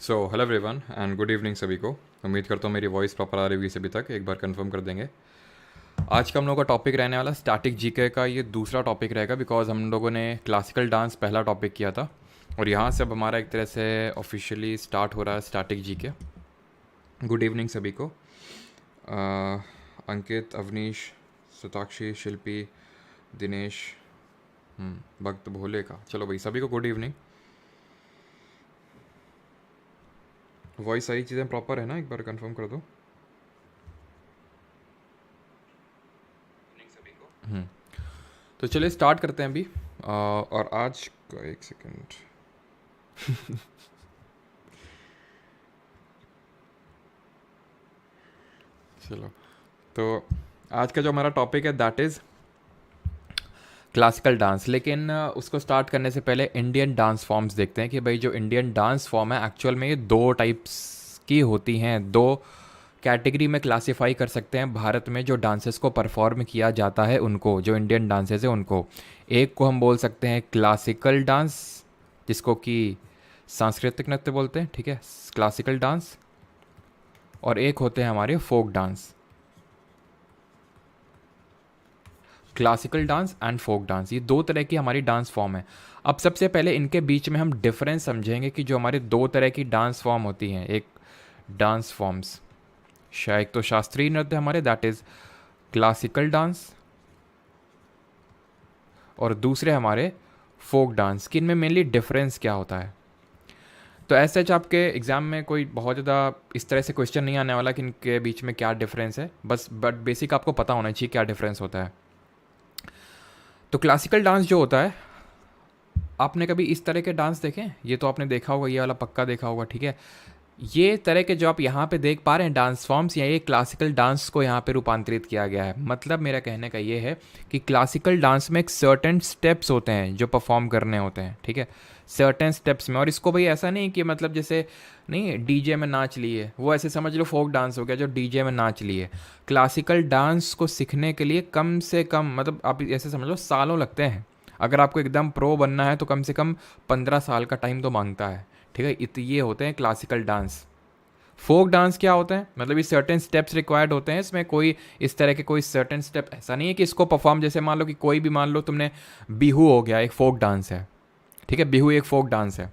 So hello everyone and good evening सभी को। उम्मीद करता हूँ मेरी वॉइस प्रॉपर आ रही होगी सभी तक। एक बार कंफर्म कर देंगे। आज का हम लोगों का टॉपिक रहने वाला स्टैटिक जीके का। ये दूसरा टॉपिक रहेगा बिकॉज हम लोगों ने क्लासिकल डांस पहला टॉपिक किया था और यहाँ से अब हमारा एक तरह से ऑफिशियली स्टार्ट हो रहा है स्टैटिक जीके। गुड इवनिंग सभी को। अंकित, अवनीश, सुताक्षी, शिल्पी, दिनेश, भक्त भोले का। चलो भाई सभी को गुड इवनिंग। वॉइस सारी चीज़ें प्रॉपर है ना? एक बार कंफर्म कर दो। तो चलिए स्टार्ट करते हैं अभी। और आज का एक सेकेंड। चलो, तो आज का जो हमारा टॉपिक है दैट इज़ क्लासिकल डांस। लेकिन उसको स्टार्ट करने से पहले इंडियन डांस फॉर्म्स देखते हैं कि भाई जो इंडियन डांस फॉर्म है एक्चुअल में ये दो टाइप्स की होती हैं। दो कैटेगरी में क्लासिफाई कर सकते हैं भारत में जो डांसेस को परफॉर्म किया जाता है उनको, जो इंडियन डांसेस है उनको। एक को हम बोल सकते हैं क्लासिकल डांस, जिसको कि सांस्कृतिक नृत्य बोलते हैं, ठीक है, क्लासिकल डांस। और एक होते हैं हमारे folk dance, classical dance and folk dance. ये दो तरह की हमारी डांस फॉर्म है। अब सबसे पहले इनके बीच में हम डिफरेंस समझेंगे कि जो हमारे दो तरह की डांस फॉर्म होती हैं, एक डांस फॉर्म्स, शायद तो शास्त्रीय नृत्य हमारे दैट इज क्लासिकल डांस, और दूसरे हमारे फोक डांस, कि इनमें मेनली डिफरेंस क्या होता है। तो ऐसे आपके एग्ज़ाम में कोई बहुत ज़्यादा इस तरह से क्वेश्चन नहीं आने वाला कि इनके बीच में क्या डिफरेंस है, बस बट बेसिक आपको पता होना चाहिए क्या डिफरेंस होता है। तो क्लासिकल डांस जो होता है, आपने कभी इस तरह के डांस देखे? ये तो आपने देखा होगा, ये वाला पक्का देखा होगा, ठीक है। ये तरह के जो आप यहाँ पे देख पा रहे हैं डांस फॉर्म्स, या ये क्लासिकल डांस को यहाँ पे रूपांतरित किया गया है। मतलब मेरा कहने का ये है कि क्लासिकल डांस में एक सर्टेन स्टेप्स होते हैं जो परफॉर्म करने होते हैं, ठीक है, सर्टेन स्टेप्स में। और इसको भाई ऐसा नहीं कि मतलब जैसे नहीं डीजे में नाच लिए, वो ऐसे समझ लो फोक डांस हो गया जो डीजे में नाच लिए। क्लासिकल डांस को सीखने के लिए कम से कम, मतलब आप ऐसे समझ लो सालों लगते हैं। अगर आपको एकदम प्रो बनना है तो कम से कम 15 साल का टाइम तो मांगता है, ठीक है। ये होते हैं क्लासिकल डांस। फोक डांस क्या होता है? मतलब ये सर्टेन स्टेप्स रिक्वायर्ड होते हैं। इसमें कोई इस तरह के कोई सर्टेन स्टेप ऐसा नहीं है कि इसको परफॉर्म, जैसे मान लो कि कोई भी, मान लो तुमने बिहू हो गया, एक फोक डांस है, ठीक है, बिहू एक फोक डांस है।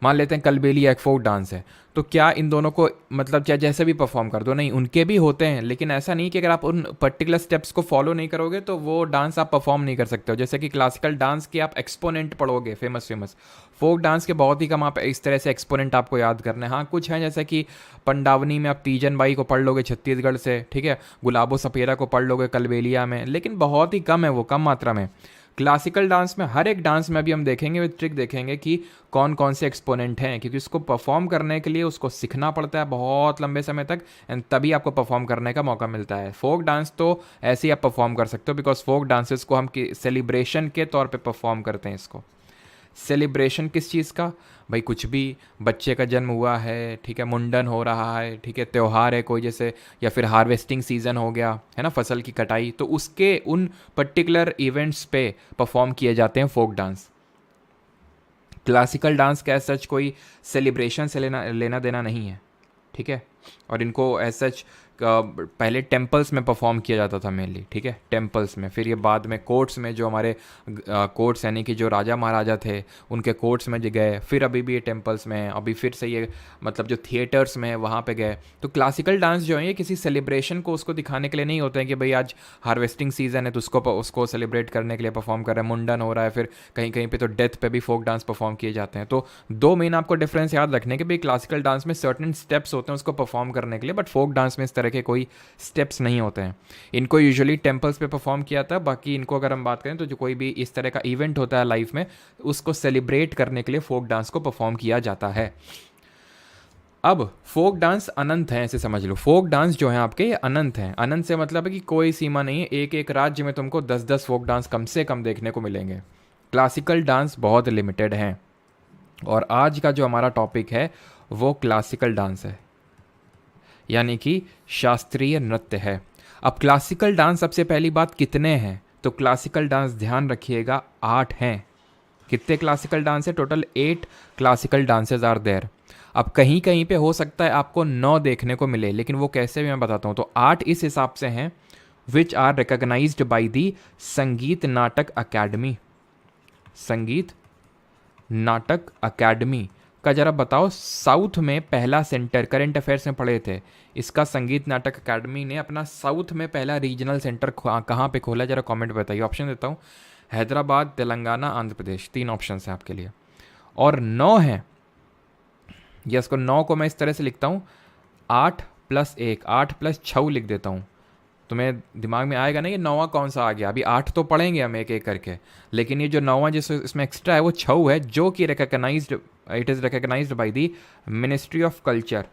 मान लेते हैं कलबेलिया एक फोक डांस है। तो क्या इन दोनों को मतलब चाहे जैसे भी परफॉर्म कर दो? नहीं, उनके भी होते हैं, लेकिन ऐसा नहीं कि अगर आप उन पर्टिकुलर स्टेप्स को फॉलो नहीं करोगे तो वो डांस आप परफॉर्म नहीं कर सकते हो। जैसे कि क्लासिकल डांस के आप एक्सपोनेंट पढ़ोगे, फेमस फेमस। फोक डांस के बहुत ही कम आप इस तरह से एक्सपोनेंट आपको याद करने। हाँ कुछ हैं, जैसे कि पंडावनी में आप तीजन बाई को पढ़ लोगे छत्तीसगढ़ से, ठीक है, गुलाबो सपेरा को पढ़ लोगे कलबेलिया में, लेकिन बहुत ही कम है वो, कम मात्रा में। क्लासिकल डांस में, हर एक डांस में अभी हम देखेंगे, विद ट्रिक देखेंगे कि कौन कौन से एक्सपोनेंट हैं, क्योंकि उसको परफॉर्म करने के लिए उसको सीखना पड़ता है बहुत लंबे समय तक, एंड तभी आपको परफॉर्म करने का मौका मिलता है। फोक डांस तो ऐसे ही आप परफॉर्म कर सकते हो, बिकॉज फोक डांसेस को हम सेलिब्रेशन के तौर पे परफॉर्म करते हैं। इसको सेलिब्रेशन किस चीज़ का? भाई कुछ भी, बच्चे का जन्म हुआ है, ठीक है, मुंडन हो रहा है, ठीक है, त्यौहार है कोई जैसे, या फिर हार्वेस्टिंग सीजन हो गया है ना, फसल की कटाई, तो उसके उन पर्टिकुलर इवेंट्स पे परफॉर्म किए जाते हैं फोक डांस। क्लासिकल डांस का एज सच कोई सेलिब्रेशन से लेना लेना देना नहीं है, ठीक है। और इनको एज सच पहले टेम्पल्स में परफॉर्म किया जाता था मेनली, ठीक है, टेम्पल्स में। फिर ये बाद में कोर्ट्स में, जो हमारे कोर्ट्स यानी कि जो राजा महाराजा थे उनके कोर्ट्स में गए, फिर अभी भी ये टेम्पल्स में है, अभी फिर से ये मतलब जो थिएटर्स में है वहाँ पे गए। तो क्लासिकल डांस जो है ये किसी सेलिब्रेशन को उसको दिखाने के लिए नहीं होते हैं कि भाई आज हार्वेस्टिंग सीजन है तो उसको सेलिब्रेट करने के लिए परफॉर्म कर रहे हैं, मुंडन हो रहा है, फिर कहीं कहीं पे तो डेथ पे भी फोक डांस परफॉर्म किए जाते हैं। तो दो मेन आपको डिफरेंस याद रखने के, भाई क्लासिकल डांस में सर्टेन स्टेप्स होते हैं उसको परफॉर्म करने के लिए, बट फोक डांस में इस तरह के कोई स्टेप्स नहीं होते हैं। इनको यूजुअली टेम्पल्स पे परफॉर्म किया था। बाकी इनको अगर हम बात करें तो जो कोई भी इस तरह का इवेंट होता है लाइफ में, उसको सेलिब्रेट करने के लिए फोक डांस को परफॉर्म किया जाता है। अब फोक डांस अनंत है, ऐसे समझ लो। फोक डांस जो है आपके ये अनंत हैं। अनंत से मतलब है कि कोई सीमा नहीं है, एक एक राज्य में तुमको 10-10 फोक डांस कम से कम देखने को मिलेंगे। क्लासिकल डांस बहुत लिमिटेड हैं। और आज का जो हमारा टॉपिक है वो क्लासिकल डांस है, यानी कि शास्त्रीय नृत्य है। अब क्लासिकल डांस, सबसे पहली बात, कितने हैं? तो क्लासिकल डांस ध्यान रखिएगा 8 हैं। कितने क्लासिकल डांस है? Total 8 classical dances are there. अब कहीं कहीं पे हो सकता है आपको 9 देखने को मिले, लेकिन वो कैसे भी मैं बताता हूँ। तो 8 इस हिसाब से हैं which are recognised by the Sangeet Natak academy. संगीत नाटक अकेडमी का जरा बताओ साउथ में पहला सेंटर, करंट अफेयर्स में पढ़े थे इसका, संगीत नाटक अकेडमी ने अपना साउथ में पहला रीजनल सेंटर कहाँ पे खोला, जरा कमेंट बताइए। ऑप्शन देता हूँ, हैदराबाद, तेलंगाना, आंध्र प्रदेश। 3 ऑप्शन है आपके लिए। और 9 है, यस को 9 को मैं इस तरह से लिखता हूँ 8 + 1, 8 + 6 लिख देता हूँ। तुम्हें दिमाग में आएगा ना ये 9वां कौन सा आ गया। अभी 8 तो पढ़ेंगे हम एक एक करके, लेकिन ये जो 9वां जिस इसमें एक्स्ट्रा है वो 6 है, जो कि recognised, it is recognised by the ministry of culture.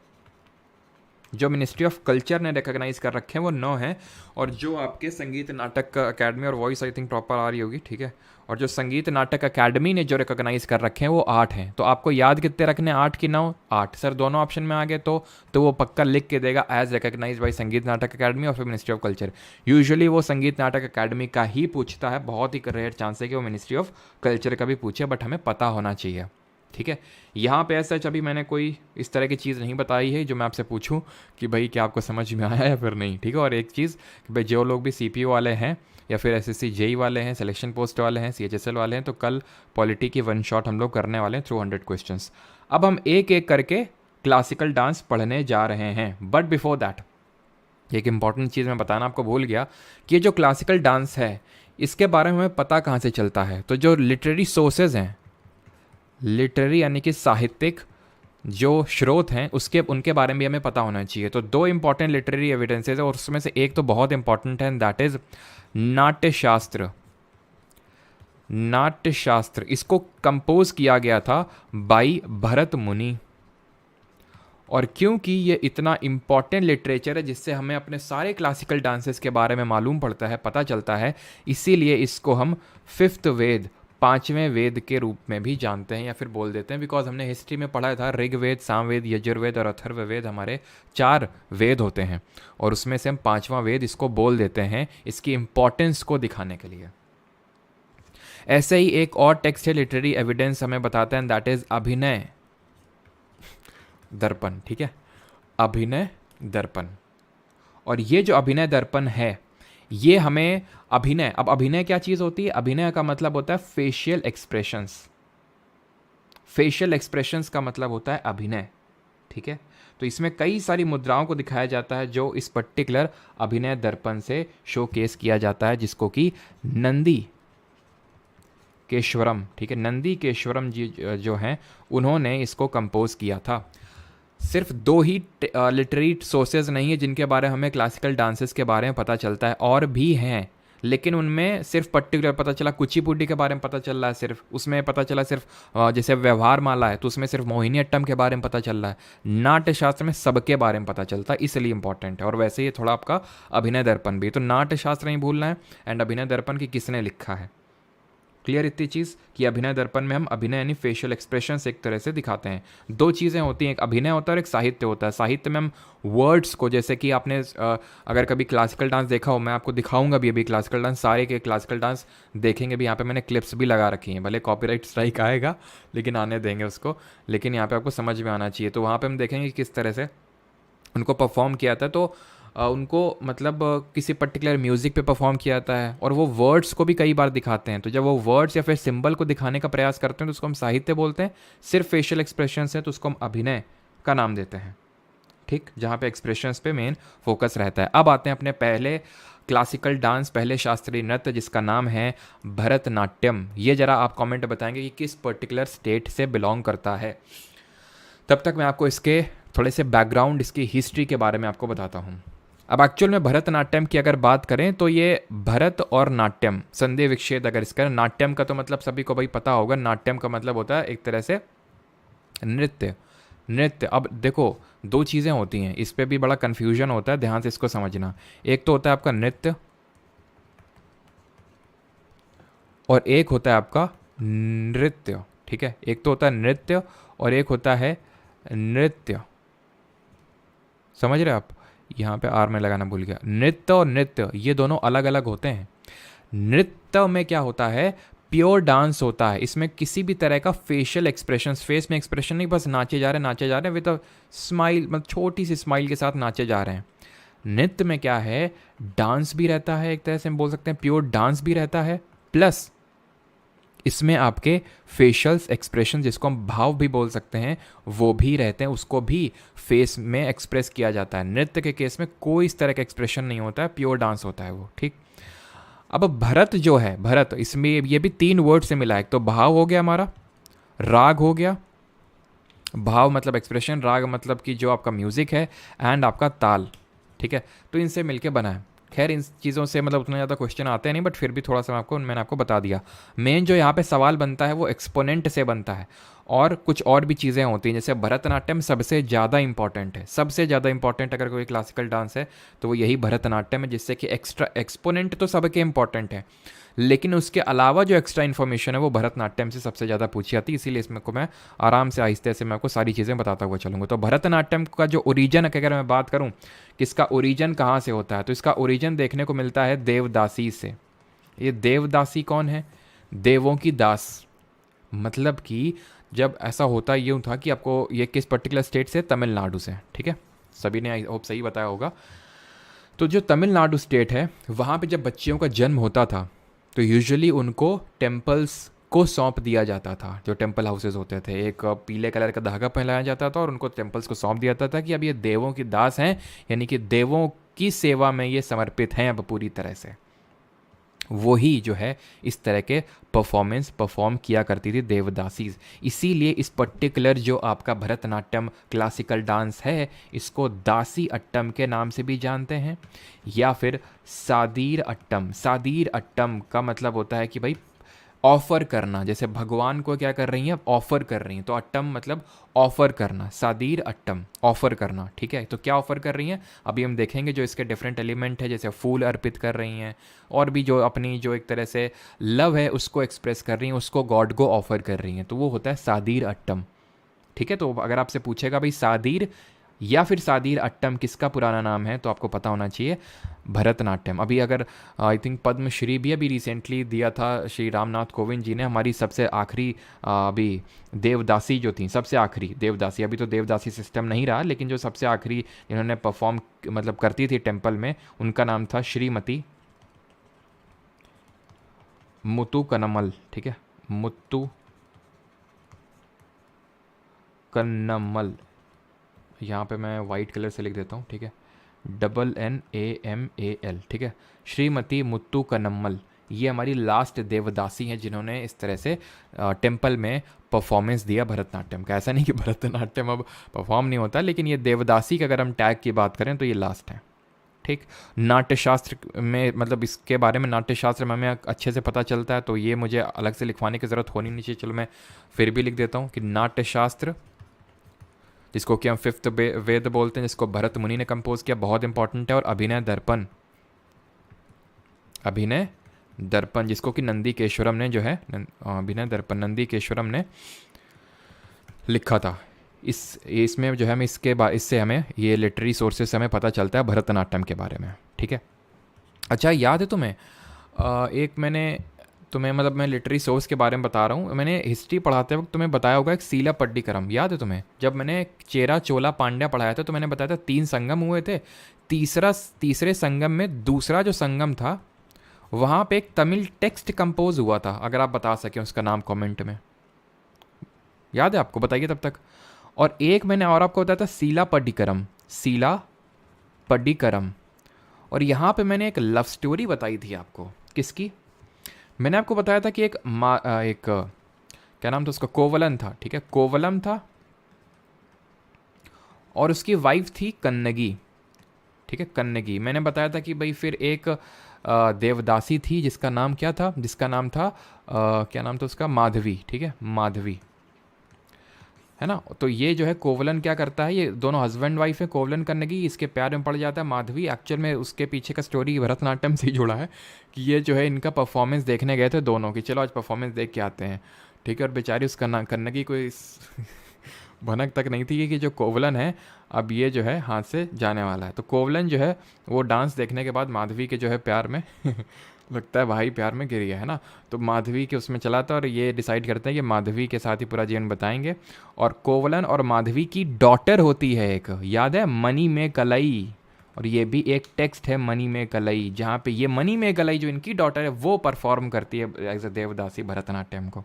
जो मिनिस्ट्री ऑफ कल्चर ने रिकॉग्नाइज कर रखे हैं वो 9 हैं। और जो आपके संगीत नाटक अकेडमी, और वॉइस आई थिंक प्रॉपर आ रही होगी, ठीक है, और जो संगीत नाटक अकेडमी ने जो रिकॉग्नाइज कर रखे हैं वो 8 हैं। तो आपको याद कितने रखने, 8 की 9, 8 सर दोनों ऑप्शन में आ गए तो वो पक्का लिख के देगा as recognise by Sangeet Natak academy और फिर मिनिस्ट्री ऑफ कल्चर। यूजुअली वो संगीत नाटक अकेडमी का ही पूछता है, बहुत ही रेयर चांस है कि वो मिनिस्ट्री ऑफ कल्चर का भी पूछे, बट हमें पता होना चाहिए, ठीक है। यहाँ पे ऐसा अभी मैंने कोई इस तरह की चीज़ नहीं बताई है जो मैं आपसे पूछूं कि भाई क्या आपको समझ में आया या फिर नहीं, ठीक है। और एक चीज़ कि भाई जो लोग भी सीपीयू वाले हैं या फिर एसएससी जेई वाले हैं, सिलेक्शन पोस्ट वाले हैं, सीएचएसएल वाले हैं, तो कल पॉलिटी की 1 शॉट हम लोग करने वाले हैं थ्रू 100 क्वेश्चंस। अब हम एक एक करके क्लासिकल डांस पढ़ने जा रहे हैं, बट बिफोर दैट एक इंपॉर्टेंट चीज़ मैं बताना आपको भूल गया कि ये जो क्लासिकल डांस है इसके बारे में हमें पता कहाँ से चलता है। तो जो लिटरेरी सोर्सेज हैं, लिटरेरी यानी कि साहित्यिक जो स्रोत हैं उसके उनके बारे में भी हमें पता होना चाहिए। तो 2 इंपॉर्टेंट लिटरेरी एविडेंसेज है और उसमें से एक तो बहुत इंपॉर्टेंट है, दैट इज नाट्यशास्त्र। नाट्यशास्त्र इसको कंपोज किया गया था बाई भरत मुनि। और क्योंकि ये इतना इंपॉर्टेंट लिटरेचर है जिससे हमें अपने सारे क्लासिकल डांसेस के बारे में मालूम पड़ता है, पता चलता है, इसीलिए इसको हम 5th वेद, 5वें वेद के रूप में भी जानते हैं या फिर बोल देते हैं। बिकॉज हमने हिस्ट्री में पढ़ा था ऋग्वेद, सामवेद, यजुर्वेद और अथर्ववेद हमारे 4 वेद होते हैं और उसमें से हम 5वां वेद इसको बोल देते हैं इसकी इंपॉर्टेंस को दिखाने के लिए। ऐसे ही एक और टेक्स्ट है लिटरेरी एविडेंस हमें बताते हैं, दैट इज अभिनय दर्पण, ठीक है, अभिनय दर्पण। और ये जो अभिनय दर्पण है ये हमें अभिनय, अब अभिनय क्या चीज़ होती है, अभिनय का मतलब होता है फेशियल एक्सप्रेशंस। फेशियल एक्सप्रेशंस का मतलब होता है अभिनय, ठीक है। तो इसमें कई सारी मुद्राओं को दिखाया जाता है जो इस पर्टिकुलर अभिनय दर्पण से शोकेस किया जाता है, जिसको कि नंदी केशवरम, ठीक है, नंदी केशवरम जी जो हैं उन्होंने इसको कंपोज किया था। सिर्फ 2 ही लिटरेरी सोर्सेज नहीं है जिनके बारे में हमें क्लासिकल डांसेस के बारे में पता चलता है, और भी हैं, लेकिन उनमें सिर्फ पर्टिकुलर पता चला कुचिपुडी के बारे में पता चल रहा है, सिर्फ उसमें पता चला सिर्फ जैसे व्यवहार माला है तो उसमें सिर्फ मोहिनी अट्टम के बारे में पता चल रहा है। नाट्यशास्त्र में सबके बारे में पता चलता है, इसलिए इंपॉर्टेंट है। और वैसे ही थोड़ा आपका अभिनय दर्पण भी, तो नाट्यशास्त्र नहीं भूलना है एंड अभिनय दर्पण की किसने लिखा है। क्लियर इतनी चीज़ कि अभिनय दर्पण में हम अभिनय यानी फेशियल एक्सप्रेशंस एक तरह से दिखाते हैं। 2 चीज़ें होती हैं, एक अभिनय होता है और एक साहित्य होता है। साहित्य में हम वर्ड्स को, जैसे कि आपने अगर कभी क्लासिकल डांस देखा हो, मैं आपको दिखाऊंगा भी अभी क्लासिकल डांस, सारे के क्लासिकल डांस देखेंगे भी। यहाँ पे मैंने क्लिप्स भी लगा रखी हैं, भले कॉपीराइट स्ट्राइक आएगा लेकिन आने देंगे उसको, लेकिन यहाँ पर आपको समझ में आना चाहिए। तो वहाँ पर हम देखेंगे किस तरह से उनको परफॉर्म किया था। तो उनको मतलब किसी पर्टिकुलर म्यूज़िक पे परफॉर्म किया जाता है और वो वर्ड्स को भी कई बार दिखाते हैं। तो जब वो वर्ड्स या फिर सिंबल को दिखाने का प्रयास करते हैं तो उसको हम साहित्य बोलते हैं। सिर्फ फेशियल एक्सप्रेशंस है तो उसको हम अभिनय का नाम देते हैं, ठीक, जहाँ पे एक्सप्रेशंस पे मेन फोकस रहता है। अब आते हैं अपने पहले क्लासिकल डांस, पहले शास्त्रीय नृत्य जिसका नाम है भरतनाट्यम। ये जरा आप कॉमेंट बताएंगे कि किस पर्टिकुलर स्टेट से बिलोंग करता है। तब तक मैं आपको इसके थोड़े से बैकग्राउंड, इसकी हिस्ट्री के बारे में आपको बताता हूँ। अब एक्चुअल में भरतनाट्यम की अगर बात करें तो ये भरत और नाट्यम संधि विच्छेद अगर इसका, नाट्यम का तो मतलब सभी को भाई पता होगा, नाट्यम का मतलब होता है एक तरह से नृत्य। नृत्य, अब देखो 2 चीज़ें होती हैं, इस पे भी बड़ा कन्फ्यूजन होता है, ध्यान से इसको समझना। एक तो होता है आपका नृत्य और एक होता है आपका नृत्य, ठीक है। एक तो होता है नृत्य और एक होता है नृत्य, समझ रहे आप, यहाँ पे आर में लगाना भूल गया। नृत्य और नृत्य ये दोनों अलग अलग होते हैं। नृत्य में क्या होता है, प्योर डांस होता है, इसमें किसी भी तरह का फेशियल एक्सप्रेशन, फेस में एक्सप्रेशन नहीं, बस नाचे जा रहे हैं विद अ स्माइल, मतलब छोटी सी स्माइल के साथ नाचे जा रहे हैं। नृत्य में क्या है, डांस भी रहता है, एक तरह से हम बोल सकते हैं प्योर डांस भी रहता है, प्लस इसमें आपके फेशियल्स एक्सप्रेशन, जिसको हम भाव भी बोल सकते हैं, वो भी रहते हैं, उसको भी फेस में एक्सप्रेस किया जाता है। नृत्य के केस में कोई इस तरह का एक्सप्रेशन नहीं होता है, प्योर डांस होता है वो, ठीक। अब भरत जो है, भरत, इसमें ये भी 3 वर्ड से मिला है। एक तो भाव हो गया हमारा, राग हो गया, भाव मतलब एक्सप्रेशन, राग मतलब कि जो आपका म्यूज़िक है, एंड आपका ताल, ठीक है। तो इनसे मिलके बना है। खैर इन चीज़ों से मतलब उतना ज़्यादा क्वेश्चन आते हैं नहीं, बट फिर भी थोड़ा सा मैंने आपको बता दिया। मेन जो यहाँ पे सवाल बनता है वो एक्सपोनेंट से बनता है, और कुछ और भी चीज़ें होती हैं, जैसे भरतनाट्यम सबसे ज़्यादा इंपॉर्टेंट है, सबसे ज़्यादा इंपॉर्टेंट अगर कोई क्लासिकल डांस है तो वो यही भरतनाट्यम है, जिससे कि एक्स्ट्रा एक्सपोनेंट तो सबके इंपॉर्टेंट है, लेकिन उसके अलावा जो एक्स्ट्रा इन्फॉर्मेशन है वो भरतनाट्यम से सबसे ज़्यादा पूछी जाती है। इसीलिए इसमें को मैं आराम से आहिस्ते से मैं आपको सारी चीज़ें बताता हुआ चलूँगा। तो भरतनाट्यम का जो ओरिजन है, अगर मैं बात करूँ कि इसका ओरिजन कहाँ से होता है, तो इसका ओरिजन देखने को मिलता है देवदासी से। ये देवदासी कौन है, देवों की दास, मतलब कि जब ऐसा होता यूँ था कि आपको ये किस पर्टिकुलर स्टेट से, तमिलनाडु से, ठीक है, सभी ने आई होप सही बताया होगा। तो जो तमिलनाडु स्टेट है, वहाँ पे जब बच्चियों का जन्म होता था तो यूजुअली उनको टेम्पल्स को सौंप दिया जाता था। जो टेम्पल हाउसेज होते थे, एक पीले कलर का धागा पहनाया जाता था और उनको टेम्पल्स को सौंप दिया जाता था कि अब ये देवों की दास हैं, यानी कि देवों की सेवा में ये समर्पित हैं अब पूरी तरह से। वही जो है इस तरह के परफॉर्म किया करती थी देवदासीज। इसीलिए इस पर्टिकुलर जो आपका भरतनाट्यम क्लासिकल डांस है, इसको दासी अट्टम के नाम से भी जानते हैं, या फिर सादीर अट्टम। सादीर अट्टम का मतलब होता है कि भाई ऑफ़र करना, जैसे भगवान को क्या कर रही हैं, ऑफ़र कर रही हैं, तो अट्टम मतलब ऑफ़र करना, सादीर अट्टम ऑफ़र करना, ठीक है। तो क्या ऑफ़र कर रही हैं, अभी हम देखेंगे जो इसके डिफरेंट एलिमेंट है, जैसे फूल अर्पित कर रही हैं, और भी जो अपनी जो एक तरह से लव है उसको एक्सप्रेस कर रही हैं, उसको गॉड को ऑफ़र कर रही हैं, तो वो होता है सादीर अट्टम, ठीक है। तो अगर आपसे पूछेगा भाई सादीर या फिर सादीर अट्टम किसका पुराना नाम है, तो आपको पता होना चाहिए भरतनाट्यम। अभी अगर आई थिंक पद्मश्री भी अभी रिसेंटली दिया था श्री रामनाथ कोविंद जी ने, हमारी सबसे आखिरी अभी देवदासी जो थी, सबसे आखिरी देवदासी, अभी तो देवदासी सिस्टम नहीं रहा, लेकिन जो सबसे आखिरी जिन्होंने परफॉर्म मतलब करती थी टेम्पल में, उनका नाम था श्रीमती मुत्तू कन्नमल, ठीक है, मुत्तू कन्नमल। यहाँ पे मैं वाइट कलर से लिख देता हूँ, ठीक है, NNAMAL, ठीक है, श्रीमती मुत्तू कन्नमल। ये हमारी लास्ट देवदासी हैं जिन्होंने इस तरह से टेम्पल में परफॉर्मेंस दिया भरतनाट्यम का। ऐसा नहीं कि भरतनाट्यम अब परफॉर्म नहीं होता, लेकिन ये देवदासी का अगर हम टैग की बात करें तो ये लास्ट है, ठीक। नाट्यशास्त्र में मतलब इसके बारे में नाट्यशास्त्र में हमें अच्छे से पता चलता है, तो ये मुझे अलग से लिखवाने की ज़रूरत होनी नहीं चाहिए, चलो मैं फिर भी लिख देता हूँ कि नाट्यशास्त्र, जिसको कि हम 5th वेद बोलते हैं, जिसको भरत मुनि ने कंपोज किया, बहुत इंपॉर्टेंट है। और अभिनय दर्पण, अभिनय दर्पण जिसको कि नंदीकेश्वरम ने जो है, अभिनय दर्पण नंदीकेश्वरम ने लिखा था। इसमें जो है हमें इससे हमें ये लिटरेरी सोर्सेज से हमें पता चलता है भरतनाट्यम के बारे में, ठीक है। अच्छा याद है तुम्हें, एक मैंने तुम्हें मतलब मैं लिटरेरी सोर्स के बारे में बता रहा हूँ, मैंने हिस्ट्री पढ़ाते वक्त तुम्हें बताया होगा एक सीला पड्डीकरम, याद है तुम्हें? जब मैंने चेरा चोला पांड्या पढ़ाया था तो मैंने बताया था 3 संगम हुए थे, तीसरे संगम में दूसरा जो संगम था वहाँ पे एक तमिल टेक्स्ट कंपोज हुआ था। अगर आप बता सकें उसका नाम कमेंट में, याद है आपको? बताइए तब तक। और एक मैंने और आपको बताया था सीला पड्डीकरम, सीला पड्डीकरम। और यहाँ पे मैंने एक लव स्टोरी बताई थी आपको, किसकी? मैंने आपको बताया था कि एक क्या नाम था उसका, कोवलम था, ठीक है, कोवलम था और उसकी वाइफ थी कन्नगी, ठीक है, कन्नगी। मैंने बताया था कि भाई फिर एक देवदासी थी जिसका नाम क्या था, जिसका नाम था क्या नाम था उसका, माधवी, ठीक है, माधवी, है ना। तो ये जो है कोवलन क्या करता है, ये दोनों हस्बैंड वाइफ है, कोवलन कन्नगी, इसके प्यार में पड़ जाता है माधवी। एक्चुअल में उसके पीछे का स्टोरी भरतनाट्यम से ही जुड़ा है कि ये जो है इनका परफॉर्मेंस देखने गए थे दोनों की, चलो आज परफॉर्मेंस देख के आते हैं, ठीक है। और बेचारी उस कन्नगी कोई भनक तक नहीं थी कि जो कोवलन है अब ये जो है हाथ से जाने वाला है। तो कोवलन जो है वो डांस देखने के बाद माधवी के जो है प्यार में लगता है भाई प्यार में गिर गया है ना। तो माधवी के उसमें चला था और ये डिसाइड करते हैं कि माधवी के साथ ही पूरा जीवन बताएंगे। और कोवलन और माधवी की डॉटर होती है एक, याद है, मनी में कलई। और ये भी एक टेक्स्ट है मनी में कलई, जहाँ पे ये मनी में कलई जो इनकी डॉटर है वो परफॉर्म करती है एज अ देवदासी भरतनाट्यम को।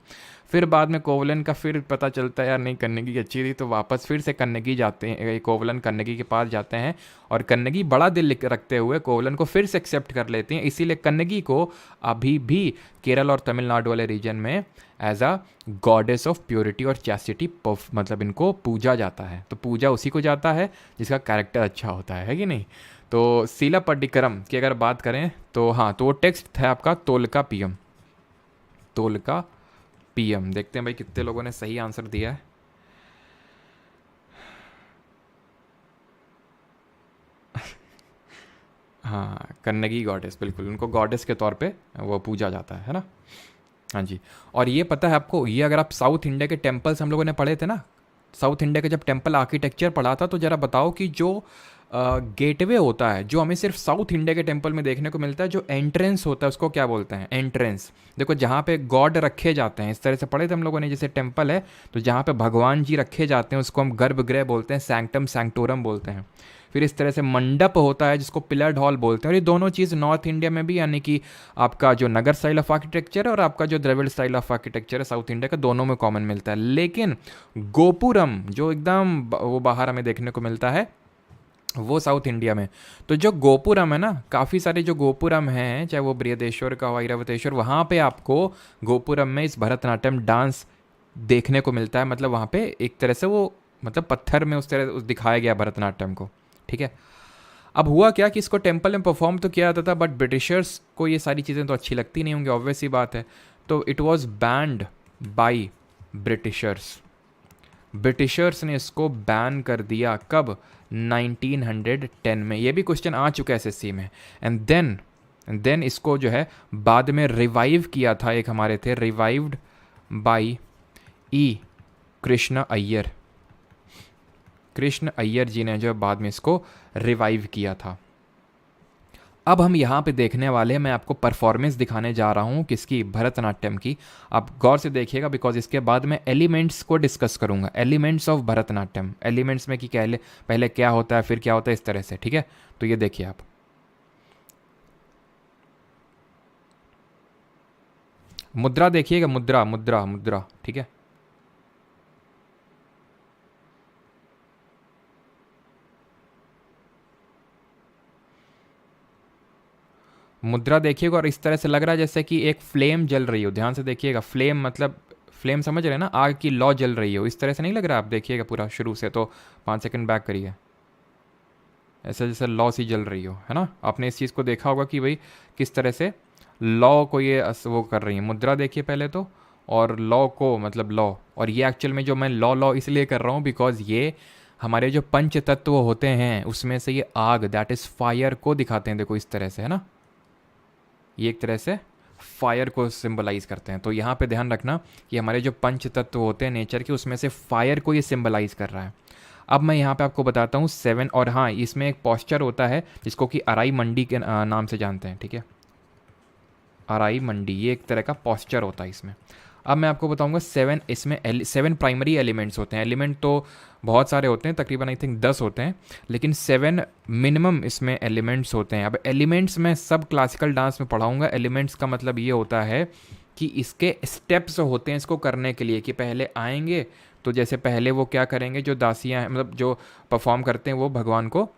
फिर बाद में कोवलन का फिर पता चलता है यार नहीं कन्नगी अच्छी थी, तो वापस फिर से कन्नगी जाते हैं, कोवलन कन्नगी के पास जाते हैं। और कन्नगी बड़ा दिल रखते हुए कोवलन को फिर से एक्सेप्ट कर लेते हैं, इसीलिए कन्नगी को अभी भी केरल और तमिलनाडु वाले रीजन में as a goddess of purity और चैस्टिटी मतलब इनको पूजा जाता है। तो पूजा उसी को जाता है जिसका कैरेक्टर अच्छा होता है कि नहीं। तो सीला पड्डिकरम की अगर बात करें तो हाँ, तो वो टेक्स्ट था आपका तोलका पीएम। तोलका पीएम, देखते हैं भाई कितने लोगों ने सही आंसर दिया है। हाँ, कन्नगी गॉडेस, बिल्कुल उनको गॉडेस के तौर पे वो पूजा जाता है ना। हाँ जी। और ये पता है आपको, ये अगर आप साउथ इंडिया के टेम्पल्स हम लोगों ने पढ़े थे ना, साउथ इंडिया के जब टेम्पल आर्किटेक्चर पढ़ा था, तो ज़रा बताओ कि जो गेटवे होता है जो हमें सिर्फ साउथ इंडिया के टेम्पल में देखने को मिलता है, जो एंट्रेंस होता है उसको क्या बोलते हैं? एंट्रेंस। देखो जहाँ पे गॉड रखे जाते हैं, इस तरह से पढ़े थे हम लोगों ने, जैसे टेम्पल है तो जहाँ पे भगवान जी रखे जाते हैं उसको हम गर्भगृह बोलते हैं, सैंक्टम सैंक्टोरम बोलते हैं। फिर इस तरह से मंडप होता है जिसको पिलर्ड हॉल बोलते हैं। और ये दोनों चीज़ नॉर्थ इंडिया में भी, यानी कि आपका जो नगर स्टाइल ऑफ आर्किटेक्चर है और आपका जो द्रविड़ स्टाइल ऑफ आर्किटेक्चर है साउथ इंडिया का, दोनों में कॉमन मिलता है। लेकिन गोपुरम जो एकदम वो बाहर हमें देखने को मिलता है वो साउथ इंडिया में। तो जो गोपुरम है ना, काफ़ी सारे जो गोपुरम हैं, चाहे वो बृहदेश्वर का हो, ऐरावतेश्वर, वहाँ पे आपको गोपुरम में इस भरतनाट्यम डांस देखने को मिलता है। मतलब वहाँ पे एक तरह से वो मतलब पत्थर में उस तरह दिखाया गया भरतनाट्यम को, ठीक है। अब हुआ क्या कि इसको टेम्पल में परफॉर्म तो किया जाता था, बट ब्रिटिशर्स को ये सारी चीज़ें तो अच्छी लगती नहीं होंगी, ऑब्वियस सी बात है। तो it was banned by Britishers. Britishers ने इसको बैन कर दिया, कब? 1910 में। ये भी क्वेश्चन आ चुका है एसएससी में। एंड देन इसको जो है बाद में रिवाइव किया था, एक हमारे थे, revived by E Krishna Iyer. Krishna Iyer जी ने जो बाद में इसको रिवाइव किया था। अब हम यहाँ पे देखने वाले हैं, मैं आपको परफॉर्मेंस दिखाने जा रहा हूँ किसकी? भरतनाट्यम की। आप गौर से देखिएगा बिकॉज इसके बाद मैं एलिमेंट्स को डिस्कस करूँगा, एलिमेंट्स ऑफ भरतनाट्यम। एलिमेंट्स में कि पहले क्या होता है फिर क्या होता है, इस तरह से, ठीक है। तो ये देखिए आप, मुद्रा देखिएगा, मुद्रा मुद्रा मुद्रा, ठीक है। मुद्रा देखिएगा और इस तरह से लग रहा है जैसे कि एक फ्लेम जल रही हो। ध्यान से देखिएगा, फ्लेम मतलब फ्लेम समझ रहे हैं ना, आग की लौ जल रही हो, इस तरह से नहीं लग रहा? आप देखिएगा पूरा शुरू से, तो 5 सेकंड बैक करिए, ऐसा जैसे लौ सी जल रही हो, है ना। आपने इस चीज़ को देखा होगा कि भाई किस तरह से लौ को ये वो कर रही है। मुद्रा देखिए पहले तो, और लौ को मतलब लौ, और ये एक्चुअल में जो मैं लौ लौ इसलिए कर रहा हूँ बिकॉज ये हमारे जो पंच तत्व होते हैं उसमें से ये आग, दैट इज़ फायर को दिखाते हैं। देखो इस तरह से, है ना, ये एक तरह से फायर को सिंबलाइज करते हैं। तो यहाँ पे ध्यान रखना कि हमारे जो पंच तत्व होते हैं नेचर के, उसमें से फायर को ये सिंबलाइज कर रहा है। अब मैं यहाँ पे आपको बताता हूँ 7। और हाँ, इसमें एक पॉस्चर होता है जिसको कि अराई मंडी के नाम से जानते हैं, ठीक है। अराई मंडी, ये एक तरह का पॉस्चर होता है इसमें। अब मैं आपको बताऊंगा 7, इसमें 7 प्राइमरी एलिमेंट्स होते हैं। एलिमेंट तो बहुत सारे होते हैं, तकरीबन आई थिंक 10 होते हैं, लेकिन 7 मिनिमम इसमें एलिमेंट्स होते हैं। अब एलिमेंट्स मैं सब क्लासिकल डांस में पढ़ाऊंगा। एलिमेंट्स का मतलब ये होता है कि इसके स्टेप्स होते हैं इसको करने के लिए, कि पहले आएंगे तो जैसे पहले वो क्या करेंगे, जो दासियाँ हैं मतलब जो परफॉर्म करते हैं वो भगवान को,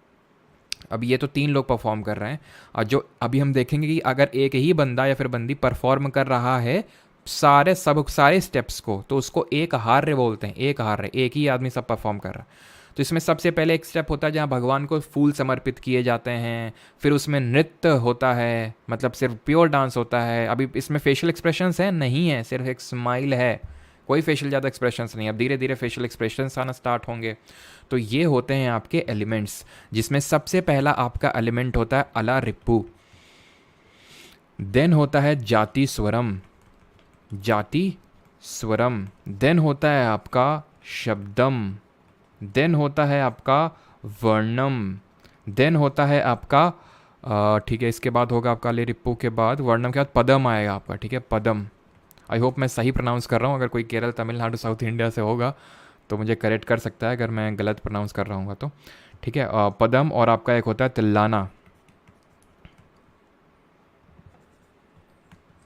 अब ये तो 3 लोग परफॉर्म कर रहे हैं, और जो अभी हम देखेंगे कि अगर एक ही बंदा या फिर बंदी परफॉर्म कर रहा है सारे स्टेप्स को, तो उसको एक हार्य बोलते हैं। एक हार्य, एक ही आदमी सब परफॉर्म कर रहा है। तो इसमें सबसे पहले एक स्टेप होता है जहाँ भगवान को फूल समर्पित किए जाते हैं। फिर उसमें नृत्य होता है, मतलब सिर्फ प्योर डांस होता है। अभी इसमें फेशियल एक्सप्रेशंस है नहीं है, सिर्फ एक स्माइल है, कोई फेशियल ज़्यादा एक्सप्रेशंस नहीं है। अब धीरे धीरे फेशियल एक्सप्रेशंस आना स्टार्ट होंगे। तो ये होते हैं आपके एलिमेंट्स, जिसमें सबसे पहला आपका एलिमेंट होता है अला रिप्पू। देन होता है जाति स्वरम, जाति स्वरम। देन होता है आपका शब्दम। देन होता है आपका वर्णम। देन होता है आपका ठीक है, इसके बाद होगा आपका लेरिप्पू के बाद वर्णम के बाद पदम आएगा आपका, ठीक है, पदम। आई होप मैं सही प्रोनाउंस कर रहा हूँ, अगर कोई केरल तमिलनाडु साउथ इंडिया से होगा तो मुझे करेक्ट कर सकता है अगर मैं गलत प्रोनाउंस कर रहा हूँ तो, ठीक है। पदम, और आपका एक होता है तिल्लाना,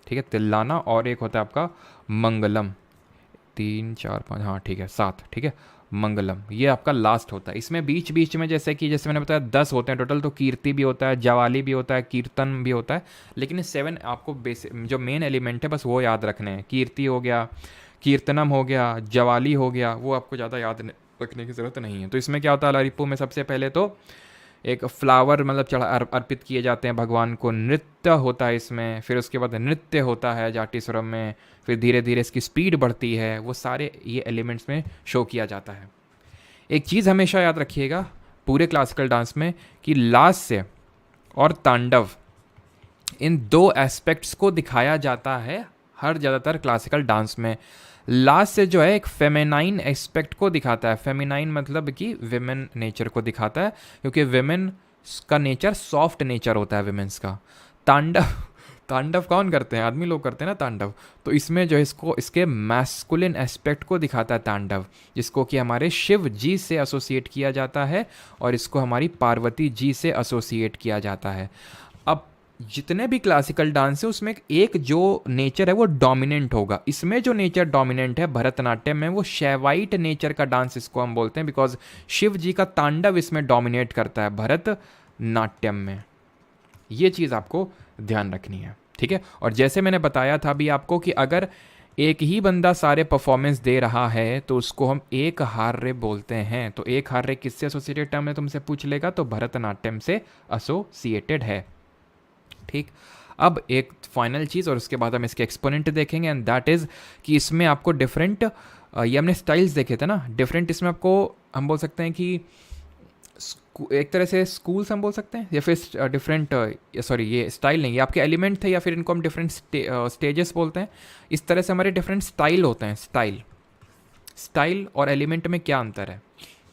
ठीक है, तिल्लाना, और एक होता है आपका मंगलम। 3 4 5, हाँ ठीक है, 7, ठीक है, मंगलम, ये आपका लास्ट होता है। इसमें बीच बीच में जैसे मैंने बताया 10 होते हैं टोटल, तो कीर्ति भी होता है, जवाली भी होता है, कीर्तन भी होता है, लेकिन 7 आपको बेसिक जो मेन एलिमेंट है बस वो याद रखने हैं। कीर्ति हो गया, कीर्तनम हो गया, जवाली हो गया, वो आपको ज़्यादा याद रखने की ज़रूरत नहीं है। तो इसमें क्या होता है अलारिप्पू में, सबसे पहले तो एक फ्लावर मतलब अर्पित किए जाते हैं भगवान को, नृत्य होता है इसमें, फिर उसके बाद नृत्य होता है जाटीस्वरम में, फिर धीरे धीरे इसकी स्पीड बढ़ती है, वो सारे ये एलिमेंट्स में शो किया जाता है। एक चीज़ हमेशा याद रखिएगा पूरे क्लासिकल डांस में कि लास्य और तांडव, इन दो एस्पेक्ट्स को दिखाया जाता है हर ज़्यादातर क्लासिकल डांस में। लास्ट से जो है एक फेमिनाइन एस्पेक्ट को दिखाता है, फेमिनाइन मतलब कि विमेन नेचर को दिखाता है, क्योंकि विमेन का नेचर सॉफ्ट नेचर होता है विमेंस का। तांडव, तांडव कौन करते हैं, आदमी लोग करते हैं ना तांडव, तो इसमें जो है इसको इसके मैस्कुलिन एस्पेक्ट को दिखाता है तांडव, जिसको कि हमारे शिव जी से एसोसिएट किया जाता है और इसको हमारी पार्वती जी से एसोसिएट किया जाता है। अब जितने भी क्लासिकल डांस है उसमें एक जो नेचर है वो डोमिनेंट होगा। इसमें जो नेचर डोमिनेंट है भरतनाट्यम में, वो शैवाइट नेचर का डांस इसको हम बोलते हैं, बिकॉज शिव जी का तांडव इसमें डोमिनेट करता है भरतनाट्यम में। ये चीज़ आपको ध्यान रखनी है, ठीक है। और जैसे मैंने बताया था अभी आपको कि अगर एक ही बंदा सारे परफॉर्मेंस दे रहा है तो उसको हम एक हार्य बोलते हैं। तो एक हार्य किससे एसोसिएटेड टर्म है तुमसे पूछ लेगा, तो भरतनाट्यम से एसोसिएटेड है, ठीक। अब एक फाइनल चीज़ और उसके बाद हम इसके एक्सपोनेंट देखेंगे, एंड दैट इज़ कि इसमें आपको डिफरेंट, ये हमने स्टाइल्स देखे थे ना, डिफरेंट इसमें आपको हम बोल सकते हैं कि एक तरह से स्कूल्स हम बोल सकते हैं, या फिर डिफरेंट, सॉरी ये स्टाइल नहीं, ये आपके एलिमेंट थे, या फिर इनको हम डिफरेंट स्टेजेस बोलते हैं। इस तरह से हमारे डिफरेंट स्टाइल होते हैं। स्टाइल और एलिमेंट में क्या अंतर है,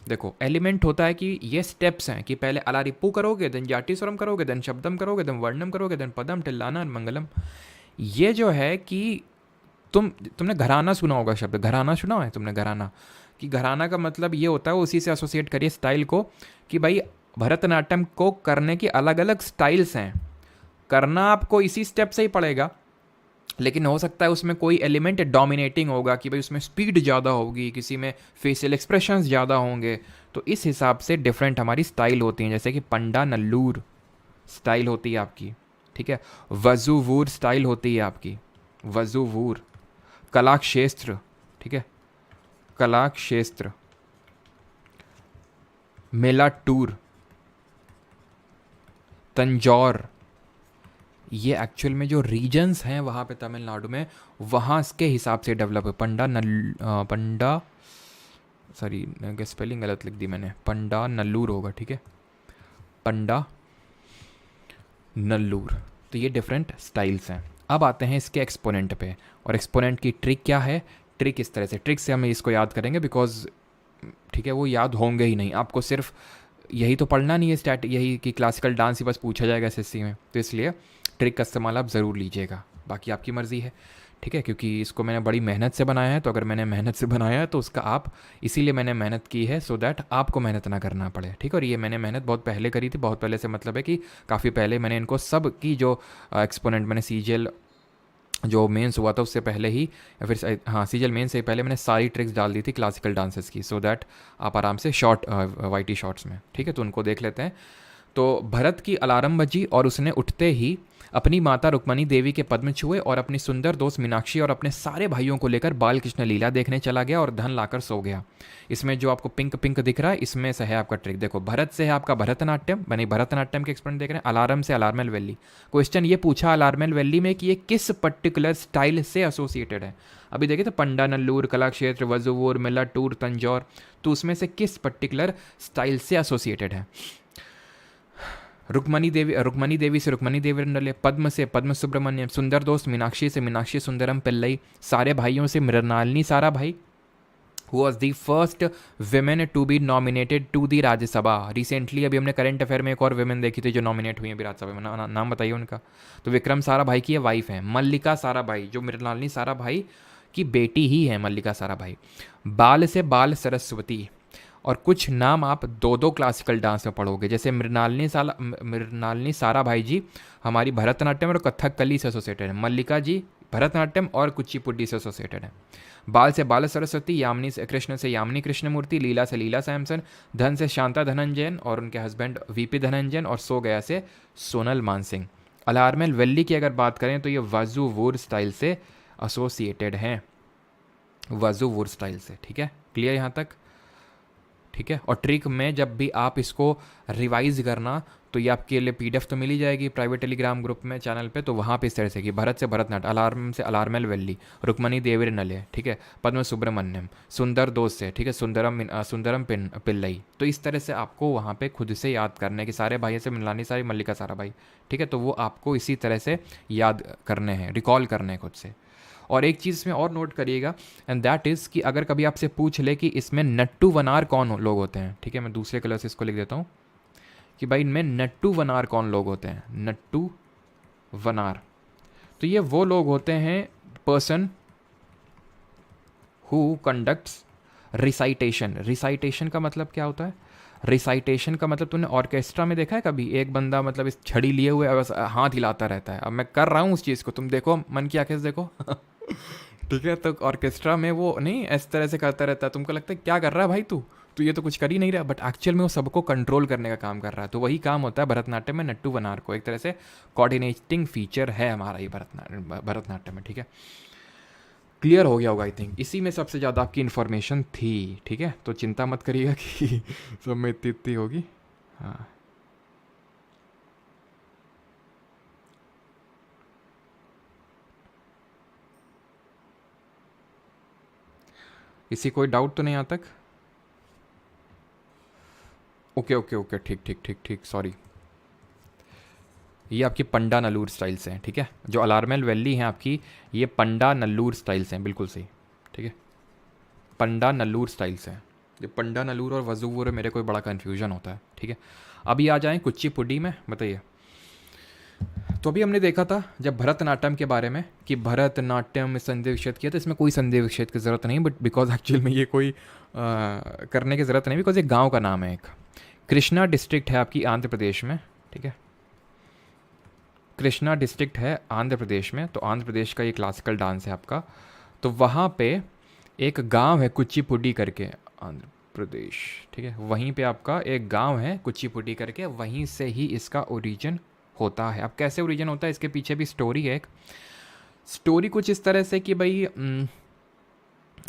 देखो एलिमेंट होता है कि ये स्टेप्स हैं कि पहले अलारिप्पू करोगे, देन जाटीस्वरम करोगे, देन शब्दम करोगे, देन वर्णम करोगे, देन पदम, टिल्लाना और मंगलम। ये जो है कि तुमने घराना सुना होगा, शब्द घराना सुना है तुमने, घराना, कि घराना का मतलब ये होता है, उसी से एसोसिएट करिए स्टाइल को, कि भाई भरतनाट्यम को करने की अलग अलग स्टाइल्स हैं। करना आपको इसी स्टेप से ही पड़ेगा, लेकिन हो सकता है उसमें कोई एलिमेंट डोमिनेटिंग होगा कि भाई उसमें स्पीड ज़्यादा होगी, किसी में फेशियल एक्सप्रेशंस ज़्यादा होंगे, तो इस हिसाब से डिफरेंट हमारी स्टाइल होती हैं। जैसे कि पंडा नल्लूर स्टाइल होती है आपकी, ठीक है, वजूवूर स्टाइल होती है आपकी, वजूवूर, कलाक्षेत्र, ठीक है, कलाक्षेत्र, मेलाटूर, तंजौर, ये एक्चुअल में जो रीजन्स हैं वहाँ पे तमिलनाडु में, वहाँ इसके हिसाब से डेवलप है। पंडा सॉरी स्पेलिंग गलत लिख दी मैंने, पंडा नल्लूर होगा, ठीक है, पंडा नल्लूर। तो ये डिफरेंट स्टाइल्स हैं। अब आते हैं इसके एक्सपोनेंट पे, और एक्सपोनेंट की ट्रिक क्या है, ट्रिक इस तरह से, ट्रिक से हम इसको याद करेंगे, बिकॉज ठीक है वो याद होंगे ही नहीं, आपको सिर्फ यही तो पढ़ना नहीं है यही कि क्लासिकल डांस ही बस पूछा जाएगा एसएससी में, तो इसलिए ट्रिक का इस्तेमाल आप ज़रूर लीजिएगा, बाकी आपकी मर्ज़ी है, ठीक है। क्योंकि इसको मैंने बड़ी मेहनत से बनाया है, तो अगर मैंने मेहनत से बनाया है तो उसका आप, इसीलिए मैंने मेहनत की है सो दैट आपको मेहनत ना करना पड़े, ठीक है। और ये मैंने मेहनत बहुत पहले करी थी, बहुत पहले से मतलब है कि काफ़ी पहले मैंने इनको सब की जो एक्सपोनेंट मैंने सीजीएल जो मेंस हुआ था उससे पहले ही, या फिर हाँ सीजीएल मेंस से पहले मैंने सारी ट्रिक्स डाल दी थी क्लासिकल डांसेस की, सो दैट आप आराम से शॉर्ट वाईटी शॉर्ट्स में, ठीक है, तो उनको देख लेते हैं। तो भरत की अलार्म बजी और उसने उठते ही अपनी माता रुक्मणी देवी के पद्म छुए और अपनी सुंदर दोस्त मीनाक्षी और अपने सारे भाइयों को लेकर बाल कृष्ण लीला देखने चला गया और धन लाकर सो गया। इसमें जो आपको पिंक पिंक दिख रहा है इसमें से है आपका ट्रिक। देखो भरत से है आपका भरतनाट्यम, मैंने भरतनाट्यम के एक्सपेरिमेंट देख रहे हैं। अलार्म से अलार्मल वैली। क्वेश्चन ये पूछा अलार्मल वैली में कि ये किस पर्टिकुलर स्टाइल से एसोसिएटेड है। अभी देखिए तो पंडा नल्लूर, कलाक्षेत्र, वजुवूर, मेलाटूर, तंजौर, तो उसमें से किस पर्टिकुलर स्टाइल से एसोसिएटेड है। रुक्मणी देवी से रुक्मणी देवी रंडले, पद्म से पद्म सुब्रमण्यम, सुंदर दोस्त मीनाक्षी से मीनाक्षी सुंदरम पिल्लई, सारे भाइयों से Mrinalini Sarabhai, who was the first women to be nominated to the Rajya Sabha. Recently अभी हमने करंट अफेयर में एक और विमेन देखी थी जो नॉमिनेट हुई है अभी राज्यसभा में, नाम बताइए उनका। तो विक्रम साराभाई की ये वाइफ है, मल्लिका साराभाई, जो मृणालिनी साराभाई की बेटी ही है मल्लिका साराभाई। बाल से बाल सरस्वती, और कुछ नाम आप दो दो क्लासिकल डांस में पढ़ोगे, जैसे मृणालिनी साराभाई जी हमारी भरतनाट्यम और कथकली से एसोसिएटेड है, मल्लिका जी भरतनाट्यम और कुचिपुडी से एसोसिएटेड है। बाल से बाल सरस्वती, यामिनी से कृष्ण से यामिनी कृष्णमूर्ति, लीला से लीला सैमसन, धन से शांता धनंजयन और उनके हस्बैंड वीपी धनंजयन, और सो गया से सोनल मानसिंह। अलारमेल वैली की अगर बात करें तो ये वाजुवुर स्टाइल से एसोसिएटेड हैं, वाजुवुर स्टाइल से। ठीक है, क्लियर यहाँ तक? ठीक है, और ट्रिक में जब भी आप इसको रिवाइज करना तो ये आपके लिए पीडीएफ तो मिल ही जाएगी प्राइवेट टेलीग्राम ग्रुप में चैनल पे, तो वहाँ पे इस तरह से कि भरत से भरतनाट्यम, अलार्म से अलार्मेल वैली, रुक्मणी देवी नले, ठीक है, पद्म सुब्रमण्यम, सुंदर दोष से, ठीक है, सुंदरम पिल्लई। तो इस तरह से आपको वहाँ पे खुद से याद करने के, सारे भाई से मिलानी सारी मल्लिका साराभाई, ठीक है, तो वो आपको इसी तरह से याद करने हैं, रिकॉल करने हैं खुद से। और एक चीज़ इसमें और नोट करिएगा, एंड दैट इज़ कि अगर कभी आपसे पूछ ले कि इसमें नट्टू वनार कौन लोग होते हैं, ठीक है, मैं दूसरे कलर से इसको लिख देता हूँ कि भाई इनमें नट्टू वनार कौन लोग होते हैं, नट्टू वनार, तो ये वो लोग होते हैं person who conducts recitation. Recitation का मतलब क्या होता है? रिसाइटेशन का मतलब तूने ऑर्केस्ट्रा में देखा है कभी? एक बंदा मतलब इस छड़ी लिए हुए बस हाथ हिलाता रहता है। अब मैं कर रहा हूँ उस चीज़ को, तुम देखो मन की आंखें से देखो ठीक है, तो ऑर्केस्ट्रा में वो नहीं इस तरह से करता रहता है, तुमको लगता है क्या कर रहा है भाई तू, तो ये तो कुछ कर ही नहीं रहा, बट एक्चुअल में वो सबको कंट्रोल करने का काम कर रहा है। तो वही काम होता है भरतनाट्यम में नट्टू वनार को, एक तरह से कोऑर्डिनेटिंग फीचर है हमारा ये भरतनाट्यम में। ठीक है, क्लियर हो गया होगा आई थिंक, इसी में सबसे ज़्यादा आपकी इन्फॉर्मेशन थी। ठीक है, तो चिंता मत करिएगा कि सब में इतनी होगी। हाँ, इसी कोई डाउट तो नहीं यहाँ तक? ओके ओके ओके, ठीक ठीक ठीक ठीक, सॉरी। ये आपकी पंडा नल्लूर स्टाइल से हैं, ठीक है, जो अलार्मेल वैली हैं आपकी, ये पंडा नल्लूर स्टाइल से हैं, बिल्कुल सही। ठीक है, पंडा नल्लूर स्टाइल से हैं। ये पंडा नल्लूर और वजुवुर मेरे को बड़ा कन्फ्यूजन होता है। ठीक है, अभी आ जाएं कुचिपुडी में, बताइए। तो अभी हमने देखा था जब भरतनाट्यम के बारे में कि भरतनाट्यम में संदेह विच्छेद किया, तो इसमें कोई संदेह विच्छेद की ज़रूरत नहीं, बट बिकॉज एक्चुअल में ये कोई करने की ज़रूरत नहीं, बिकॉज ये गांव का नाम है एक। कृष्णा डिस्ट्रिक्ट है आपकी आंध्र प्रदेश में। ठीक है, कृष्णा डिस्ट्रिक्ट है आंध्र प्रदेश में, तो आंध्र प्रदेश का ये क्लासिकल डांस है आपका। तो वहाँ पे एक गांव है कुचिपुडी करके, आंध्र प्रदेश, ठीक है, वहीं पे आपका एक गांव है कुचिपुडी करके, वहीं से ही इसका ओरिजिन होता है। अब कैसे ओरिजिन होता है, इसके पीछे भी स्टोरी है एक। स्टोरी कुछ इस तरह से कि भाई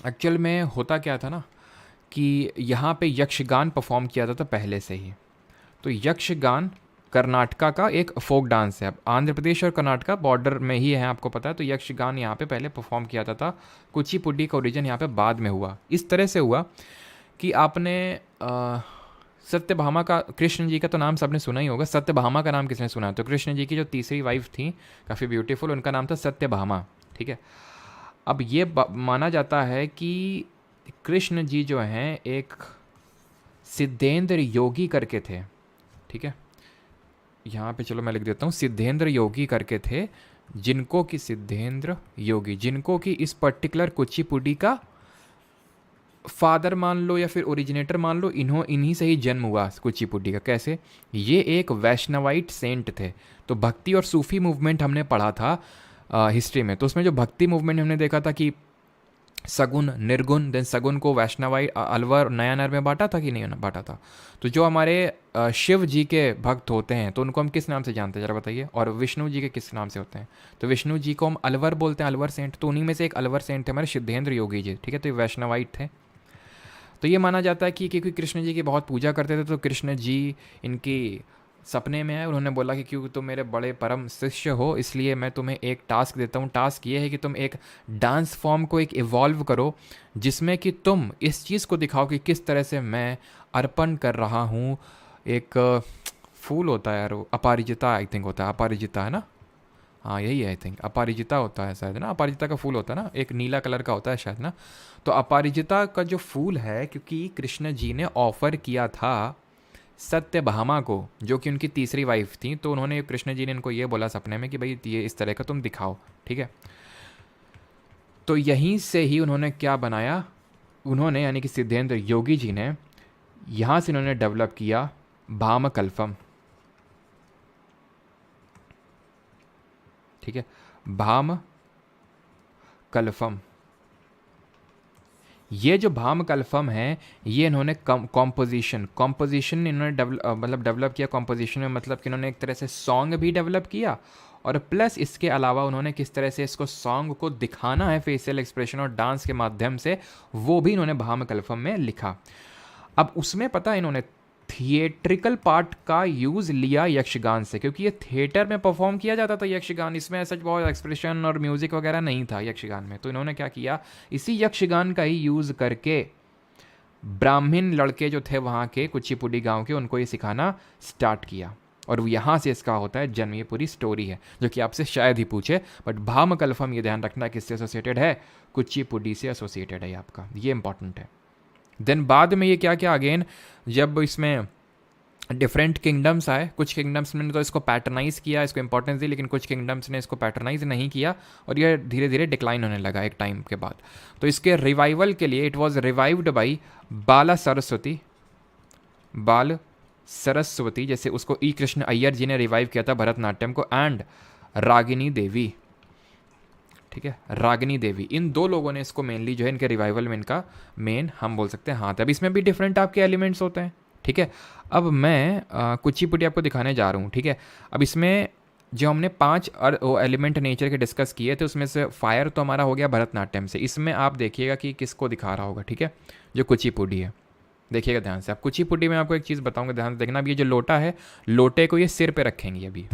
एक्चुअल में होता क्या था ना कि यहाँ पे यक्षगान परफॉर्म किया जाता था पहले से ही। तो यक्षगान कर्नाटका का एक फोक डांस है। अब आंध्र प्रदेश और कर्नाटका बॉर्डर में ही है, आपको पता है। तो यक्षगान यहाँ पे पहले परफॉर्म किया जाता था। कुचिपुडी का ओरिजिन यहाँ पे बाद में हुआ। इस तरह से हुआ कि आपने सत्यभामा का, कृष्ण जी का तो नाम सबने सुना ही होगा। सत्यभामा का नाम किसने सुना है? तो कृष्ण जी की जो तीसरी वाइफ थी, काफ़ी ब्यूटीफुल, उनका नाम था सत्यभामा। ठीक है, अब ये माना जाता है कि कृष्ण जी जो हैं एक सिद्धेंद्र योगी करके थे। ठीक है, यहाँ पे चलो मैं लिख देता हूँ, सिद्धेंद्र योगी करके थे, जिनको कि सिद्धेंद्र योगी, जिनको कि इस पर्टिकुलर कुचिपुडी का फादर मान लो या फिर ओरिजिनेटर मान लो, इन्हीं से ही जन्म हुआ कुचिपुडी का। कैसे? ये एक वैष्णवाइट सेंट थे। तो भक्ति और सूफी मूवमेंट हमने पढ़ा था हिस्ट्री में, तो उसमें जो भक्ति मूवमेंट हमने देखा था कि सगुन निर्गुण, देन सगुन को वैष्णवाइट अलवर नयानर में बांटा था कि नहीं बांटा था। तो जो हमारे शिव जी के भक्त होते हैं तो उनको हम किस नाम से जानते हैं जरा बताइए, और विष्णु जी के किस नाम से होते हैं? तो विष्णु जी को हम अलवर बोलते हैं, अलवर सेंट। तो उन्हीं में से एक अलवर सेंट थे हमारे सिद्धेंद्र योगी जी। ठीक है, तो ये वैष्णवाइट थे। तो ये माना जाता है कि क्योंकि कृष्ण जी की बहुत पूजा करते थे, तो कृष्ण जी इनकी सपने में आए, उन्होंने बोला कि क्योंकि तुम मेरे बड़े परम शिष्य हो, इसलिए मैं तुम्हें एक टास्क देता हूँ। टास्क ये है कि तुम एक डांस फॉर्म को एक इवॉल्व करो, जिसमें कि तुम इस चीज़ को दिखाओ कि किस तरह से मैं अर्पण कर रहा हूँ। एक फूल होता है यार, वो अपराजिता आई थिंक होता है, अपराजिता है ना, हाँ यही है आई थिंक, अपराजिता होता है शायद ना, अपराजिता का फूल होता है ना, एक नीला कलर का होता है शायद ना। तो अपराजिता का जो फूल है, क्योंकि कृष्ण जी ने ऑफर किया था सत्यभामा को, जो कि उनकी तीसरी वाइफ थी, तो उन्होंने, कृष्ण जी ने इनको ये बोला सपने में कि भाई ये इस तरह का तुम दिखाओ, ठीक है। तो यहीं से ही उन्होंने क्या बनाया, उन्होंने यानी कि सिद्धेंद्र योगी जी ने, यहाँ से इन्होंने डेवलप किया भामकल्पम, ठीक है, भाम कल्पम। ये जो भाम कल्पम है, ये इन्होंने कॉम्पोजिशन इन्होंने डेवलप किया। कॉम्पोजिशन में मतलब कि इन्होंने एक तरह से सॉन्ग भी डेवलप किया, और प्लस इसके अलावा उन्होंने किस तरह से इसको सॉन्ग को दिखाना है फेशियल एक्सप्रेशन और डांस के माध्यम से, वो भी इन्होंने भाम कल्पम में लिखा। अब उसमें पता है इन्होंने थिएट्रिकल पार्ट का यूज़ लिया यक्षगान से, क्योंकि ये थिएटर में परफॉर्म किया जाता था यक्षगान, इसमें ऐसा बहुत एक्सप्रेशन और म्यूज़िक वगैरह नहीं था यक्षगान में। तो इन्होंने क्या किया, इसी यक्षगान का ही यूज़ करके ब्राह्मण लड़के जो थे वहाँ के कुचिपुड़ी गांव के, उनको ये सिखाना स्टार्ट किया, और यहाँ से इसका होता है जन्म। ये पूरी स्टोरी है जो कि आपसे शायद ही पूछे, बट भाम कल्पम ये ध्यान रखना किससे एसोसिएटेड है, कुचिपुड़ी से एसोसिएटेड है आपका, ये इंपॉर्टेंट है। देन बाद में ये क्या क्या अगेन, जब इसमें डिफरेंट किंगडम्स आए, कुछ किंगडम्स ने तो इसको पैटर्नाइज किया, इसको इंपॉर्टेंस दी, लेकिन कुछ किंगडम्स ने इसको पैटर्नाइज नहीं किया, और ये धीरे धीरे डिक्लाइन होने लगा एक टाइम के बाद। तो इसके रिवाइवल के लिए इट वॉज रिवाइव्ड बाई बाल सरस्वती, जैसे उसको ई कृष्ण अय्यर जी ने रिवाइव किया था भरतनाट्यम को, एंड रागिनी देवी, ठीक है, रागिनी देवी, इन दो लोगों ने इसको मेनली जो है इनके रिवाइवल में इनका मेन हम बोल सकते हैं हाथ है। अब इसमें भी डिफरेंट आपके एलिमेंट्स होते हैं, ठीक है। अब मैं कुचिपुड़ी आपको दिखाने जा रहा हूँ, ठीक है। अब इसमें जो हमने 5 एलिमेंट नेचर के डिस्कस किए थे, उसमें से फायर तो हमारा हो गया भरतनाट्यम से। इसमें आप देखिएगा कि किसको दिखा रहा होगा, ठीक है, जो कुचिपुड़ी है, देखिएगा ध्यान से। आप कुचिपुड़ी में आपको एक चीज़ बताऊंगा, ध्यान से देखना। अब ये जो लोटा है, लोटे को ये सिर पे रखेंगी, अभी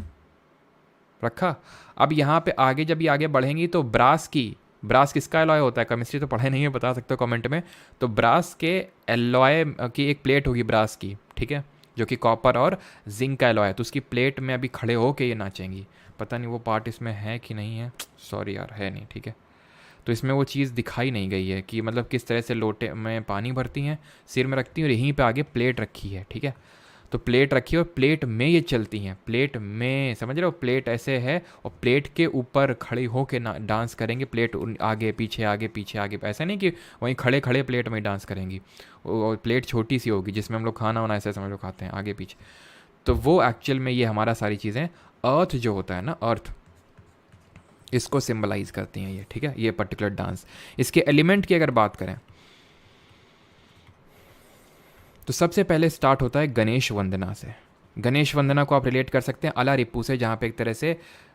रखा। अब यहाँ पे आगे जब ये आगे बढ़ेंगी तो ब्रास किसका एलॉय होता है, केमिस्ट्री तो पढ़े नहीं है, बता सकते हो कमेंट में। तो ब्रास के एलॉय की एक प्लेट होगी ब्रास की, ठीक है, जो कि कॉपर और जिंक का एलॉय है। तो उसकी प्लेट में अभी खड़े हो के ये नाचेंगी। पता नहीं वो पार्ट इसमें है कि नहीं है, सॉरी यार, है नहीं, ठीक है। तो इसमें वो चीज़ दिखाई नहीं गई है कि मतलब किस तरह से लोटे में पानी भरती हैं, सिर में रखती हैं, और यहीं पे आगे प्लेट रखी है, ठीक है। तो प्लेट रखी है और प्लेट में ये चलती हैं, प्लेट में, समझ रहे हो, प्लेट ऐसे है और प्लेट के ऊपर खड़ी हो के डांस करेंगे। प्लेट आगे पीछे आगे पीछे आगे, ऐसा नहीं कि वहीं खड़े खड़े प्लेट में डांस करेंगी। और प्लेट छोटी सी होगी जिसमें हम लोग खाना वाना ऐसे समझ लो खाते हैं, आगे पीछे। तो वो एक्चुअल में ये हमारा सारी चीज़ें अर्थ जो होता है ना, अर्थ, इसको सिंबलाइज करती हैं ये, ठीक है, ये पर्टिकुलर डांस। इसके एलिमेंट की अगर बात करें तो सबसे पहले स्टार्ट होता है गणेश वंदना से। गणेश वंदना को आप रिलेट कर सकते हैं अला रिपू से, जहाँ पे एक तरह से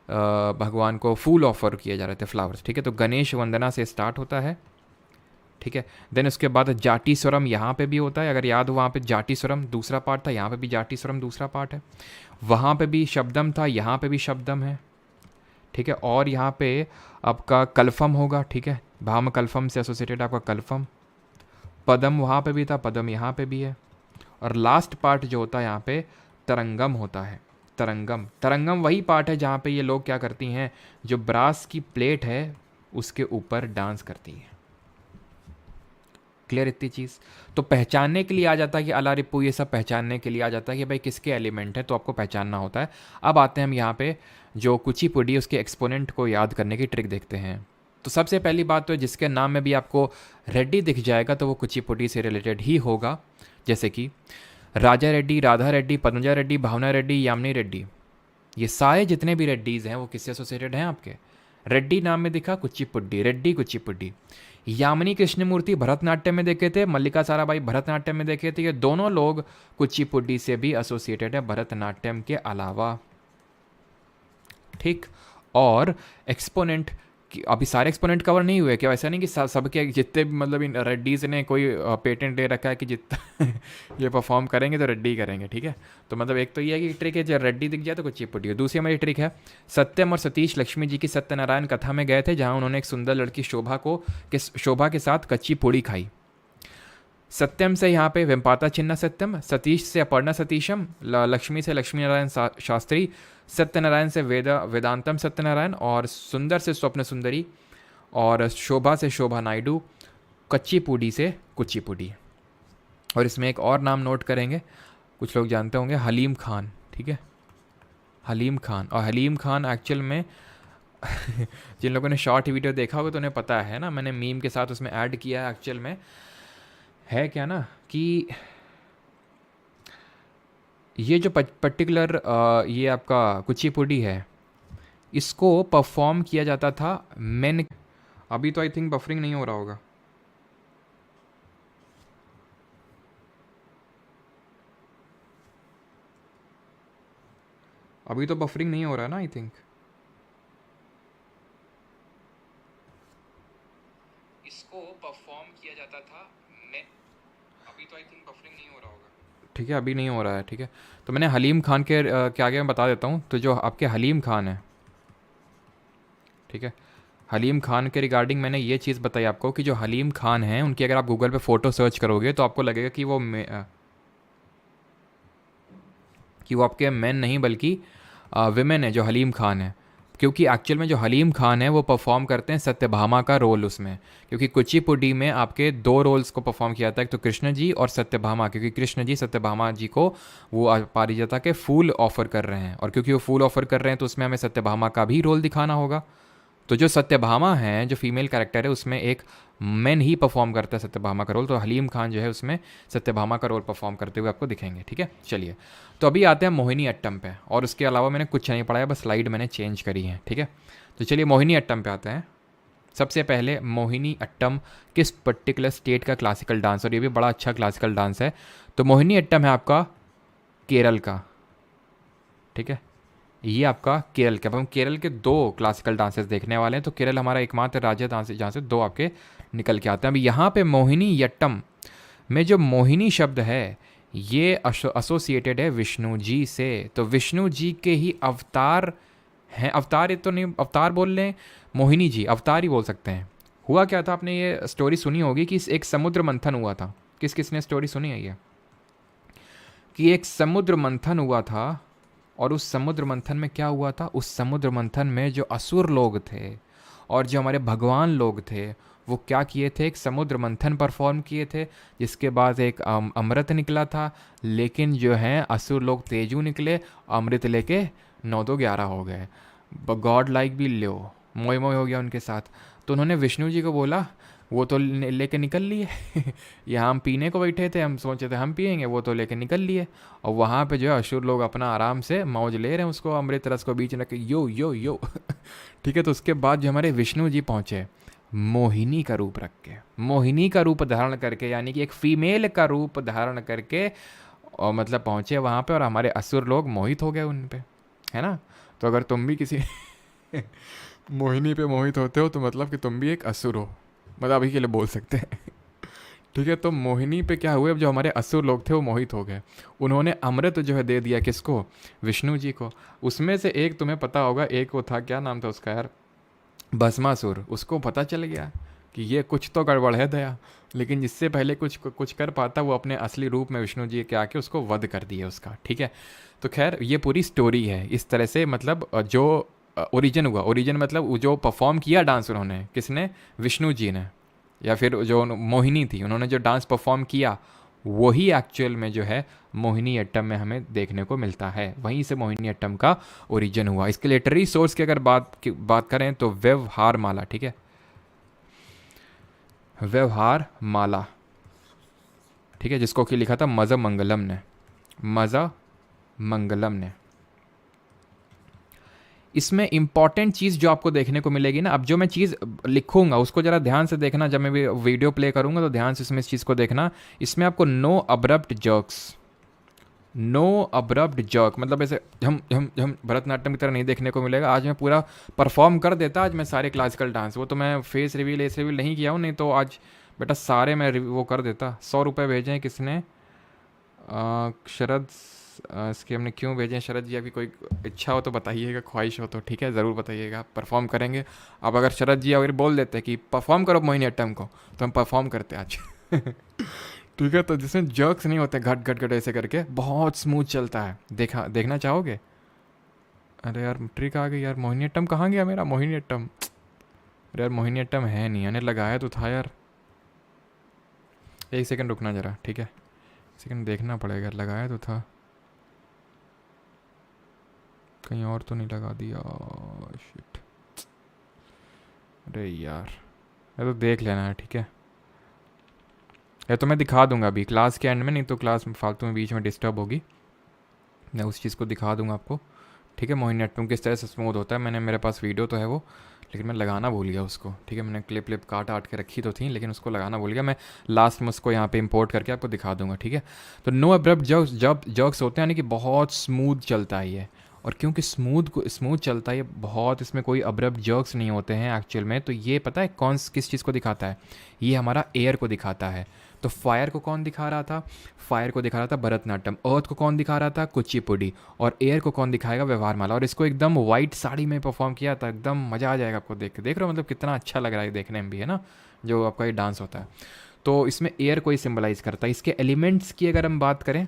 भगवान को फूल ऑफर किए जा रहे थे, फ्लावर्स, ठीक है। तो गणेश वंदना से स्टार्ट होता है, ठीक है। देन उसके बाद जाटी स्वरम यहाँ पे भी होता है, अगर याद हो, वहाँ पे जाटी स्वरम दूसरा पार्ट था, यहाँ पे भी जाटी स्वरम दूसरा पार्ट है। वहाँ पे भी शब्दम था, यहाँ पे भी शब्दम है, ठीक है। और यहाँ पे आपका कल्फम होगा, ठीक है, भाम कल्फम से एसोसिएटेड आपका कल्फम। पदम वहाँ पे भी था, पदम यहाँ पे भी है। और लास्ट पार्ट जो होता है यहाँ पे तरंगम होता है। तरंगम वही पार्ट है जहाँ पे ये लोग क्या करती हैं, जो ब्रास की प्लेट है उसके ऊपर डांस करती हैं। क्लियर इतनी चीज़? तो पहचानने के लिए आ जाता है कि अला रिपू, ये सब पहचानने के लिए आ जाता है कि भाई किसके एलिमेंट है, तो आपको पहचानना होता है। अब आते हैं हम यहाँ पे जो कुचिपुड़ी, उसके एक्सपोनेंट को याद करने की ट्रिक देखते हैं। तो सबसे पहली बात तो जिसके नाम में भी आपको रेड्डी दिख जाएगा तो वो कुचिपुड़ी से रिलेटेड ही होगा, जैसे कि राजा रेड्डी, राधा रेड्डी, पद्मजा रेड्डी, भावना रेड्डी, यामिनी रेड्डी। ये सारे जितने भी रेड्डीज़ हैं वो किससे एसोसिएटेड हैं आपके, रेड्डी नाम में दिखा कुचिपुड़ी, रेड्डी कुचिपुड़ी। यामिनी कृष्णमूर्ति भरतनाट्यम में देखे थे, मल्लिका साराभाई भरतनाट्यम में देखे थे, ये दोनों लोग कुचिपुड़ी से भी एसोसिएटेड है भरतनाट्यम के अलावा, ठीक। और एक्सपोनेंट, अभी सारे एक्सपोनेंट कवर नहीं हुए क्या, ऐसा नहीं कि सबके जितने भी मतलब इन रेड्डीज़ ने कोई पेटेंट ले रखा है कि जितना ये परफॉर्म करेंगे तो रेड्डी करेंगे, ठीक है। तो मतलब एक तो ये है कि ट्रिक है, जब रेड्डी दिख जाए तो कुचिपुड़ी हो। दूसरी हमारी ट्रिक है, सत्यम और सतीश लक्ष्मी जी की सत्यनारायण कथा में गए थे, जहाँ उन्होंने एक सुंदर लड़की शोभा के साथ कच्ची पूड़ी खाई। सत्यम से यहाँ पे वेम्पाता चिन्ह सत्यम, सतीश से अपर्णा सतीशम, लक्ष्मी से लक्ष्मी नारायण शास्त्री, सत्यनारायण से वेदांतम सत्यनारायण, और सुंदर से स्वप्न सुंदरी, और शोभा से शोभा नायडू, कच्चीपुडी से कुचिपुडी। और इसमें एक और नाम नोट करेंगे, कुछ लोग जानते होंगे, हलीम खान। ठीक है, हलीम खान। और हलीम खान एक्चुअल में जिन लोगों ने शॉर्ट वीडियो देखा होगा तो उन्हें पता है ना, मैंने मीम के साथ उसमें ऐड किया है। एक्चुअल में है क्या ना कि ये जो पर्टिकुलर ये आपका कुचिपुड़ी है, इसको परफॉर्म किया जाता था मेन। अभी तो आई थिंक बफरिंग नहीं हो रहा होगा। अभी तो बफरिंग नहीं हो रहा ना आई थिंक। इसको परफॉर्म किया जाता था मैं। अभी तो आई थिंक बफरिंग नहीं हो रहा होगा। ठीक है, अभी नहीं हो रहा है। ठीक है, तो मैंने हलीम खान के आगे मैं बता देता हूँ। तो जो आपके हलीम खान है, ठीक है, हलीम खान के रिगार्डिंग मैंने ये चीज़ बताई आपको कि जो हलीम खान है उनकी अगर आप गूगल पे फ़ोटो सर्च करोगे तो आपको लगेगा कि वो आपके मेन नहीं बल्कि विमेन है जो हलीम खान है। क्योंकि एक्चुअल में जो हलीम खान है वो परफॉर्म करते हैं सत्यभामा का रोल उसमें। क्योंकि कुचिपुडी में आपके दो रोल्स को परफॉर्म किया था, एक तो कृष्ण जी और सत्यभामा। क्योंकि कृष्ण जी सत्यभामा जी को वो पारिजाता के फूल ऑफर कर रहे हैं, और क्योंकि वो फूल ऑफर कर रहे हैं तो उसमें हमें सत्यभामा का भी रोल दिखाना होगा। तो जो सत्यभामा है, जो फीमेल कैरेक्टर है, उसमें एक मैन ही परफॉर्म करता है सत्यभामा का रोल। तो हलीम खान जो है उसमें सत्यभामा का रोल परफॉर्म करते हुए आपको दिखेंगे। ठीक है, चलिए तो अभी आते हैं मोहिनी अट्टम पे। और उसके अलावा मैंने कुछ नहीं पढ़ाया, बस स्लाइड मैंने चेंज करी है। ठीक है, तो चलिए मोहिनी अट्टम पे आते हैं। सबसे पहले मोहिनी अट्टम किस पर्टिकुलर स्टेट का क्लासिकल डांस, और ये भी बड़ा अच्छा क्लासिकल डांस है। तो मोहिनी अट्टम है आपका केरल का। ठीक है, ये आपका केरल का। अब हम केरल के दो क्लासिकल डांसेस देखने वाले हैं। तो केरल हमारा एकमात्र राज्य डांस जहाँ से दो आपके निकल के आते हैं। अब यहाँ पे मोहिनी अट्टम में जो मोहिनी शब्द है ये एसोसिएटेड है विष्णु जी से। तो विष्णु जी के ही अवतार हैं। अवतार ये तो नहीं अवतार बोल रहे हैं, मोहिनी जी अवतार ही बोल सकते हैं। हुआ क्या था, आपने ये स्टोरी सुनी होगी कि एक समुद्र मंथन हुआ था। किस किस ने स्टोरी सुनी है ये, कि एक समुद्र मंथन हुआ था। और उस समुद्र मंथन में क्या हुआ था, उस समुद्र मंथन में जो असुर लोग थे और जो हमारे भगवान लोग थे वो क्या किए थे, एक समुद्र मंथन परफॉर्म किए थे, जिसके बाद एक अमृत निकला था। लेकिन जो है असुर लोग तेजू निकले, अमृत लेके 9-2-11 हो गए। गॉड लाइक भी लो मोय मोय हो गया उनके साथ। तो उन्होंने विष्णु जी को बोला, वो तो लेके निकल लिए यहाँ हम पीने को बैठे थे, हम सोचे थे हम पियेंगे, वो तो लेके निकल लिए। और वहाँ पे जो है असुर लोग अपना आराम से मौज ले रहे हैं उसको अमृत रस को बीच में रख के यो यो यो ठीक है, तो उसके बाद जो हमारे विष्णु जी पहुँचे मोहिनी का रूप रख के, मोहिनी का रूप धारण करके, यानी कि एक फीमेल का रूप धारण करके, और मतलब पहुँचे वहाँ पे और हमारे असुर लोग मोहित हो गए उन पे, है ना। तो अगर तुम भी किसी मोहिनी पे मोहित होते हो तो मतलब कि तुम भी एक असुर हो, मतलब अभी के लिए बोल सकते हैं ठीक है, तो मोहिनी पे क्या हुए, अब जो हमारे असुर लोग थे वो मोहित हो गए। उन्होंने अमृत जो है दे दिया किसको, विष्णु जी को। उसमें से एक तुम्हें पता होगा, एक वो था, क्या नाम था उसका यार, भस्मासुर। उसको पता चल गया कि ये कुछ तो गड़बड़ है दया, लेकिन जिससे पहले कुछ कर पाता वो अपने असली रूप में विष्णु जी के आके उसको वध कर दिया उसका। ठीक है, तो खैर ये पूरी स्टोरी है इस तरह से। मतलब जो ओरिजिन हुआ, ओरिजिन मतलब जो परफॉर्म किया डांस उन्होंने, किसने, विष्णु जी ने, या फिर जो मोहिनी थी उन्होंने जो डांस परफॉर्म किया वही एक्चुअल में जो है मोहिनी अट्टम में हमें देखने को मिलता है। वहीं से मोहिनी अट्टम का ओरिजिन हुआ। इसके लिटरेरी सोर्स की अगर बात करें तो व्यवहार माला। ठीक है, व्यवहार माला, ठीक है, जिसको कि लिखा था मज़ मंगलम ने, मज़ मंगलम ने। इसमें इंपॉर्टेंट चीज़ जो आपको देखने को मिलेगी ना, अब जो मैं चीज़ लिखूंगा उसको ज़रा ध्यान से देखना, जब मैं वीडियो प्ले करूंगा तो ध्यान से इसमें इस चीज़ को देखना। इसमें आपको no abrupt jerks, no abrupt jerk, मतलब ऐसे हम भरतनाट्यम की तरह नहीं देखने को मिलेगा। आज मैं पूरा परफॉर्म कर देता, आज मैं सारे क्लासिकल डांस, वो तो मैं फेस रिवील एस रिवील नहीं किया हूँ, नहीं तो आज बेटा सारे मैं वो कर देता। 100 रुपये भेजे हैं किसने, शरद, इसके हमने क्यों भेजे हैं शरद जी, अभी कोई इच्छा हो तो बताइएगा, ख्वाहिश हो तो ठीक है ज़रूर बताइएगा, परफॉर्म करेंगे। अब अगर शरद जी अगर बोल देते कि परफॉर्म करो मोहिनी अट्टम को तो हम परफॉर्म करते आज ठीक है, तो जिसमें जर्क्स नहीं होते घट घट घट ऐसे करके, बहुत स्मूथ चलता है। देखना चाहोगे? अरे यार ट्रिक आ गई यार। मोहिनीअट्टम कहाँ गया मेरा मोहिनीअट्टम? अरे यार मोहिनीअट्टम है नहीं, मैंने लगाया तो था यार। एक सेकंड रुकना ज़रा, ठीक है, सेकंड देखना पड़ेगा। लगाया तो था, कहीं और तो नहीं लगा दिया? शिट, अरे यार ये तो देख लेना है, ठीक है। या तो मैं दिखा दूंगा अभी क्लास के एंड में, नहीं तो क्लास में फालतू में बीच में डिस्टर्ब होगी। मैं उस चीज़ को दिखा दूंगा आपको, ठीक है। मोहिनीअट्टम किस तरह से स्मूथ होता है, मैंने मेरे पास वीडियो तो है वो, लेकिन मैं लगाना भूल गया उसको, ठीक है। मैंने क्लिप काट के रखी तो थी, लेकिन उसको लगाना भूल गया। मैं लास्ट में उसको यहाँ पे इंपोर्ट करके आपको दिखा दूंगा, ठीक है। तो नो अब्रप्ट जर्क्स, जब जर्क्स होते हैं यानी कि बहुत स्मूथ चलता है ये। और क्योंकि स्मूथ चलता है ये, बहुत इसमें कोई अब्रप्ट जर्क्स नहीं होते हैं एक्चुअल में। तो ये पता है किस चीज़ को दिखाता है? ये हमारा एयर को दिखाता है। तो फायर को कौन दिखा रहा था? फायर को दिखा रहा था भरतनाट्यम। अर्थ को कौन दिखा रहा था? कुचिपुड़ी। और एयर को कौन दिखाएगा? व्यवहारमाला। और इसको एकदम वाइट साड़ी में परफॉर्म किया था, एकदम मज़ा आ जाएगा आपको देख के। देख रहे हो मतलब कितना अच्छा लग रहा है देखने में भी, है ना, जो आपका ये डांस होता है। तो इसमें एयर को ही सिम्बलाइज करता है। इसके एलिमेंट्स की अगर हम बात करें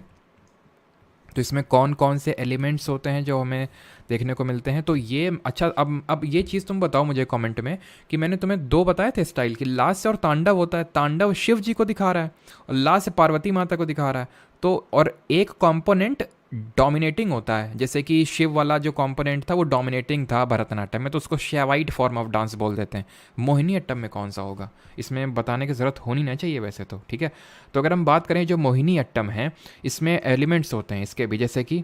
तो इसमें कौन कौन से एलिमेंट्स होते हैं जो हमें देखने को मिलते हैं। तो ये अच्छा, अब ये चीज़ तुम बताओ मुझे कमेंट में कि मैंने तुम्हें दो बताए थे स्टाइल की, ला से और तांडव होता है। तांडव शिव जी को दिखा रहा है और ला से पार्वती माता को दिखा रहा है। तो और एक कंपोनेंट डोमिनेटिंग होता है, जैसे कि शिव वाला जो कंपोनेंट था वो डोमिनेटिंग था भरतनाट्यम में, तो उसको शैवाइट फॉर्म ऑफ डांस बोल देते हैं। मोहिनीअट्टम में कौन सा होगा, इसमें बताने की ज़रूरत होनी ना चाहिए वैसे तो, ठीक है। तो अगर हम बात करें जो मोहिनीअट्टम है, इसमें एलिमेंट्स होते हैं इसके भी, जैसे कि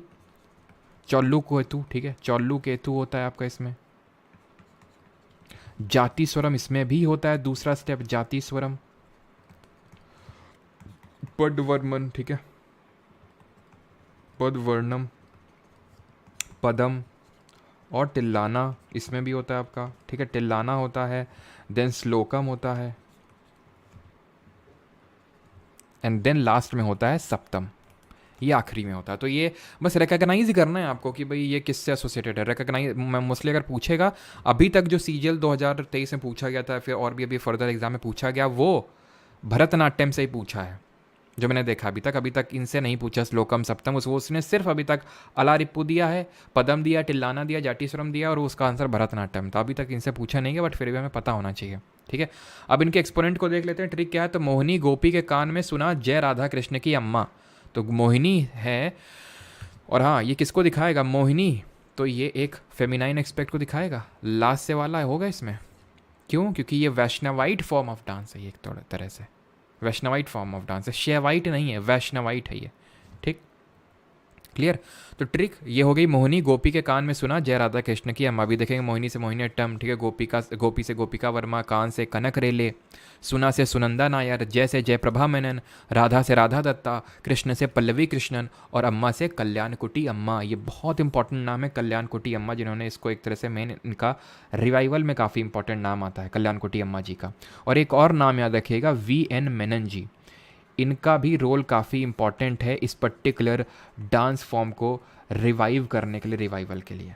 चौल्लू केतु, ठीक है, चौल्लू केतु होता है आपका इसमें। जाति स्वरम इसमें भी होता है, दूसरा स्टेप जाति स्वरम। पदवर्मन, ठीक है, पदवर्णम, पदम और टिल्लाना इसमें भी होता है आपका, ठीक है, टिल्लाना होता है। देन श्लोकम होता है एंड देन लास्ट में होता है सप्तम, ये आखिरी में होता है। तो ये बस रिकॉग्नाइज ही करना है आपको कि भाई ये किससे एसोसिएटेड है। रिकॉग्नाइज मोस्टली अगर पूछेगा, अभी तक जो सीजीएल 2023 में पूछा गया था, फिर और भी अभी फर्दर एग्जाम में पूछा गया, वो भरतनाट्यम से ही पूछा है जो मैंने देखा अभी तक इनसे नहीं पूछा श्लोकम सप्तम। उसने सिर्फ अभी तक अलारिप्पू दिया है, पदम दिया, टिल्लाना दिया, जाटीस्वरम दिया, और उसका आंसर भरतनाट्यम था। अभी तक इनसे पूछा नहीं है, बट फिर भी हमें पता होना चाहिए, ठीक है। अब इनके एक्सपोनेंट को देख लेते हैं, ट्रिक क्या है। तो मोहिनी गोपी के कान में सुना जय राधा कृष्ण की अम्मा, तो मोहिनी है। और हाँ, ये किसको दिखाएगा? मोहिनी, तो ये एक फेमिनाइन एक्सपेक्ट को दिखाएगा, लास्ट से वाला होगा इसमें। क्यों? क्योंकि ये वैष्णवाइट फॉर्म ऑफ डांस है, ये एक तरह से वैष्णवाइट फॉर्म ऑफ डांस है, शैवाइट नहीं है, वैष्णवाइट है ये, ठीक, क्लियर। तो ट्रिक ये हो गई, मोहिनी गोपी के कान में सुना जय राधा कृष्ण की अम्मा। भी देखेंगे मोहिनी से मोहिनीअट्टम, ठीक है, गोपी से गोपिका वर्मा, कान से कनक रेले, सुना से सुनंदा नायर, जय से जयप्रभा मेनन, राधा से राधा दत्ता, कृष्ण से पल्लवी कृष्णन, और अम्मा से कल्याणकुटी अम्मा। ये बहुत इंपॉर्टेंट नाम है कल्याणकुटी अम्मा, जिन्होंने इसको एक तरह से मेन, इनका रिवाइवल में काफ़ी इंपॉर्टेंट नाम आता है कल्याणकुटी अम्मा जी का। और एक और नाम याद रखिएगा, VN मेनन जी, इनका भी रोल काफ़ी इंपॉर्टेंट है इस पर्टिकुलर डांस फॉर्म को रिवाइव करने के लिए, रिवाइवल के लिए,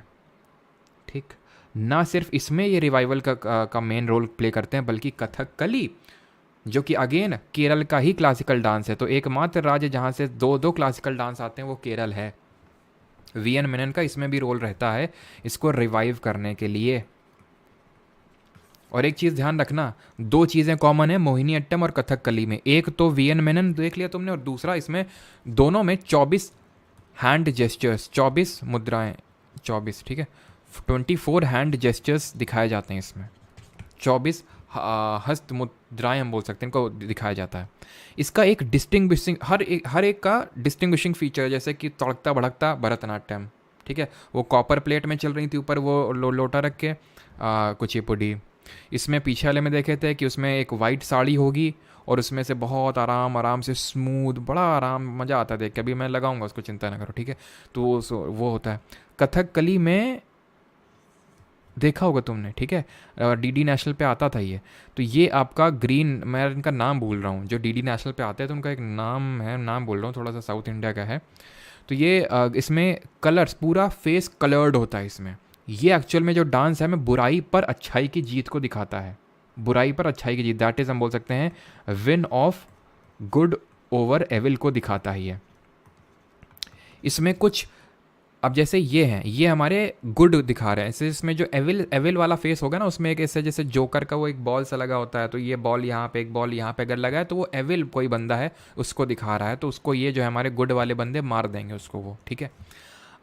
ठीक। ना सिर्फ इसमें ये रिवाइवल का मेन रोल प्ले करते हैं, बल्कि कथकली, जो कि अगेन केरल का ही क्लासिकल डांस है। तो एकमात्र राज्य जहाँ से दो क्लासिकल डांस आते हैं वो केरल है। VN मेनन का इसमें भी रोल रहता है इसको रिवाइव करने के लिए। और एक चीज़ ध्यान रखना, दो चीज़ें कॉमन है मोहिनीअट्टम और कथकली में। एक तो VN मेनन देख लिया तुमने, और दूसरा इसमें दोनों में 24 हैंड जेस्चर्स, 24 मुद्राएं, 24, ठीक है, 24 हैंड जेस्चर्स दिखाए जाते हैं इसमें, 24 हस्त मुद्राएं हम बोल सकते हैं, इनको दिखाया जाता है। इसका एक डिस्टिंग्विशिंग, हर एक का डिस्टिंग्विशिंग फीचर है, जैसे कि तड़कता भड़कता भरतनाट्यम, ठीक है, वो कॉपर प्लेट में चल रही थी, ऊपर वो लोटा रख के कुचिपुड़ी। इसमें पीछे वाले में देखे थे कि उसमें एक वाइट साड़ी होगी और उसमें से बहुत आराम से स्मूथ, बड़ा आराम, मज़ा आता है देख के। अभी मैं लगाऊंगा उसको, चिंता ना करो, ठीक है। तो वो होता है कथकली में, देखा होगा तुमने, ठीक है, DD नेशनल पे आता था ये। तो ये आपका ग्रीन, मैं इनका नाम भूल रहा हूँ, जो DD नेशनल पे आते हैं तो उनका एक नाम है, नाम बोल रहा हूँ, थोड़ा सा साउथ इंडिया का है। तो ये इसमें कलर्स, पूरा फेस कलर्ड होता है इसमें। ये एक्चुअल में जो डांस है, हमें बुराई पर अच्छाई की जीत को दिखाता है, बुराई पर अच्छाई की जीत, दैट इज़ हम बोल सकते हैं win of good over evil को दिखाता ही है। इसमें कुछ, अब जैसे ये हैं, ये हमारे गुड दिखा रहे हैं, ऐसे इसमें जो एविल एविल वाला फेस होगा ना, उसमें एक ऐसे जैसे जोकर का वो एक बॉल सा लगा होता है, तो ये बॉल यहाँ पे, एक बॉल यहाँ पे अगर लगा है तो वो एविल कोई बंदा है उसको दिखा रहा है, तो उसको ये जो है हमारे गुड वाले बंदे मार देंगे उसको वो, ठीक है।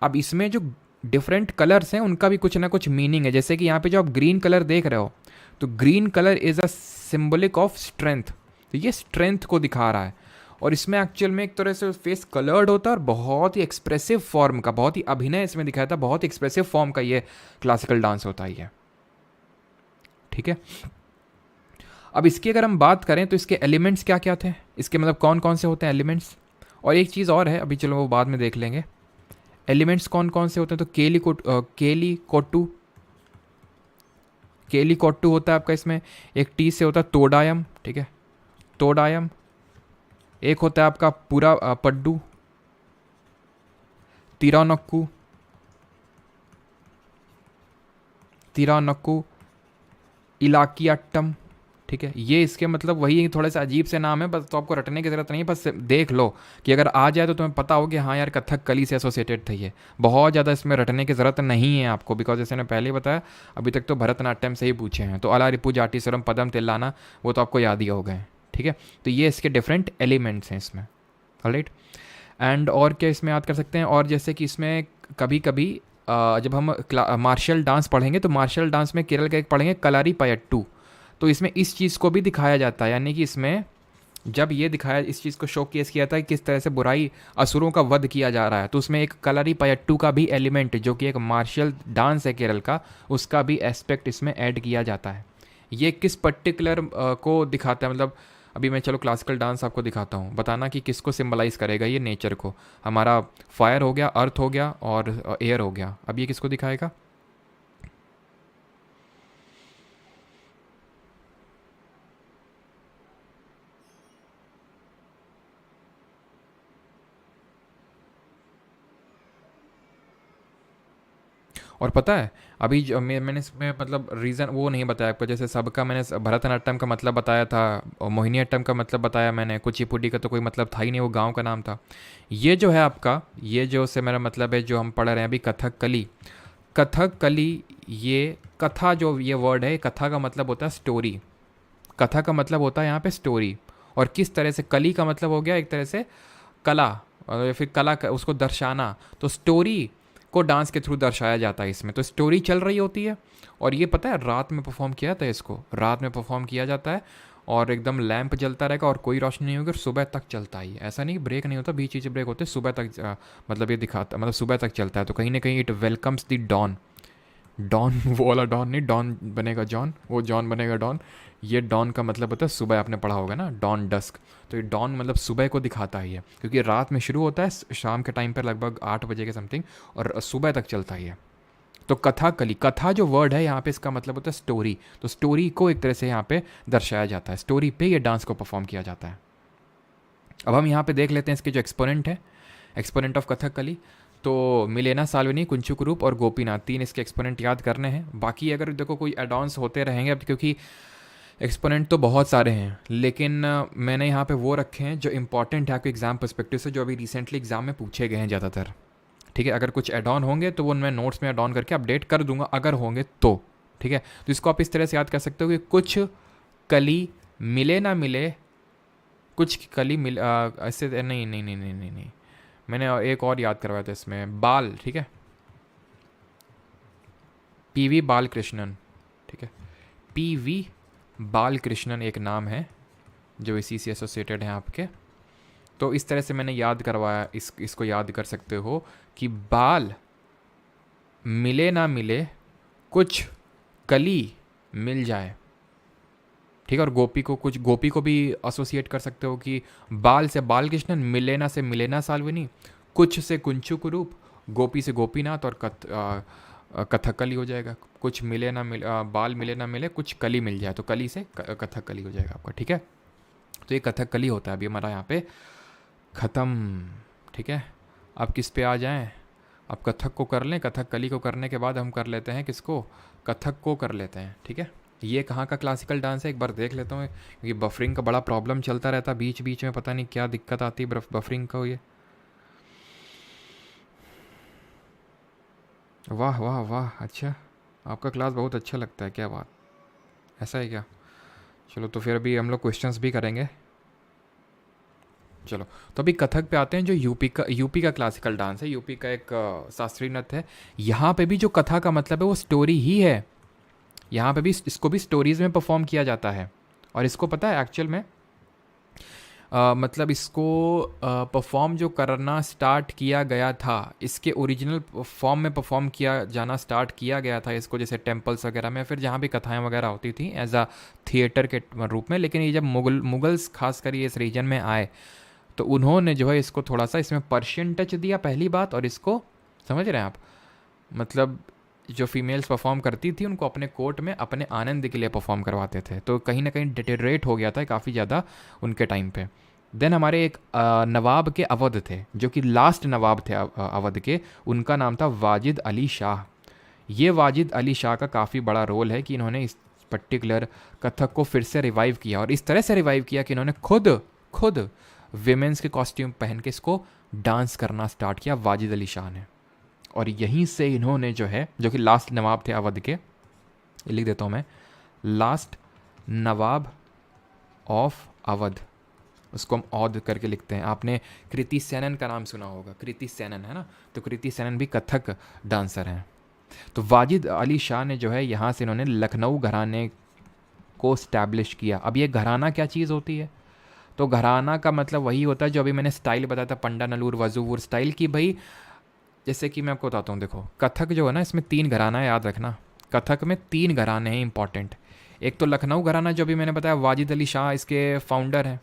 अब इसमें जो डिफरेंट कलर्स हैं उनका भी कुछ ना कुछ मीनिंग है। जैसे कि यहाँ पे जो आप ग्रीन कलर देख रहे हो, तो green colour is a symbolic of strength, तो ये स्ट्रेंथ को दिखा रहा है। और इसमें एक्चुअल में एक तरह से फेस कलर्ड होता है और बहुत ही एक्सप्रेसिव फॉर्म का, बहुत ही अभिनय इसमें दिखाया था, बहुत ही एक्सप्रेसिव फॉर्म का ये क्लासिकल डांस होता है ये, ठीक है। अब इसकी अगर हम बात करें तो इसके एलिमेंट्स क्या क्या थे, इसके मतलब कौन कौन से होते हैं एलिमेंट्स। और एक चीज़ और है, अभी चलो वो बाद में देख लेंगे। एलिमेंट्स कौन कौन से होते हैं, तो केली कोट्टू होता है आपका इसमें, एक टी से होता है तोडायम, ठीक है, तोडायम। एक होता है आपका पूरा पड्डू, तिरानक्कू, तिरानक्कू, इलाकियाट्टम, ठीक है। ये इसके मतलब वही थोड़े से अजीब से नाम है, बस तो आपको रटने की ज़रूरत नहीं है, बस देख लो कि अगर आ जाए तो तुम्हें पता हो कि हाँ यार कथक कली से एसोसिएटेड था ये। बहुत ज़्यादा इसमें रटने की ज़रूरत नहीं है आपको, बिकॉज जैसे मैंने पहले ही बताया अभी तक तो भरतनाट्यम से ही पूछे हैं, तो अलारिपू जाटीसरम पदम तिल्लाना वो तो आपको याद ही हो गए, ठीक है। तो ये इसके डिफरेंट एलिमेंट्स हैं इसमें, ऑलराइट। एंड और क्या इसमें याद कर सकते हैं, और जैसे कि इसमें कभी कभी जब हम मार्शल डांस पढ़ेंगे तो मार्शल डांस में केरल का एक पढ़ेंगे कलारी पयट्टू, तो इसमें इस चीज़ को भी दिखाया जाता है, यानी कि इसमें जब ये दिखाया, इस चीज़ को शोकेस किया था कि किस तरह से बुराई असुरों का वध किया जा रहा है, तो उसमें एक कलारी पयट्टू का भी एलिमेंट जो कि एक मार्शल डांस है केरल का, उसका भी एस्पेक्ट इसमें ऐड किया जाता है। ये किस पर्टिकुलर को दिखाता है, मतलब अभी मैं चलो क्लासिकल डांस आपको दिखाता हूँ, बताना कि किसको सिंबलाइज करेगा ये नेचर को। हमारा फायर हो गया, अर्थ हो गया और एयर हो गया, अब ये किसको दिखाएगा। और पता है अभी जो मैंने इसमें मतलब रीज़न वो नहीं बताया आपको, जैसे सबका मैंने भरतनाट्यम का मतलब बताया था और मोहिनीअट्टम का मतलब बताया मैंने, कुचिपुडी का तो कोई मतलब था ही नहीं, वो गांव का नाम था। ये जो है आपका, ये जो से मेरा मतलब है जो हम पढ़ रहे हैं अभी कथकली, कथकली, ये कथा जो ये वर्ड है, कथा का मतलब होता है स्टोरी, कथा का मतलब होता है यहाँ पे स्टोरी। और किस तरह से कली का मतलब हो गया एक तरह से कला, और फिर कला उसको दर्शाना, तो स्टोरी को डांस के थ्रू दर्शाया जाता है इसमें। तो स्टोरी चल रही होती है और ये पता है रात में परफॉर्म किया जाता है, इसको रात में परफॉर्म किया जाता है और एकदम लैंप जलता रहेगा और कोई रोशनी नहीं होगी और सुबह तक चलता ही, ऐसा नहीं ब्रेक नहीं होता, बीच बीच ब्रेक होते, सुबह तक मतलब ये दिखाता, मतलब सुबह तक चलता है। तो कहीं ना कहीं it welcomes the dawn, dawn वो वाला डॉन नहीं, डॉन बनेगा जॉन, वो जॉन बनेगा डॉन। ये डॉन का मतलब होता है सुबह, आपने पढ़ा होगा ना डॉन डस्क, तो ये डॉन मतलब सुबह को दिखाता है ये, क्योंकि रात में शुरू होता है शाम के टाइम पर लगभग 8 बजे के समथिंग और सुबह तक चलता है ये। तो कथा कली, कथा जो वर्ड है यहाँ पे इसका मतलब होता है स्टोरी, तो स्टोरी को एक तरह से यहाँ पे दर्शाया जाता है, स्टोरी पे ये डांस को परफॉर्म किया जाता है। अब हम यहाँ पे देख लेते हैं इसके जो एक्सपोनेंट है, एक्सपोनेंट ऑफ कथकली, तो मिलेना, साल्विनी, कुंचुकुरूप और गोपीनाथ, 3 इसके एक्सपोनेंट याद करने हैं। बाकी अगर देखो कोई एडॉन्स होते रहेंगे अब, क्योंकि एक्सपोनेंट तो बहुत सारे हैं, लेकिन मैंने यहाँ पे वो रखे हैं जो इंपॉर्टेंट है आपके एग्जाम पर्सपेक्टिव से, जो अभी रिसेंटली एग्जाम में पूछे गए हैं ज़्यादातर, ठीक है। अगर कुछ एड ऑन होंगे तो वो मैं नोट्स में एड ऑन करके अपडेट कर दूंगा अगर होंगे तो, ठीक है। तो इसको आप इस तरह से याद कर सकते हो कि कुछ कली मिले ना मिले, कुछ कली मिल ऐसे नहीं नहीं नहीं नहीं नहीं नहीं, मैंने एक और याद करवाया था इसमें, बाल, ठीक है, पीवी बालकृष्णन, ठीक है, पीवी बालकृष्णन एक नाम है जो इसी से एसोसिएटेड हैं आपके। तो इस तरह से मैंने याद करवाया, इसको याद कर सकते हो कि बाल मिले ना मिले, कुछ कली मिल जाए, ठीक है। और गोपी को, कुछ गोपी को भी एसोसिएट कर सकते हो कि बाल से बालकृष्णन, मिलेना से मिलेना साल्विनी, कुछ से कुंचुकुरूप, गोपी से गोपीनाथ और कथकली हो जाएगा। कुछ मिले ना मिले, बाल मिले ना मिले, कुछ कली मिल जाए, तो कली से कथकली हो जाएगा आपका, ठीक है। तो ये कथकली होता है अभी हमारा यहाँ पे ख़त्म, ठीक है। अब किस पे आ जाएं, अब कथक को कर लें, कथकली को करने के बाद हम कर लेते हैं किसको, कथक को कर लेते हैं, ठीक है। ये कहाँ का क्लासिकल डांस है एक बार देख लेता हूँ, क्योंकि बफरिंग का बड़ा प्रॉब्लम चलता रहता बीच बीच में, पता नहीं क्या दिक्कत आती है बफरिंग का। ये वाह वाह वाह, अच्छा आपका क्लास बहुत अच्छा लगता है, क्या बात, ऐसा है क्या? चलो तो फिर अभी हम लोग क्वेश्चंस भी करेंगे। चलो तो अभी कथक पे आते हैं, जो यूपी का क्लासिकल डांस है, यूपी का एक शास्त्रीय नृत्य है। यहाँ पे भी जो कथा का मतलब है वो स्टोरी ही है। यहाँ पे भी इसको भी स्टोरीज़ में परफॉर्म किया जाता है। और इसको पता है एक्चुअल में मतलब इसको परफॉर्म जो करना स्टार्ट किया गया था, इसके ओरिजिनल फॉर्म में परफॉर्म किया जाना स्टार्ट किया गया था इसको, जैसे टेम्पल्स वगैरह में, फिर जहाँ भी कथाएं वगैरह होती थी एज अ थिएटर के रूप में। लेकिन ये जब मुगल्स खासकर ये इस रीजन में आए तो उन्होंने जो है इसको थोड़ा सा इसमें पर्शियन टच दिया पहली बात, और इसको समझ रहे हैं आप, मतलब जो फीमेल्स परफॉर्म करती थी उनको अपने कोर्ट में अपने आनंद के लिए परफॉर्म करवाते थे, तो कहीं ना कहीं डिटेरेट हो गया था काफ़ी ज़्यादा उनके टाइम पे। देन हमारे एक नवाब के अवध थे, जो कि लास्ट नवाब थे अवध के, उनका नाम था वाजिद अली शाह। ये वाजिद अली शाह का काफ़ी बड़ा रोल है कि इन्होंने इस पर्टिकुलर कथक को फिर से रिवाइव किया, और इस तरह से रिवाइव किया कि इन्होंने खुद विमेंस के कॉस्ट्यूम पहन के इसको डांस करना स्टार्ट किया वाजिद अली शाह ने। और यहीं से इन्होंने जो है, जो कि लास्ट नवाब थे अवध के, लिख देता हूँ मैं, लास्ट नवाब ऑफ अवध, उसको हम औध करके लिखते हैं। आपने कृति सेनन का नाम सुना होगा, कृति सेनन है ना, तो कृति सेनन भी कथक डांसर हैं। तो वाजिद अली शाह ने जो है यहाँ से इन्होंने लखनऊ घराने को स्टैब्लिश किया। अब ये घराना क्या चीज़ होती है? तो घराना का मतलब वही होता है जो अभी मैंने स्टाइल बताया था, पंडा नलूर वजूवुर स्टाइल की। भाई जैसे कि मैं आपको बताता हूँ, देखो कथक जो है ना, इसमें 3 घराना है, याद रखना, कथक में 3 घराने हैं इंपॉर्टेंट। एक तो लखनऊ घराना जो अभी मैंने बताया, वाजिद अली शाह इसके फाउंडर हैं।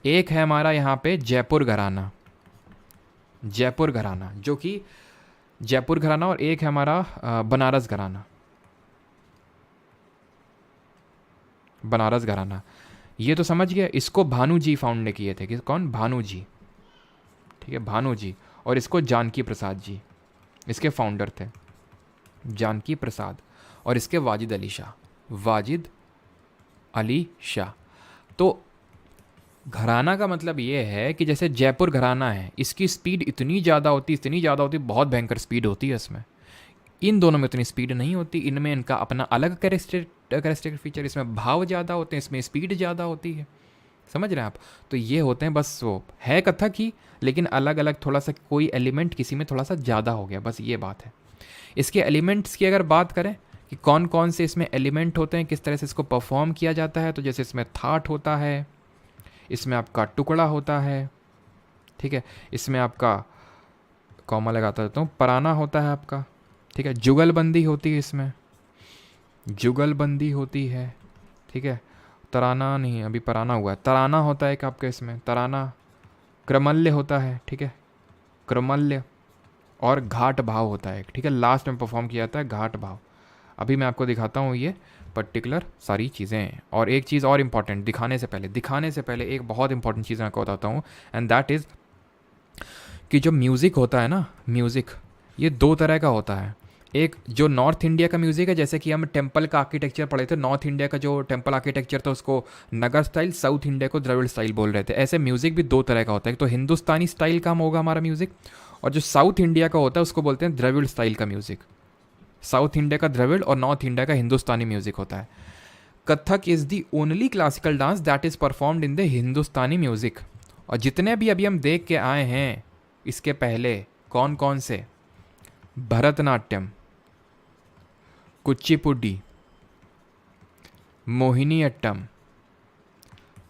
एक है हमारा यहाँ पे जयपुर घराना, जयपुर घराना जो कि जयपुर घराना, और एक है हमारा बनारस घराना, बनारस घराना। ये तो समझ गया, इसको भानु जी फाउंड ने किए थे, कि कौन? भानु जी, ठीक है, भानु जी। और इसको जानकी प्रसाद जी इसके फाउंडर थे, जानकी प्रसाद। और इसके वाजिद अली शाह, वाजिद अली शाह। तो घराना का मतलब ये है कि जैसे जयपुर घराना है, इसकी स्पीड इतनी ज़्यादा होती, इतनी ज़्यादा होती, बहुत भयंकर स्पीड होती है इसमें। इन दोनों में इतनी स्पीड नहीं होती, इनमें इनका अपना अलग कैरेक्टरिस्टिक फीचर, इसमें भाव ज़्यादा होते हैं, इसमें स्पीड ज़्यादा होती है। समझ रहे हैं आप? तो ये होते हैं, बस वो है कथक ही, लेकिन अलग अलग थोड़ा सा कोई एलिमेंट किसी में थोड़ा सा ज़्यादा हो गया, बस ये बात है। इसके एलिमेंट्स की अगर बात करें कि कौन कौन से इसमें एलिमेंट होते हैं, किस तरह से इसको परफॉर्म किया जाता है, तो जैसे इसमें थाट होता है, इसमें आपका टुकड़ा होता है, ठीक है, इसमें आपका कॉमा लगाता रहता हूँ, पराना होता है आपका, ठीक है, जुगलबंदी होती है इसमें, जुगलबंदी होती है, ठीक है, तराना नहीं, अभी पराना हुआ है, तराना होता है एक आपका इसमें, तराना, क्रमल्य होता है, ठीक है, क्रमल्य, और घाट भाव होता है, ठीक है, लास्ट में परफॉर्म किया जाता है घाट भाव। अभी मैं आपको दिखाता हूँ ये पर्टिकुलर सारी चीज़ें। और एक चीज़ और इम्पॉर्टेंट, दिखाने से पहले एक बहुत इंपॉर्टेंट चीज़ मैं आपको बताता हूँ, एंड दैट इज़ कि जो म्यूज़िक होता है ना, म्यूज़िक ये 2 तरह का होता है। एक जो नॉर्थ इंडिया का म्यूज़िक है, जैसे कि हम टेम्पल का आर्किटेक्चर पढ़े थे, नॉर्थ इंडिया का जो टेम्पल आर्किटेक्चर था उसको नगर स्टाइल, साउथ इंडिया को द्रविड़ स्टाइल बोल रहे थे। ऐसे म्यूज़िक भी 2 तरह का होता है, एक तो हिंदुस्तानी स्टाइल का होगा हमारा म्यूज़िक, और जो साउथ इंडिया का होता है उसको बोलते हैं द्रविड़ स्टाइल का म्यूज़िक। साउथ इंडिया का द्रविड़ और नॉर्थ इंडिया का हिंदुस्तानी म्यूज़िक होता है। Kathak is the only classical dance that is performed in the Hindustani music. और जितने भी अभी हम देख के आए हैं इसके पहले, कौन कौन से, भरतनाट्यम, कुचिपुडी, मोहिनीअट्टम,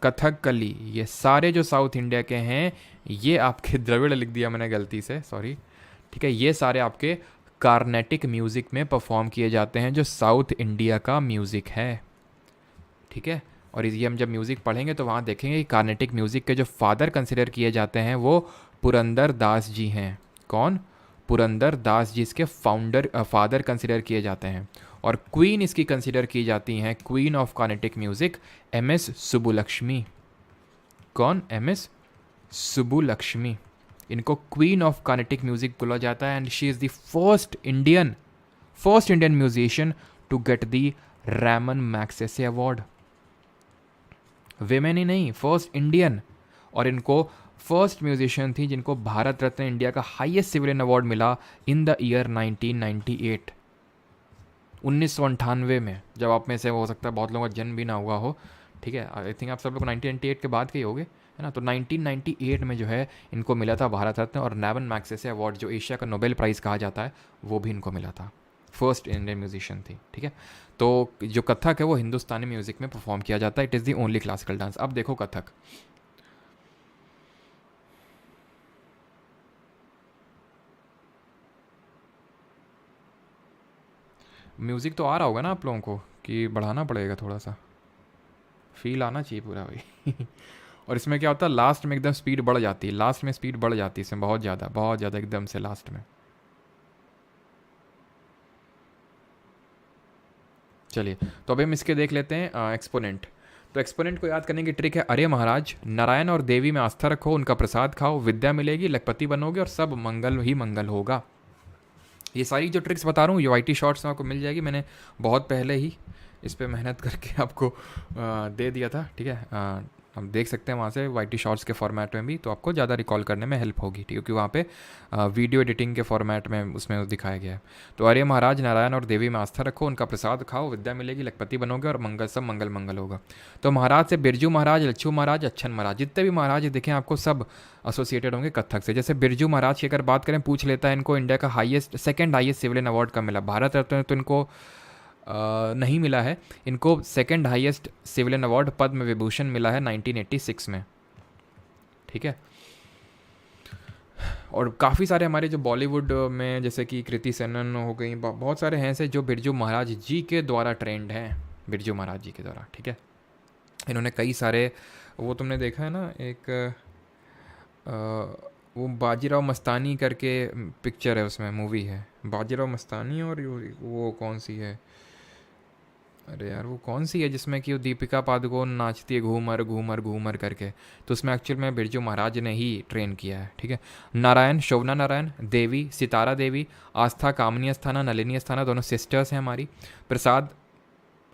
कथकली, ये सारे जो साउथ इंडिया के हैं, ये आपके द्रविड़ लिख दिया मैंने गलती से, सॉरी, ठीक है, ये सारे आपके कार्नेटिक म्यूज़िक में परफॉर्म किए जाते हैं, जो साउथ इंडिया का म्यूज़िक है, ठीक है। और ये हम जब म्यूज़िक पढ़ेंगे तो वहाँ देखेंगे कि कार्नेटिक म्यूज़िक के जो फादर कंसिडर किए जाते हैं वो पुरंदर दास जी हैं। कौन? पुरंदर दास जी इसके फादर कंसिडर किए जाते हैं। और क्वीन इसकी कंसिडर की जाती हैं, queen of Carnatic music, MS Subbulakshmi. कौन? MS सुब्बुलक्ष्मी, इनको क्वीन ऑफ कार्नेटिक म्यूज़िक बोला जाता है, and she is the first Indian musician to get the Ramon Magsaysay award, women ही नहीं, फर्स्ट इंडियन, और इनको फर्स्ट म्यूजिशियन थी जिनको भारत रत्न इंडिया का हाईएस्ट सिविलियन अवार्ड मिला इन द ईयर 1998, 1998 में, जब आप में से हो सकता है बहुत लोगों का जन्म भी ना हुआ हो, ठीक है, आई थिंक आप सब लोग 1998 के बाद के ही होगे, है ना। तो 1998 में जो है इनको मिला था भारत रत्न, और रैमन मैग्सेसे अवार्ड जो एशिया का नोबेल प्राइज़ कहा जाता है वो भी इनको मिला था, फर्स्ट इंडियन म्यूजिशियन थी, ठीक है। तो जो कथक है वो हिंदुस्तानी म्यूज़िक में परफॉर्म किया जाता है, it is the only classical dance. अब देखो कथक, म्यूज़िक तो आ रहा होगा ना आप लोगों को, कि बढ़ाना पड़ेगा थोड़ा सा, फील आना चाहिए पूरा भाई। और इसमें क्या होता है, लास्ट में एकदम स्पीड बढ़ जाती है, लास्ट में स्पीड बढ़ जाती है इसमें बहुत ज़्यादा एकदम से लास्ट में। चलिए, तो अभी हम इसके देख लेते हैं एक्सपोनेंट। तो एक्सपोनेंट को याद करने की ट्रिक है, अरे महाराज नारायण और देवी में आस्था रखो, उनका प्रसाद खाओ, विद्या मिलेगी, लखपति बनोगे और सब मंगल ही मंगल होगा। ये सारी जो ट्रिक्स बता रहा हूँ यूआईटी शॉर्ट्स में आपको मिल जाएगी, मैंने बहुत पहले ही इस पर मेहनत करके आपको दे दिया था, ठीक है। हम देख सकते हैं वहाँ से वाईटी शॉर्ट्स के फॉर्मेट में भी, तो आपको ज़्यादा रिकॉल करने में हेल्प होगी, ठीक है, क्योंकि वहाँ पे वीडियो एडिटिंग के फॉर्मेट में उसमें दिखाया गया है। तो अरे महाराज नारायण और देवी में आस्था रखो, उनका प्रसाद खाओ, विद्या मिलेगी, लखपति बनोगे और मंगल सब मंगल मंगल होगा। तो महाराज से बिरजू महाराज, लच्छू महाराज, अच्छन महाराज, जितने भी महाराज दिखे आपको सब एसोसिएटेड होंगे कथक से। जैसे बिरजू महाराज की अगर बात करें, पूछ लेता है इनको इंडिया का highest, second highest civilian award कब मिला, भारत रत्न तो इनको नहीं मिला है, इनको second highest civilian award Padma Vibhushan मिला है 1986 में, ठीक है। और काफ़ी सारे हमारे जो बॉलीवुड में, जैसे कि कृति सेनन हो गई, बहुत सारे हैं ऐसे जो बिरजू महाराज जी के द्वारा ट्रेंड हैं, बिरजू महाराज जी के द्वारा, ठीक है। इन्होंने कई सारे, वो तुमने देखा है ना एक वो बाजीराव मस्तानी करके पिक्चर है, उसमें मूवी है बाजीराव मस्तानी, और वो कौन सी है, अरे यार वो कौन सी है जिसमें कि वो दीपिका पादुकोण नाचती है घूमर घूमर घूमर करके, तो उसमें एक्चुअल में बिरजू महाराज ने ही ट्रेन किया है, ठीक है। नारायण, शोभना नारायण, देवी सितारा देवी, आस्था कामनी अस्थाना, नलिनी अस्थाना, दोनों सिस्टर्स हैं हमारी। प्रसाद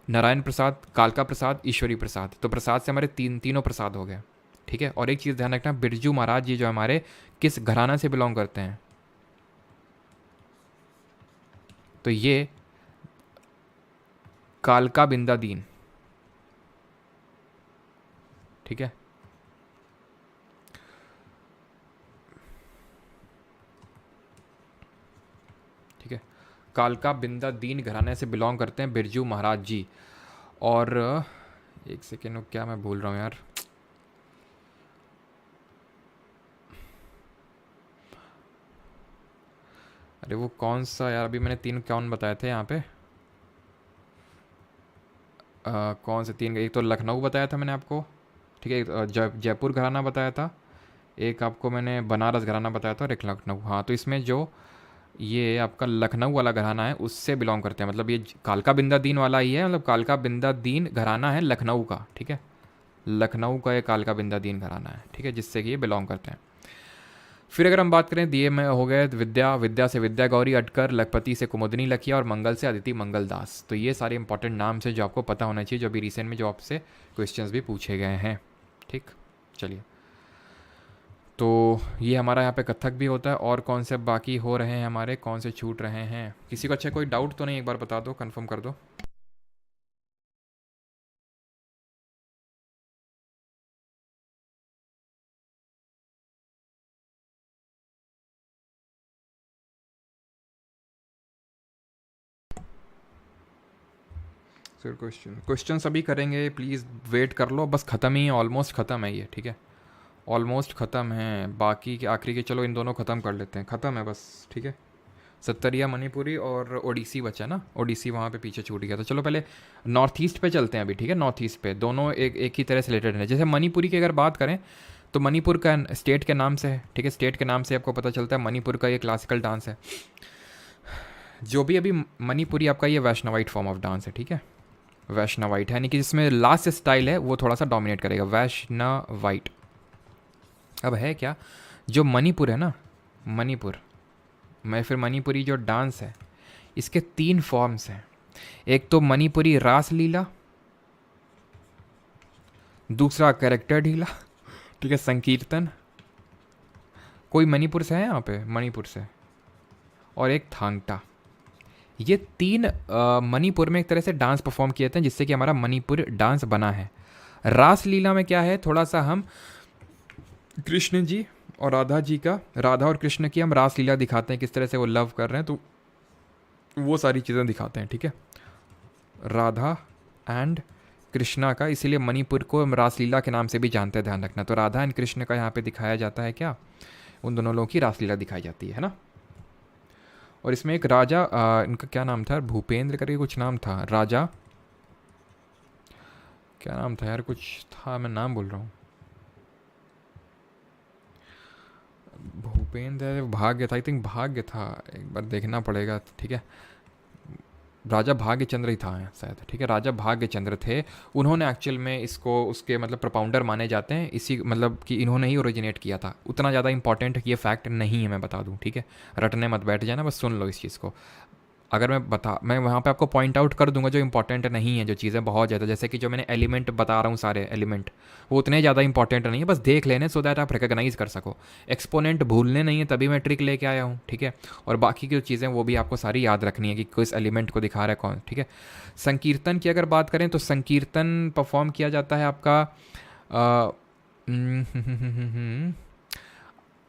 नारायण प्रसाद, कालका प्रसाद, ईश्वरी प्रसाद, तो प्रसाद से हमारे तीनों प्रसाद हो गए, ठीक है। और एक चीज़ ध्यान रखना, बिरजू महाराज जी जो हमारे किस घराना से बिलोंग करते हैं, तो ये कालका बिंदा दीन, ठीक है। ठीक है, कालका बिंदा दीन घराने से बिलोंग करते हैं बिरजू महाराज जी। और एक सेकेंड, क्या मैं भूल रहा हूँ यार, अरे वो कौन सा यार, अभी मैंने तीन कौन बताए थे यहाँ पे, कौन से तीन, एक तो लखनऊ बताया था मैंने आपको, ठीक है, जयपुर घराना बताया था, एक आपको मैंने बनारस घराना बताया था, और एक लखनऊ। हाँ, तो इसमें जो ये आपका लखनऊ वाला घराना है उससे बिलोंग करते हैं, मतलब ये कालका बिंदा दीन वाला ही है, मतलब कालका बिंदा दीन घराना है लखनऊ का, ठीक है, लखनऊ का ये कालका बिंदा दीन घराना है, ठीक है, जिससे कि ये बिलोंग करते हैं। फिर अगर हम बात करें दिए में हो गए विद्या, विद्या से विद्या गौरी अटकर, लखपति से कुमुदनी लखिया, और मंगल से अदिति मंगल दास। तो ये सारे इंपॉर्टेंट नाम से जो आपको पता होना चाहिए, जो अभी रिसेंट में जो आपसे क्वेश्चंस भी पूछे गए हैं, ठीक। चलिए, तो ये हमारा यहाँ पे कथक भी होता है, और कौन से बाकी हो रहे हैं हमारे, कौन से छूट रहे हैं, किसी को अच्छा कोई डाउट तो नहीं, एक बार बता दो, कंफर्म कर दो। फिर क्वेश्चन अभी करेंगे, प्लीज़ वेट कर लो, बस ख़त्म ही है, ऑलमोस्ट ख़त्म है ये, ठीक है, ऑलमोस्ट ख़त्म है, बाकी के आखिरी के चलो इन दोनों ख़त्म कर लेते हैं, ख़त्म है बस, ठीक है। सत्तरिया मणिपुरी और ओडिसी बचा ना, ओडिसी वहाँ पे पीछे छूट गया, तो चलो पहले नॉर्थ ईस्ट पे चलते हैं अभी, ठीक है। नॉर्थ ईस्ट पे दोनों एक ही तरह से रिलेटेड है। जैसे मणिपुरी की अगर बात करें तो मणिपुर का स्टेट के नाम से है, ठीक है, स्टेट के नाम से आपको पता चलता है मणिपुर का ये क्लासिकल डांस है। जो भी अभी मणिपुरी आपका ये वैष्णवाइट फॉर्म ऑफ डांस है, ठीक है, वैष्णवाइट है, यानी कि जिसमें लास्ट स्टाइल है वो थोड़ा सा डोमिनेट करेगा, वैष्णवाइट। अब है क्या, जो मणिपुर है ना, मणिपुर में फिर मणिपुरी जो डांस है इसके तीन फॉर्म्स हैं, एक तो मणिपुरी रास लीला, दूसरा कैरेक्टर ढीला, ठीक है, संकीर्तन। कोई मणिपुर से है यहाँ पे? मणिपुर से। और एक थांगटा। ये तीन मणिपुर में एक तरह से डांस परफॉर्म किए थे जिससे कि हमारा मणिपुर डांस बना है। रास लीला में क्या है, थोड़ा सा हम कृष्ण जी और राधा जी का, राधा और कृष्ण की हम रास लीला दिखाते हैं, किस तरह से वो लव कर रहे हैं, तो वो सारी चीज़ें दिखाते हैं, ठीक है, राधा एंड कृष्णा का। इसीलिए मणिपुर को हम रासलीला के नाम से भी जानते हैं, ध्यान रखना। तो राधा एंड कृष्ण का यहाँ पे दिखाया जाता है क्या, उन दोनों लोगों की रासलीला दिखाई जाती है ना। और इसमें एक राजा, इनका क्या नाम था, भूपेंद्र करके कुछ नाम था, राजा क्या नाम था यार, कुछ था, मैं नाम बोल रहा हूँ, भूपेंद्र भाग्य था, आई थिंक भाग्य था, एक बार देखना पड़ेगा, ठीक है, राजा भाग्यचंद्र ही था शायद, ठीक है, राजा भाग्यचंद्र थे। उन्होंने एक्चुअल में इसको उसके मतलब प्रोपाउंडर माने जाते हैं, इसी मतलब कि इन्होंने ही ओरिजिनेट किया था। उतना ज़्यादा इंपॉर्टेंट ये फैक्ट नहीं है, मैं बता दूं, ठीक है, रटने मत बैठ जाना, बस सुन लो इस चीज़ को। अगर मैं वहाँ पे आपको पॉइंट आउट कर दूंगा जो इंपॉर्टेंट नहीं है, जो चीज़ें बहुत ज़्यादा, जैसे कि जो मैंने एलिमेंट बता रहा हूँ, सारे एलिमेंट वो उतने ज़्यादा इंपॉर्टेंट नहीं है, बस देख लेने सो दैट आप रिकॉग्नाइज कर सको। एक्सपोनेंट भूलने नहीं है, तभी मैं ट्रिक लेके आया हूँ, ठीक है। और बाकी की जो चीज़ें वो भी आपको सारी याद रखनी है कि किस एलिमेंट को दिखा रहा है कौन, ठीक है। संकीर्तन की अगर बात करें तो संकीर्तन परफॉर्म किया जाता है आपका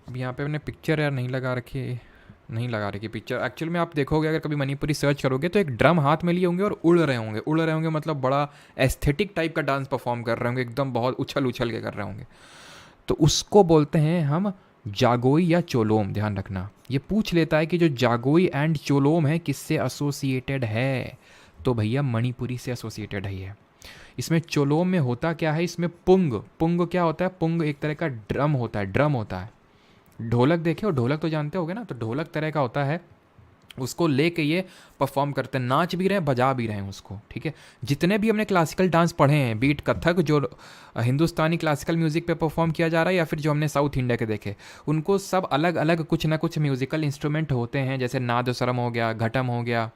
अब यहाँ पे मैंने पिक्चर यार नहीं लगा रखी, नहीं लगा रही पिक्चर। एक्चुअल में आप देखोगे अगर कभी मणिपुरी सर्च करोगे तो एक ड्रम हाथ में लिए होंगे और उड़ रहे होंगे, उड़ रहे होंगे मतलब बड़ा एस्थेटिक टाइप का डांस परफॉर्म कर रहे होंगे, एकदम बहुत उछल उछल के कर रहे होंगे, तो उसको बोलते हैं हम जागोई या चोलोम। ध्यान रखना, ये पूछ लेता है कि जो जागोई एंड चोलोम है किससे एसोसिएटेड है, तो भैया मणिपुरी से एसोसिएटेड है ये। इसमें चोलोम में होता क्या है, इसमें पुंग, पुंग क्या होता है, पुंग एक तरह का ड्रम होता है, ड्रम होता है, ढोलक देखे हो, ढोलक तो जानते होगे ना, तो ढोलक तरह का होता है, उसको लेके ये परफॉर्म करते हैं, नाच भी रहे हैं बजा भी रहे हैं उसको, ठीक है। जितने भी हमने क्लासिकल डांस पढ़े हैं, बीट कथक जो हिंदुस्तानी क्लासिकल म्यूज़िक पे परफॉर्म किया जा रहा है, या फिर जो हमने साउथ इंडिया के देखे, उनको सब अलग अलग कुछ ना कुछ म्यूज़िकल इंस्ट्रूमेंट होते हैं, जैसे नादस्वरम हो गया, घटम हो गया,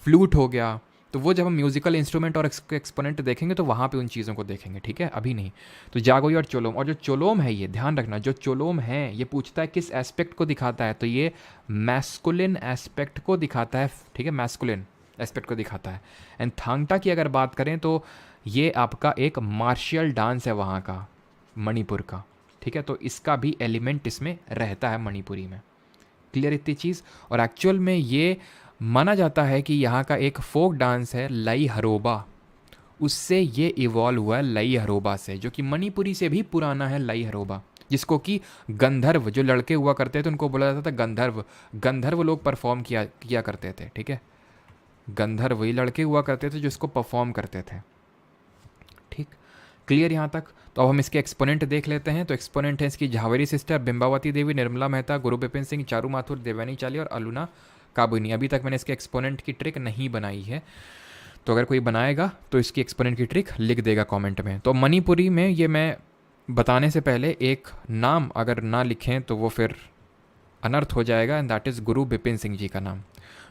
फ्लूट हो गया। तो वो जब हम म्यूजिकल इंस्ट्रूमेंट और एक्सपोनेंट देखेंगे तो वहाँ पे उन चीज़ों को देखेंगे, ठीक है, अभी नहीं। तो जागोई और चोलोम, और जो चोलोम है ये ध्यान रखना, जो चोलोम है ये पूछता है किस एस्पेक्ट को दिखाता है, तो ये मैस्कुलिन एस्पेक्ट को दिखाता है, ठीक है, मैस्कुलिन एस्पेक्ट को दिखाता है। एंड थांगटा की अगर बात करें तो ये आपका एक मार्शियल डांस है वहाँ का, मणिपुर का, ठीक है, तो इसका भी एलिमेंट इसमें रहता है मणिपुरी में। क्लियर इतनी चीज़। और एक्चुअल में ये माना जाता है कि यहाँ का एक फोक डांस है लाई हरोबा, उससे ये इवॉल्व हुआ है लाई हरोबा से, जो कि मणिपुरी से भी पुराना है लाई हरोबा, जिसको कि गंधर्व जो लड़के हुआ करते थे उनको बोला जाता था गंधर्व, गंधर्व लोग परफॉर्म किया करते थे, ठीक है, गंधर्व ये लड़के हुआ करते थे जो इसको परफॉर्म करते थे, ठीक, क्लियर यहाँ तक। तो अब हम इसके एक्सपोनेंट देख लेते हैं। तो एक्सपोनेंट है इसकी झावेरी सिस्टर, बिंबावती देवी, निर्मला मेहता, गुरु बिपिन सिंह, चारू माथुर, देवयानी चाली और अलुना काबुनी। अभी तक मैंने इसके एक्सपोनेंट की ट्रिक नहीं बनाई है, तो अगर कोई बनाएगा तो इसकी एक्सपोनेंट की ट्रिक लिख देगा कमेंट में। तो मणिपुरी में ये मैं बताने से पहले एक नाम अगर ना लिखें तो वो फिर अनर्थ हो जाएगा, एंड दैट इज़ गुरु बिपिन सिंह जी का नाम।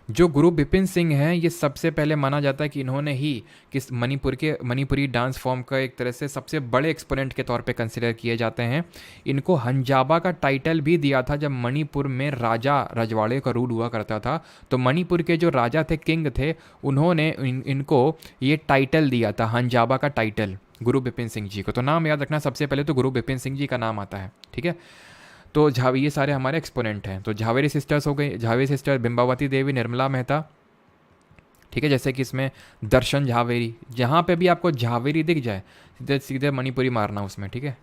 जो गुरु बिपिन सिंह हैं ये सबसे पहले माना जाता है कि इन्होंने ही किस मणिपुरी डांस फॉर्म का एक तरह से सबसे बड़े एक्सपोनेंट के तौर पे कंसिडर किए जाते हैं। इनको हंजाबा का टाइटल भी दिया था जब मणिपुर में राजा रजवाड़े का रूल हुआ करता था, तो मणिपुर के जो राजा थे, किंग थे, उन्होंने इनको ये टाइटल दिया था, हंजाबा का टाइटल, गुरु बिपिन सिंह जी को। तो नाम याद रखना, सबसे पहले तो गुरु बिपिन सिंह जी का नाम आता है, ठीक है। तो ये सारे हमारे एक्सपोनेंट हैं। तो झावेरी सिस्टर्स हो गई, झावेरी सिस्टर, बिंबावती देवी, निर्मला मेहता, ठीक है, जैसे कि इसमें दर्शन झावेरी, जहाँ पे भी आपको झावेरी दिख जाए सीधे सीधे मणिपुरी मारना उसमें, ठीक है।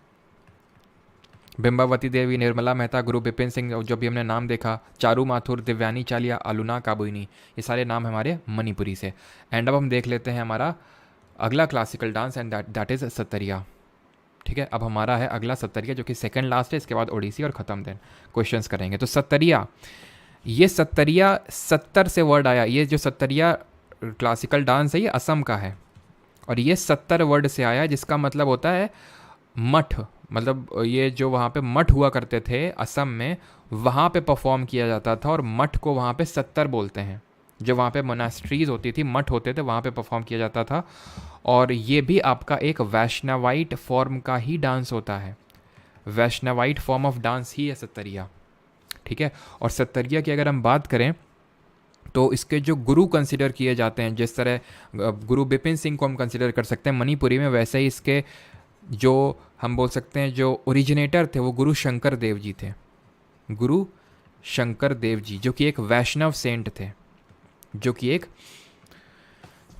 बिंबावती देवी, निर्मला मेहता, गुरु बिपिन सिंह, जो भी हमने नाम देखा, चारू माथुर, दिव्यानी चालिया, अलुना काबुनी, ये सारे नाम हमारे मणिपुरी से। एंड अब हम देख लेते हैं हमारा अगला classical dance, and that is Sattriya, ठीक है। अब हमारा है अगला सत्तरिया, जो कि सेकंड लास्ट है, इसके बाद ओडिसी और ख़त्म देन क्वेश्चंस करेंगे। तो सत्तरिया, ये सत्तरिया 70 से वर्ड आया, ये जो सत्तरिया क्लासिकल डांस है ये असम का है, और ये 70 वर्ड से आया, जिसका मतलब होता है मठ, मतलब ये जो वहाँ पे मठ हुआ करते थे असम में, वहाँ पे परफॉर्म किया जाता था, और मठ को वहाँ पे 70 बोलते हैं, जो वहाँ पे मोनास्ट्रीज होती थी, मठ होते थे, वहाँ पे परफॉर्म किया जाता था। और ये भी आपका एक वैष्णवाइट फॉर्म का ही डांस होता है, वैष्णवाइट फॉर्म ऑफ डांस ही है सत्तरिया, ठीक है। और सत्तरिया की अगर हम बात करें तो इसके जो गुरु कंसिडर किए जाते हैं, जिस तरह गुरु बिपिन सिंह को हम कंसिडर कर सकते हैं मणिपुरी में, वैसे ही इसके जो हम बोल सकते हैं जो ओरिजिनेटर थे वो गुरु शंकर देव जी थे, गुरु शंकर देव जी, जो कि एक वैष्णव सेंट थे, जो कि एक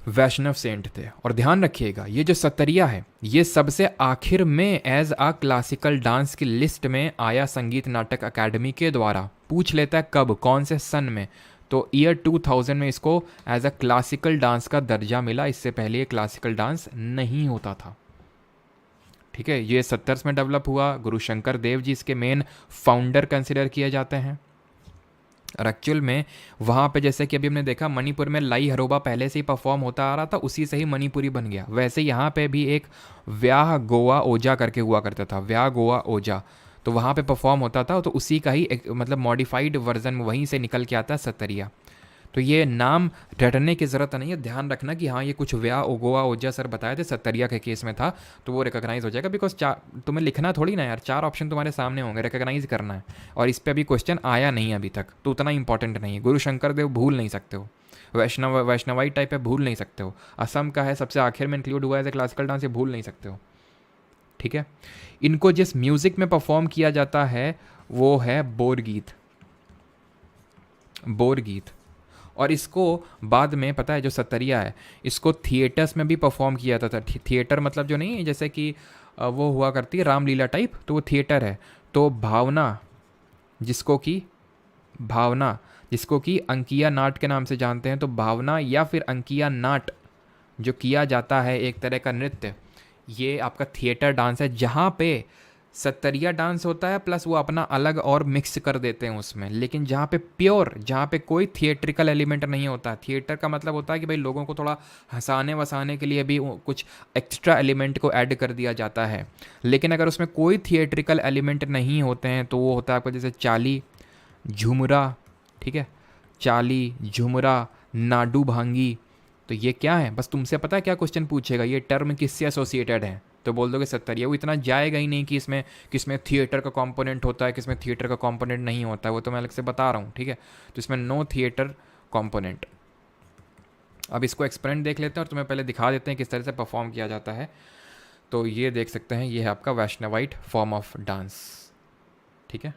वैष्णव सेंट थे। और ध्यान रखिएगा ये जो सत्तरिया है ये सबसे आखिर में एज आ क्लासिकल डांस की लिस्ट में आया संगीत नाटक अकेडमी के द्वारा। पूछ लेता है कब, कौन से सन में, तो ईयर 2000 में इसको एज अ क्लासिकल डांस का दर्जा मिला। इससे पहले ये क्लासिकल डांस नहीं होता था, ठीक है। ये 70s में डेवलप हुआ। गुरु शंकर देव जी इसके मेन फाउंडर कंसिडर किए जाते हैं। और एक्चुअल में वहाँ पे जैसे कि अभी हमने देखा मणिपुर में लाई हरोबा पहले से ही परफॉर्म होता आ रहा था, उसी से ही मणिपुरी बन गया। वैसे यहाँ पे भी एक व्याह गोवा ओजा करके हुआ करता था, व्याह गोवा ओजा, तो वहाँ पे परफॉर्म होता था, तो उसी का ही मतलब मॉडिफाइड वर्जन वहीं से निकल के आता है सत्तरिया। तो ये नाम रटने की ज़रूरत नहीं है, ध्यान रखना कि हाँ ये कुछ व्या गोवा ओजा सर बताए थे सत्तरिया के केस में था, तो वो रिकॉग्नाइज हो जाएगा। बिकॉज तुम्हें लिखना थोड़ी ना यार, 4 ऑप्शन तुम्हारे सामने होंगे, रिकॉग्नाइज करना है। और इस पर अभी क्वेश्चन आया नहीं अभी तक, तो उतना इंपॉर्टेंट नहीं है। गुरु शंकर देव भूल नहीं सकते हो, वैष्णवाई टाइप है भूल नहीं सकते हो, असम का है सबसे आखिर में इंक्लूड हुआ है क्लासिकल डांस, ये भूल नहीं सकते हो, ठीक है। इनको जिस म्यूज़िक में परफॉर्म किया जाता है वो है बोर गीत, बोर गीत। और इसको बाद में पता है जो सत्तरिया है इसको थिएटर्स में भी परफॉर्म किया जाता था। थिएटर मतलब जो नहीं जैसे कि वो हुआ करती है रामलीला टाइप, तो वो थिएटर है। तो भावना, जिसको कि भावना, जिसको कि अंकिया नाट के नाम से जानते हैं, तो भावना या फिर अंकिया नाट जो किया जाता है एक तरह का नृत्य, ये आपका थिएटर डांस है, जहाँ पे सत्तरिया डांस होता है प्लस वो अपना अलग और मिक्स कर देते हैं उसमें। लेकिन जहाँ पे प्योर, जहाँ पे कोई थिएट्रिकल एलिमेंट नहीं होता, थिएटर का मतलब होता है कि भाई लोगों को थोड़ा हंसाने वसाने के लिए भी कुछ एक्स्ट्रा एलिमेंट को ऐड कर दिया जाता है। लेकिन अगर उसमें कोई थिएट्रिकल एलिमेंट नहीं होते हैं तो वो होता है आपका जैसे चाली, झुमरा, ठीक है, चाली, झुमरा, नाडू भांगी। तो ये क्या है, बस तुमसे पता है क्या क्वेश्चन पूछेगा, ये टर्म किससे एसोसिएटेड है, तो बोल दोगे सत्तरिया। वो इतना जाएगा ही नहीं कि इसमें किसमें थिएटर का कंपोनेंट होता है, किसमें थिएटर का कंपोनेंट नहीं होता है, वो तो मैं अलग से बता रहा हूँ, ठीक है। तो इसमें नो थिएटर कंपोनेंट। अब इसको एक्सपेरिमेंट देख लेते हैं और तुम्हें पहले दिखा देते हैं किस तरह से परफॉर्म किया जाता है। तो ये देख सकते हैं, ये है आपका वैष्णवाइट फॉर्म ऑफ डांस, ठीक है।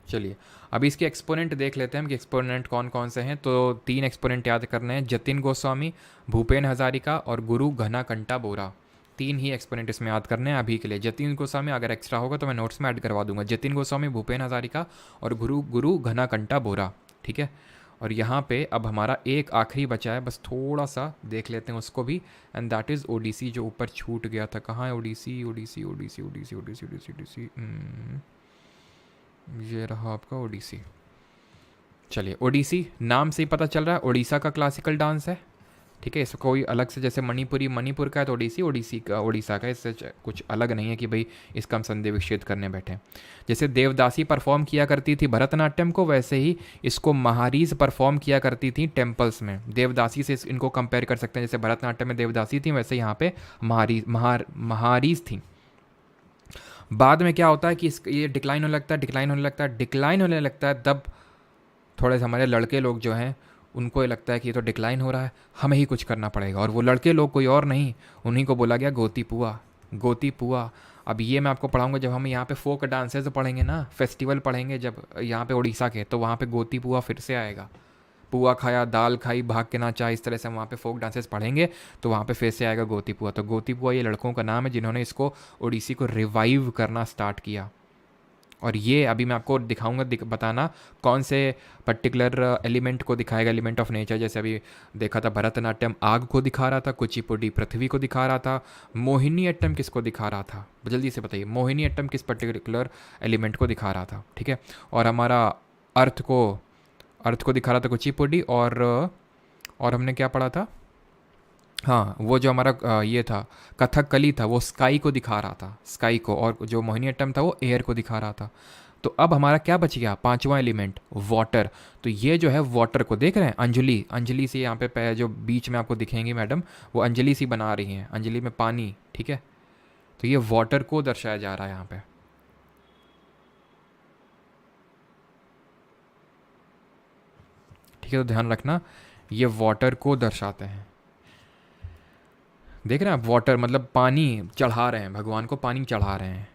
चलिए अभी इसके एक्सपोनेंट देख लेते हैं हम कि एक्सपोनेंट कौन कौन से हैं। तो 3 एक्सपोनेंट याद करने हैं, जतिन गोस्वामी, भूपेन हजारिका और गुरु घनाकंटा बोरा। 3 ही एक्सपोनेंट इसमें याद करने हैं अभी के लिए। जतिन गोस्वामी अगर एक्स्ट्रा होगा तो मैं नोट्स में ऐड करवा दूंगा। जतिन गोस्वामी, भूपेन हजारिका और गुरु घनाकंटा बोरा, ठीक है। और यहाँ पे अब हमारा एक आखिरी बचा है, बस थोड़ा सा देख लेते हैं उसको भी, एंड दैट इज़ ओडिसी, जो ऊपर छूट गया था। कहाँ है ओडिसी, ओडिसी ओडिसी ओडिसी ओडिसी ओडिसी ओडिसी, ये रहा आपका ओडिसी। चलिए ओडिसी नाम से ही पता चल रहा है ओडिशा का क्लासिकल डांस है, ठीक है। इसको कोई अलग से जैसे मणिपुरी मणिपुर का है तो ओडिसी, ओडिसी का ओडिशा का, इससे कुछ अलग नहीं है कि भाई इसका हम संदेह विच्छेद करने बैठे। जैसे देवदासी परफॉर्म किया करती थी भरतनाट्यम को, वैसे ही इसको महारीज परफॉर्म किया करती थी टेम्पल्स में। देवदासी से इनको कंपेयर कर सकते हैं, जैसे भरतनाट्यम में देवदासी थी वैसे यहाँ पे महारीज थी। बाद में क्या होता है कि ये डिक्लाइन होने लगता है, डिक्लाइन होने लगता है, डिक्लाइन होने लगता है। तब थोड़े से हमारे लड़के लोग जो हैं उनको ये लगता है कि ये तो डिक्लाइन हो रहा है, हमें ही कुछ करना पड़ेगा। और वो लड़के लोग कोई और नहीं, उन्हीं को बोला गया गोती पुआ, गोती पुआ। अब ये मैं आपको पढ़ाऊंगा जब हम यहाँ पे फोक डांसेस पढ़ेंगे ना, फेस्टिवल पढ़ेंगे जब यहाँ पे उड़ीसा के, तो वहाँ पे गोती पुआ फिर से आएगा। पुआ खाया, दाल खाई, भाग के नाचा, इस तरह से हम वहाँ पे फोक डांसेस पढ़ेंगे तो वहाँ पे फिर से आएगा गोती पुआ। तो गोती पुआ ये लड़कों का नाम है जिन्होंने इसको ओडिसी को रिवाइव करना स्टार्ट किया। और ये अभी मैं आपको दिखाऊंगा, बताना कौन से पर्टिकुलर एलिमेंट को दिखाएगा, एलिमेंट ऑफ नेचर। जैसे अभी देखा था भरतनाट्यम आग को दिखा रहा था, कुचिपुड़ी पृथ्वी को दिखा रहा था, मोहिनी अट्टम किसको दिखा रहा था, जल्दी से बताइए मोहिनी अट्टम किस पर्टिकुलर एलिमेंट को दिखा रहा था, ठीक है। और हमारा अर्थ को दिखा रहा था कुचिपुड़ी, और हमने क्या पढ़ा था, हाँ, वो जो हमारा ये था, कथकली था, वो स्काई को दिखा रहा था, स्काई को, और जो मोहिनीअट्टम था वो एयर को दिखा रहा था। तो अब हमारा क्या बच गया, पांचवा एलिमेंट वाटर। तो ये जो है वाटर को देख रहे हैं, अंजलि, अंजलि से यहाँ पे जो बीच में आपको दिखेंगी मैडम, वो अंजलि सी बना रही हैं, अंजलि में पानी, ठीक है। तो ये वाटर को दर्शाया जा रहा है यहाँ पे, ठीक है। तो ध्यान रखना, ये वाटर को दर्शाते हैं। देख रहे हैं आप, वाटर मतलब पानी चढ़ा रहे हैं, भगवान को पानी चढ़ा रहे हैं,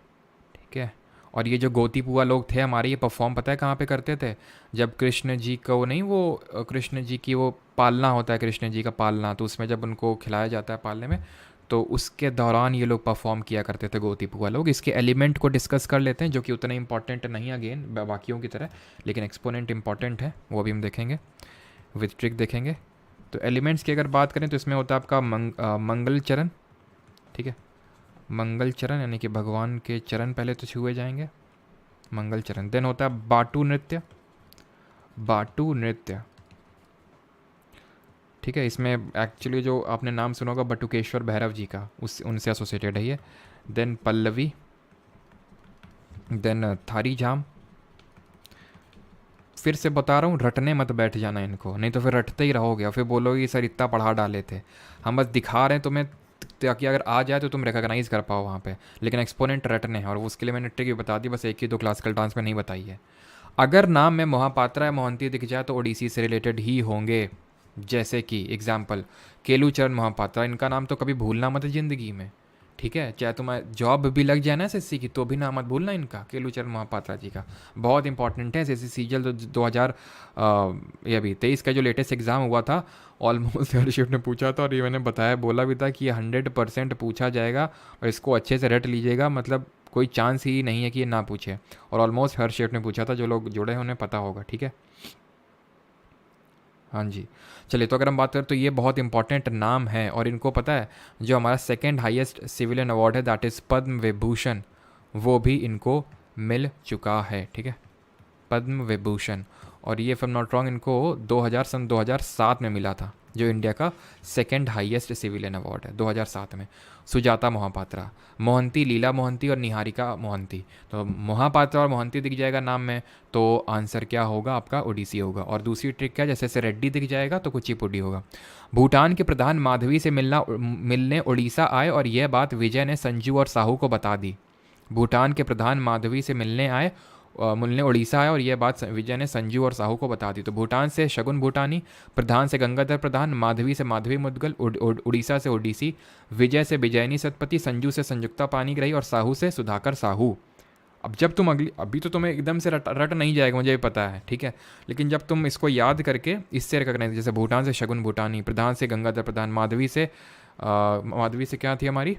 ठीक है। और ये जो गोतीपुआ लोग थे हमारे, ये परफॉर्म पता है कहाँ पे करते थे, जब कृष्ण जी को नहीं, वो कृष्ण जी की वो पालना होता है, कृष्ण जी का पालना, तो उसमें जब उनको खिलाया जाता है पालने में, तो उसके दौरान ये लोग परफॉर्म किया करते थे गोतीपुआ लोग। इसके एलिमेंट को डिस्कस कर लेते हैं, जो कि उतने इंपॉर्टेंट नहीं अगेन बाकियों की तरह, लेकिन एक्सपोनेंट इंपॉर्टेंट है, वो भी हम देखेंगे, विथ ट्रिक देखेंगे। तो एलिमेंट्स की अगर बात करें तो इसमें होता है आपका मंगल चरण, ठीक है। मंगल चरण यानी कि भगवान के चरण पहले तो छुए जाएंगे, मंगल चरण। देन होता है बाटू नृत्य, बाटू नृत्य, ठीक है। इसमें एक्चुअली जो आपने नाम सुना होगा बटुकेश्वर भैरव जी का, उस उनसे एसोसिएटेड है ये। देन पल्लवी, देन थारी झाम। फिर से बता रहा हूँ, रटने मत बैठ जाना इनको, नहीं तो फिर रटते ही रहोगे और फिर बोलोगे सर इतना पढ़ा डाले थे, हम बस दिखा रहे हैं तुम्हें, ताकि अगर आ जाए तो तुम रिकॉग्नाइज कर पाओ वहाँ पे। लेकिन एक्सपोनेंट रटने हैं, और उसके लिए मैंने ट्रिक भी बता दी, बस एक ही दो क्लासिकल डांस में नहीं बताई है। अगर नाम में मोहापात्रा या मोहंती दिख जाए तो ओडिसी से रिलेटेड ही होंगे। जैसे कि एग्जाम्पल, केलूचरण मोहापात्रा, इनका नाम तो कभी भूलना मत ज़िंदगी में, ठीक है। चाहे तुम्हारा जॉब भी लग जाए ना एसएससी की, तो भी नाम मत भूलना इनका, केलूचरण महापात्रा जी का, बहुत इंपॉर्टेंट है। एसएससी सीजीएल तो 2000 ये अभी 23 का जो लेटेस्ट एग्ज़ाम हुआ था, ऑलमोस्ट हर शिफ्ट ने पूछा था, और ये मैंने बताया, बोला भी था कि ये 100% पूछा जाएगा, और इसको अच्छे से रट लीजिएगा, मतलब कोई चांस ही नहीं है कि ये ना पूछे। और ऑलमोस्ट हर शिफ्ट ने पूछा था, जो लोग जुड़े हैं उन्हें पता होगा, ठीक है। हाँ जी। चलिए, तो अगर हम बात करें तो ये बहुत इंपॉर्टेंट नाम है, और इनको पता है जो हमारा सेकंड हाईएस्ट सिविलियन अवार्ड है, दैट इज़ पद्म विभूषण, वो भी इनको मिल चुका है, ठीक है, पद्म विभूषण। और ये if I am not wrong इनको 2007 में मिला था, जो इंडिया का सेकंड हाईएस्ट सिविलियन अवार्ड है, 2007 में। सुजाता मोहापात्रा, मोहंती, लीला मोहंती और निहारिका मोहंती। तो मोहापात्रा और मोहंती दिख जाएगा नाम में, तो आंसर क्या होगा आपका, ओडिसी होगा। और दूसरी ट्रिक क्या है, जैसे जैसे रेड्डी दिख जाएगा तो कुचिपुडी होगा। भूटान के प्रधान माधवी से मिलने उड़ीसा आए, और यह बात विजय ने संजू और साहू को बता दी। भूटान के प्रधान माधवी से मिलने आए, मिलने उड़ीसा आए, और यह बात विजय ने संजू और साहू को बता दी। तो भूटान से शगुन भूटानी, प्रधान से गंगाधर प्रधान, माधवी से माधवी मुदगल, उड़ीसा से ओडिसी, विजय से विजयनी सतपति, संजू से संयुक्ता पानीग्राही, और साहू से सुधाकर साहू। अब जब तुम अगली, अभी तो तुम्हें एकदम से रट नहीं जाएगा, मुझे भी पता है, ठीक है। लेकिन जब तुम इसको याद करके इससे रिकॉग्नाइज, जैसे भूटान से शगुन भूटानी, प्रधान से गंगाधर प्रधान, माधवी से क्या थी हमारी,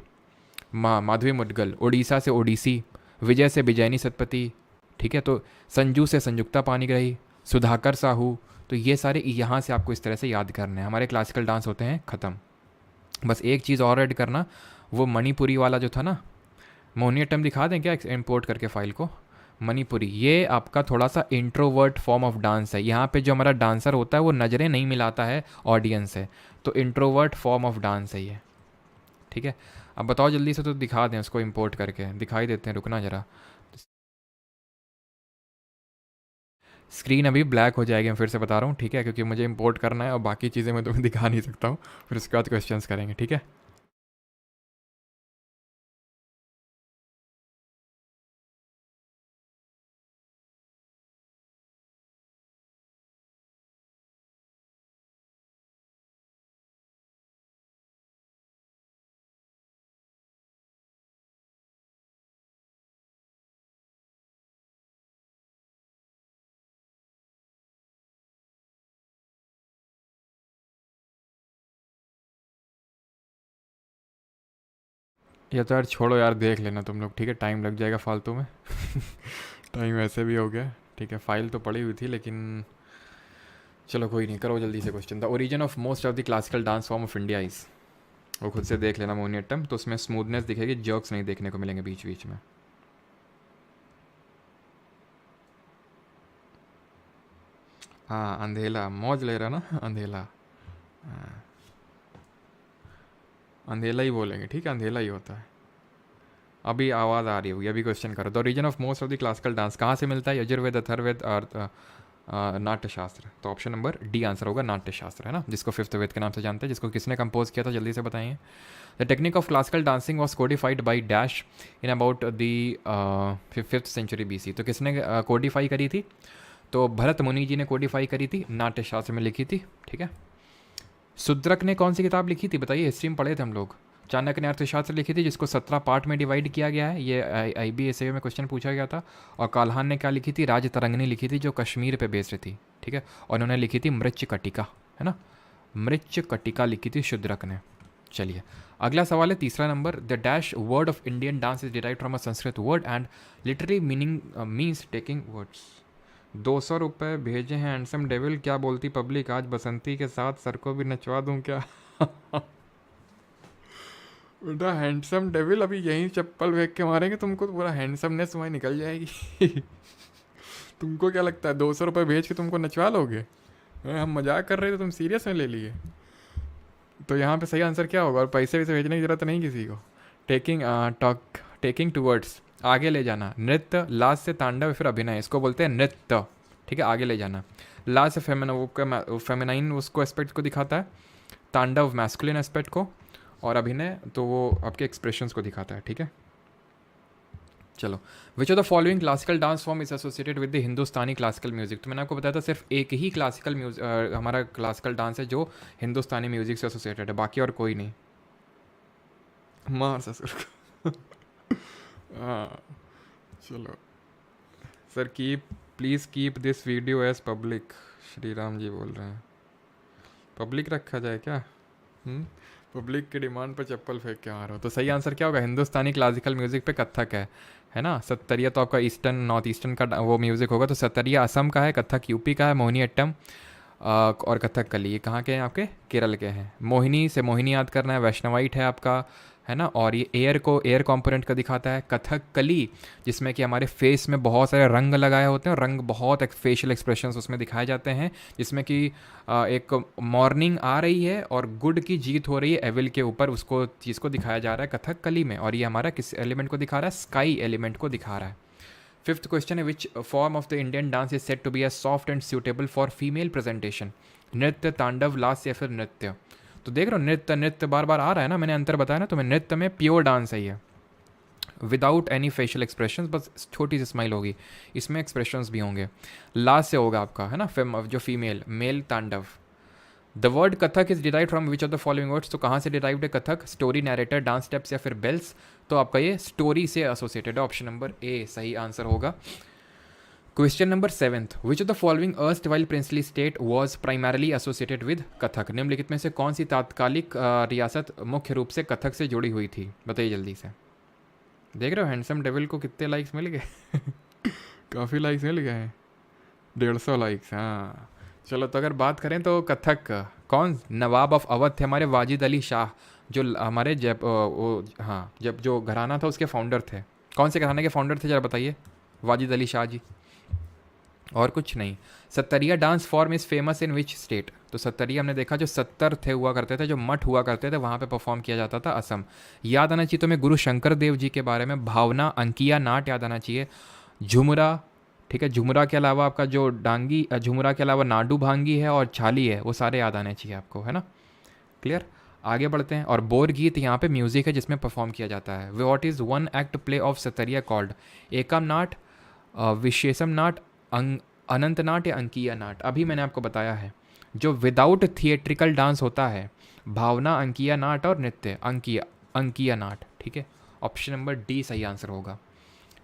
माधवी मुदगल, उड़ीसा से ओडिसी, विजय से विजयनी सतपति, ठीक है। तो संजू से संयुक्ता पानीग्राही, सुधाकर साहू। तो ये सारे यहाँ से आपको इस तरह से याद करने हैं। हमारे क्लासिकल डांस होते हैं ख़त्म। बस एक चीज़ और ऐड करना, वो मणिपुरी वाला जो था ना, मोहिनीअट्टम दिखा दें क्या इंपोर्ट करके फाइल को, मणिपुरी, ये आपका थोड़ा सा इंट्रोवर्ट फॉर्म ऑफ डांस है। यहाँ पे जो हमारा डांसर होता है वो नज़रें नहीं मिलाता है ऑडियंस से, तो इंट्रोवर्ट फॉर्म ऑफ डांस है ये, ठीक है। अब बताओ जल्दी से, तो दिखा दें उसको इंपोर्ट करके, दिखाई देते हैं, रुकना ज़रा। स्क्रीन अभी ब्लैक हो जाएगी, मैं फिर से बता रहा हूँ, ठीक है, क्योंकि मुझे इंपोर्ट करना है और बाकी चीज़ें मैं तुम्हें दिखा नहीं सकता हूँ। फिर उसके बाद क्वेश्चंस करेंगे, ठीक है। या तो यार छोड़ो यार, देख लेना तुम लोग, ठीक है, टाइम लग जाएगा फालतू में। टाइम ऐसे भी हो गया, ठीक है। फाइल तो पड़ी हुई थी, लेकिन चलो कोई नहीं, करो जल्दी से question. The origin of most of the classical dance form of India is, वो खुद से देख लेना मोहिनीअट्टम, तो उसमें स्मूथनेस दिखेगी, जर्क्स नहीं देखने को मिलेंगे बीच बीच में। हाँ, अंधेला, मौज ले रहा ना, अंधेला। हाँ, अंधेला ही बोलेंगे, ठीक है, अंधेला ही होता है। अभी आवाज़ आ रही होगी, अभी क्वेश्चन करो। The origin of most of the classical dance कहाँ से मिलता है? यजुर्वेद, अथर्ववेद और नाट्यशास्त्र। तो ऑप्शन नंबर डी आंसर होगा, नाट्यशास्त्र, है ना, जिसको फिफ्थ वेद के नाम से जानते हैं, जिसको किसने कंपोज किया था, जल्दी से बताइए। The technique of classical dancing was codified by dash in about the fifth century BC। तो किसने कोडिफाई करी थी? तो भरत मुनि जी ने कोडिफाई करी थी, नाट्यशास्त्र में लिखी थी, ठीक है। शूद्रक ने कौन सी किताब लिखी थी बताइए? हिस्ट्री में पढ़े थे हम लोग। चाणक्य ने अर्थशास्त्र लिखी थी, जिसको 17 पार्ट में डिवाइड किया गया है, ये IBSA में क्वेश्चन पूछा गया था। और काल्हान ने क्या लिखी थी? राजतरंगिणी लिखी थी, जो कश्मीर पे बेस्ड थी, ठीक है। और उन्होंने लिखी थी मृच्छ कटिका, है ना, मृच्छ कटिका लिखी थी शूद्रक ने। चलिए अगला सवाल है तीसरा number. The dash word of Indian dance is derived from a Sanskrit word and literally meaning means taking words. 200 रुपये भेजे हैं हैंडसम डेविल। क्या बोलती पब्लिक? आज बसंती के साथ सर को भी नचवा दूं क्या? बेटा हैंडसम डेविल, अभी यहीं चप्पल फेंक के मारेंगे तुमको तो पूरा हैंडसमनेस वहीं निकल जाएगी। तुमको क्या लगता है 200 रुपये भेज के तुमको नचवा लोगे? हम मजाक कर रहे थे, तुम सीरियस में ले लिए। तो यहाँ पे सही आंसर क्या होगा? और पैसे वैसे भेजने की जरूरत नहीं किसी को। टेकिंग टूवर्ड्स, आगे ले जाना। नृत्य, लास्ट से तांडव, फिर अभिनय, इसको बोलते हैं नृत्य, ठीक है, आगे ले जाना। लास्ट से फेमिनाइन उसको एस्पेक्ट को दिखाता है, तांडव मैस्कुलिन एस्पेक्ट को, और अभिनय तो वो आपके एक्सप्रेशंस को दिखाता है, ठीक है। चलो, विच of the following classical dance form is associated with the Hindustani classical music. तो मैंने आपको बताया था सिर्फ एक ही क्लासिकल म्यूजिक हमारा क्लासिकल डांस है जो हिंदुस्तानी म्यूजिक से एसोसिएटेड है, बाकी और कोई नहीं। मार ससुर को। हाँ चलो sir, please keep this video as public. Shri Ram ji बोल रहे हैं पब्लिक रखा जाए क्या? पब्लिक की डिमांड पर चप्पल फेंक के आ रहा हो। तो सही आंसर क्या होगा? हिंदुस्तानी क्लासिकल म्यूजिक पे कथक है ना। सत्तरिया तो आपका ईस्टर्न नॉर्थ ईस्टर्न का वो म्यूज़िक होगा, तो सत्तरिया असम का है, कथक यूपी का है, मोहिनी अट्टम और कथक कली ये कहाँ के हैं? आपके केरल के हैं। मोहिनी से मोहिनी याद करना है, वैष्णवाइट है आपका, है ना। और ये एयर कंपोनेंट का दिखाता है। कथक कली जिसमें कि हमारे फेस में बहुत सारे रंग लगाए होते हैं, और रंग बहुत फेशियल एक्सप्रेशंस उसमें दिखाए जाते हैं, जिसमें कि एक मॉर्निंग आ रही है और गुड की जीत हो रही है एविल के ऊपर, उसको चीज़ को दिखाया जा रहा है कथक कली में। और ये हमारा किस एलिमेंट को दिखा रहा है? स्काई एलिमेंट को दिखा रहा है। फिफ्थ क्वेश्चन है, which form of the Indian dance is set to be a soft and suitable for female presentation. नृत्य, तांडव, लास्य या फिर नृत्य। तो देख रहे हो नृत्य बार बार आ रहा है ना, मैंने अंतर बताया ना तुम्हें। नृत्य में प्योर डांस है ये, विदाउट एनी फेशियल एक्सप्रेशन, बस छोटी सी स्माइल होगी, इसमें एक्सप्रेशंस भी होंगे। लास्ट से होगा आपका, है ना, जो फीमेल, मेल तांडव। The word Kathak is derive from which of the following words. तो कहाँ से डिराइव्ड है Kathak? Story, narrator, dance steps या फिर बेल्स। तो आपका ये स्टोरी से एसोसिएटेड है, ऑप्शन नंबर ए सही आंसर होगा। Question number 7, which of the following erst while princely state was primarily associated with Kathak. निम्नलिखित में से कौन सी तात्कालिक रियासत मुख्य रूप से कथक से जुड़ी हुई थी? बताइए जल्दी से। देख रहे हो हैंडसम डेविल को कितने लाइक्स मिल गए? काफ़ी लाइक्स मिल गए हैं, 150 लाइक्स। हाँ चलो, तो अगर बात करें तो कथक कौन नवाब ऑफ अवध थे हमारे? वाजिद अली शाह, जो हमारे जब जो घराना था उसके फाउंडर थे। कौन से घराने के फाउंडर थे जरा बताइए? वाजिद अली शाह जी, और कुछ नहीं। Sattriya dance form is famous in which state. तो सत्तरिया हमने देखा जो 70 थे हुआ करते थे, जो मठ हुआ करते थे, वहाँ पे परफॉर्म किया जाता था, असम। याद आना चाहिए तुम्हें गुरु शंकर देव जी के बारे में, भावना, अंकिया नाट याद आना चाहिए, झुमरा, ठीक है। झुमरा के अलावा आपका जो डांगी, झुमरा के अलावा नाडू भांगी है और छाली है, वो सारे याद आने चाहिए आपको, है ना। क्लियर? आगे बढ़ते हैं। और बोर गीत यहाँ पे म्यूजिक है जिसमें परफॉर्म किया जाता है। What is one act play of Sattriya called? एकम नाट, विशेषम नाट, अनंत नाट या अंकिया नाट। अभी मैंने आपको बताया है जो विदाउट थिएट्रिकल डांस होता है, भावना, अंकिया नाट और नृत्य, अंकिया नाट, ठीक है। ऑप्शन नंबर डी सही आंसर होगा।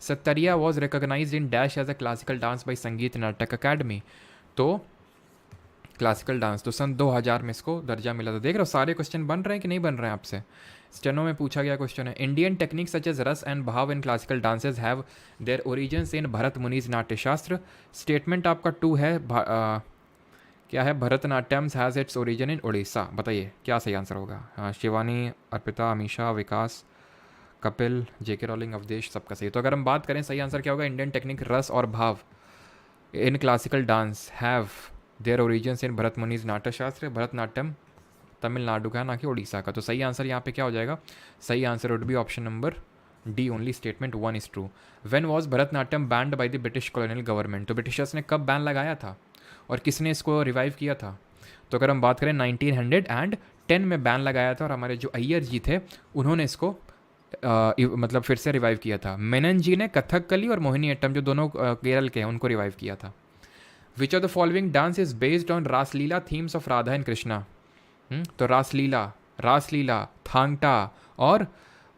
Sattriya was recognized in dash as a classical dance by Sangeet Natak academy. तो क्लासिकल डांस तो सन 2000 में इसको दर्जा मिला था। देख रहे हो सारे क्वेश्चन बन रहे हैं कि नहीं बन रहे हैं आपसे? स्टेनो में पूछा गया क्वेश्चन है। Indian techniques such as ras and bhav in classical dances have their origins in Bharat Muni's Natyashastra. Statement आपका 2 है। क्या है? Bharatanatyam's has its origin in Orissa. बताइए क्या सही आंसर होगा? हाँ, शिवानी, अर्पिता, अमीशा, विकास, कपिल, जेके रॉलिंग, अवधेश, सबका सही। तो अगर हम बात करें सही आंसर क्या होगा? इंडियन टेक्निक रस और bhav in classical dance have their origins in Bharat Muni's Natyashastra, Bharatanatyam Tamil Nadu का है, ना कि उड़ीसा का। तो सही आंसर यहाँ पे क्या हो जाएगा? सही answer would be option number D only, statement 1 is true. When was Bharatanatyam band by the British colonial government? तो ब्रिटिशर्स ने कब बैन लगाया था और किसने इसको रिवाइव किया था? तो अगर हम बात करें 1910 में बैन लगाया था, और हमारे जो अय्यर जी थे उन्होंने इसको मतलब फिर से रिवाइव किया था। मेनन जी ने कथकली और मोहिनीअट्टम, जो दोनों केरल के हैं, उनको रिवाइव किया था। विच of the following dance is based on Raslila themes of Radha and Krishna? तो रासलीला, थांगटा और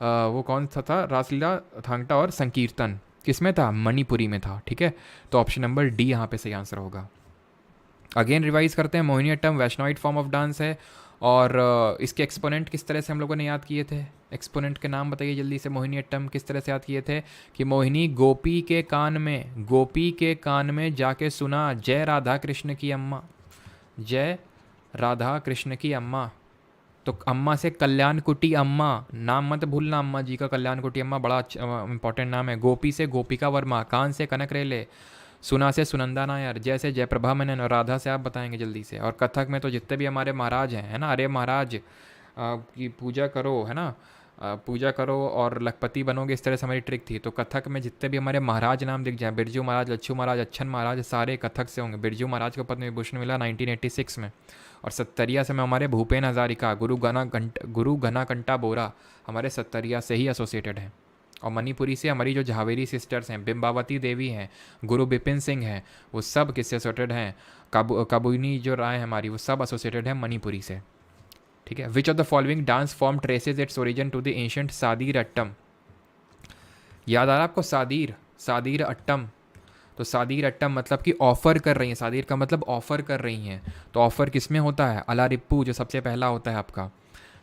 वो कौन सा था? रासलीला, थांगटा और संकीर्तन किस में था? मणिपुरी में था। ठीक है, तो ऑप्शन नंबर डी यहाँ पे सही आंसर होगा। अगेन रिवाइज करते हैं, मोहिनीअट्टम वैष्णोइड फॉर्म ऑफ डांस है, और इसके एक्सपोनेंट किस तरह से हम लोगों ने याद किए थे? एक्सपोनेंट के नाम बताइए जल्दी से। मोहिनीअट्टम किस तरह से याद किए थे? कि मोहिनी गोपी के कान में जाके सुना, जय राधा कृष्ण की अम्मा, जय राधा कृष्ण की अम्मा। तो अम्मा से कल्याण कुटी अम्मा, नाम मत भूलना अम्मा जी का, कल्याण कुटी अम्मा बड़ा अच्छा इंपॉर्टेंट नाम है। गोपी से गोपिका वर्मा, कान से कनक रेले, सुना से सुनंदा नायर, जय से जयप्रभा मेनन, और राधा से आप बताएंगे जल्दी से। और कथक में तो जितने भी हमारे महाराज हैं, है ना, अरे महाराज की पूजा करो, है ना, पूजा करो और लखपति बनोगे, इस तरह से हमारी ट्रिक थी। तो कथक में जितने भी हमारे महाराज नाम दिख जाए, बिरजू महाराज, लच्छू महाराज, अच्छन महाराज, सारे कथक से होंगे। बिरजू महाराज को पद्म विभूषण मिला 1986 में, और सत्तरिया से में हमारे भूपेन हजारिका, गुरु घनाकंटा बोरा हमारे सत्तरिया से ही एसोसिएटेड हैं। और मणिपुरी से हमारी जो झावेरी सिस्टर्स हैं, बिम्बावती देवी हैं, गुरु बिपिन सिंह हैं, वो सब किससे एसोसिएटेड हैं? काबुनी जो राय है हमारी, वो सब एसोसिएटेड है मणिपुरी से। ठीक है, which of the following dance form traces its origin to the ancient Sadir Attam? याद आ रहा है आपको? सादीर अट्टम। तो सादीर अट्टम मतलब कि ऑफर कर रही हैं, सादीर का मतलब ऑफर कर रही हैं। तो ऑफर किस में होता है? अलारिप्पू, जो सबसे पहला होता है आपका,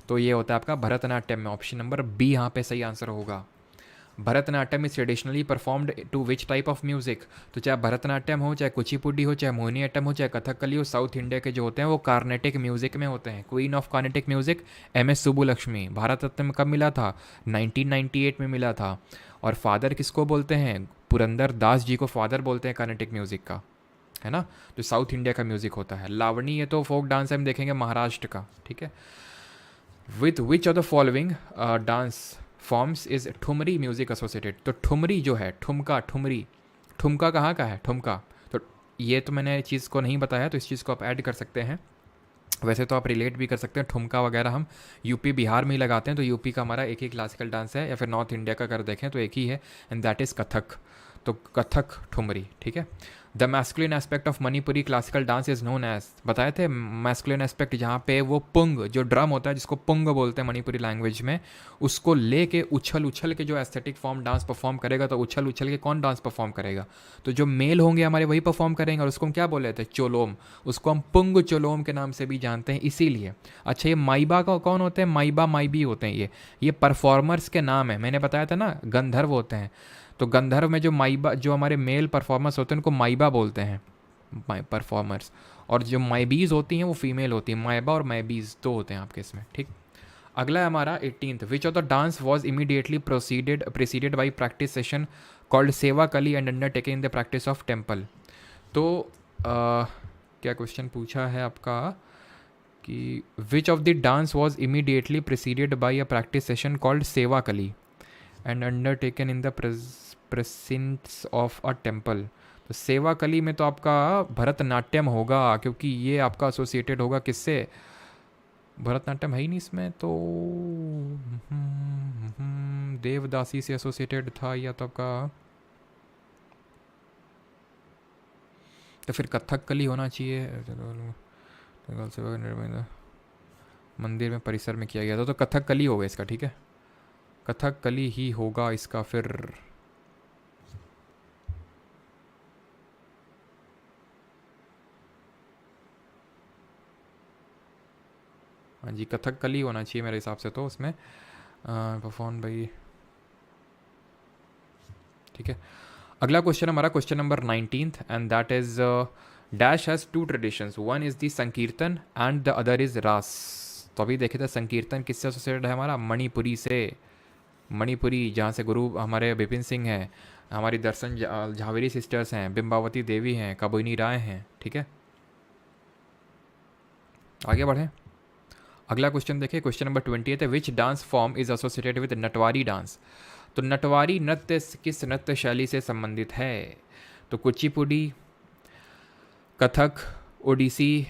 तो ये होता है आपका भरतनाट्यम में। ऑप्शन नंबर बी यहाँ पे सही आंसर होगा। Bharatanatyam is traditionally performed to which type of music? तो चाहे भरतनाट्यम हो, चाहे कुचिपुडी हो, चाहे मोहिनीअट्टम हो, चाहे कथकली हो, साउथ इंडिया के जो होते हैं वो कार्नेटिक म्यूजिक में होते हैं। Queen of Carnatic music M S. Subbulakshmi. Bharat Ratna में कब मिला था? 1998 में मिला था। और फादर किसको बोलते हैं? पुरंदर दास जी को फादर बोलते हैं कार्नेटिक म्यूजिक का, है ना, जो साउथ इंडिया का म्यूजिक होता है। लावणी ये तो फोक डांस हम देखेंगे महाराष्ट्र का। ठीक है, with which of the following dance forms is thumri music associated? तो ठुमरी जो है, ठुमका कहाँ का है? ठुमका, तो ये तो मैंने चीज़ को नहीं बताया, तो इस चीज़ को आप ऐड कर सकते हैं। वैसे तो आप रिलेट भी कर सकते हैं, ठुमका वगैरह हम यूपी बिहार में ही लगाते हैं, तो यूपी का हमारा एक ही क्लासिकल डांस है, या फिर नॉर्थ इंडिया का अगर देखें तो एक ही है, एंड दैट इज़ कथक। तो कथक ठुमरी। ठीक है, the masculine aspect of Manipuri classical dance is known as, बताए थे मैस्कुलिन एस्पेक्ट, जहाँ पे वो पुंग, जो ड्रम होता है जिसको पुंग बोलते हैं मणिपुरी लैंग्वेज में, उसको लेके उछल उछल के जो एस्थेटिक फॉर्म डांस परफॉर्म करेगा, तो उछल उछल के कौन डांस परफॉर्म करेगा? तो जो मेल होंगे हमारे वही परफॉर्म करेंगे, और उसको हम क्या बोले थे? चोलोम। उसको हम पुंग चोलोम के नाम से भी जानते हैं, इसीलिए। अच्छा, ये माइबा का कौन होते हैं? माइबा माइबी होते हैं ये परफॉर्मर्स के नाम है। मैंने बताया था ना, गंधर्व होते हैं, तो गंधर्व में जो माइबा, जो हमारे मेल परफॉर्मर्स होते हैं उनको माइबा बोलते हैं, परफॉर्मर्स। और जो माइबीज होती हैं वो फीमेल होती हैं। माइबा और माइबीज दो होते हैं आपके इसमें। ठीक, अगला है हमारा 18th। Which of the dance was immediately proceeded by practice session called Seva Kali and undertaking the practice of temple? तो क्या क्वेश्चन पूछा है आपका कि which of the dance was immediately preceded by a practice session called Seva Kali and undertaken in the precincts of a temple? तो सेवा कली में तो आपका भरतनाट्यम होगा, क्योंकि ये आपका एसोसिएटेड होगा किससे? भरतनाट्यम है ही नहीं इसमें, तो देवदासी से एसोसिएटेड था, या तो आपका तो फिर कथकली होना चाहिए। मंदिर में परिसर में किया गया था, तो कथकली होगा इसका। ठीक है, कथकली ही होगा इसका फिर। हाँ जी, कथकली होना चाहिए मेरे हिसाब से तो उसमें परफॉर्म भाई। ठीक है, अगला क्वेश्चन हमारा question number 19th, and that is dash has two traditions, one is the Sankirtan and the other is रास। तो अभी देखे थे संकीर्तन किससे एसोसिएटेड है हमारा? मणिपुरी से। मणिपुरी, जहाँ से गुरु हमारे बिपिन सिंह हैं, हमारी दर्शन झावेरी सिस्टर्स हैं, बिम्बावती देवी हैं, काबुनी राय हैं। ठीक है, आगे बढ़ें। अगला क्वेश्चन देखिए, क्वेश्चन नंबर 28 है, which dance form is associated with Natwari dance. तो नटवारी नृत्य किस नृत्य शैली से संबंधित है? तो कुचिपुड़ी, कथक, ओडिसी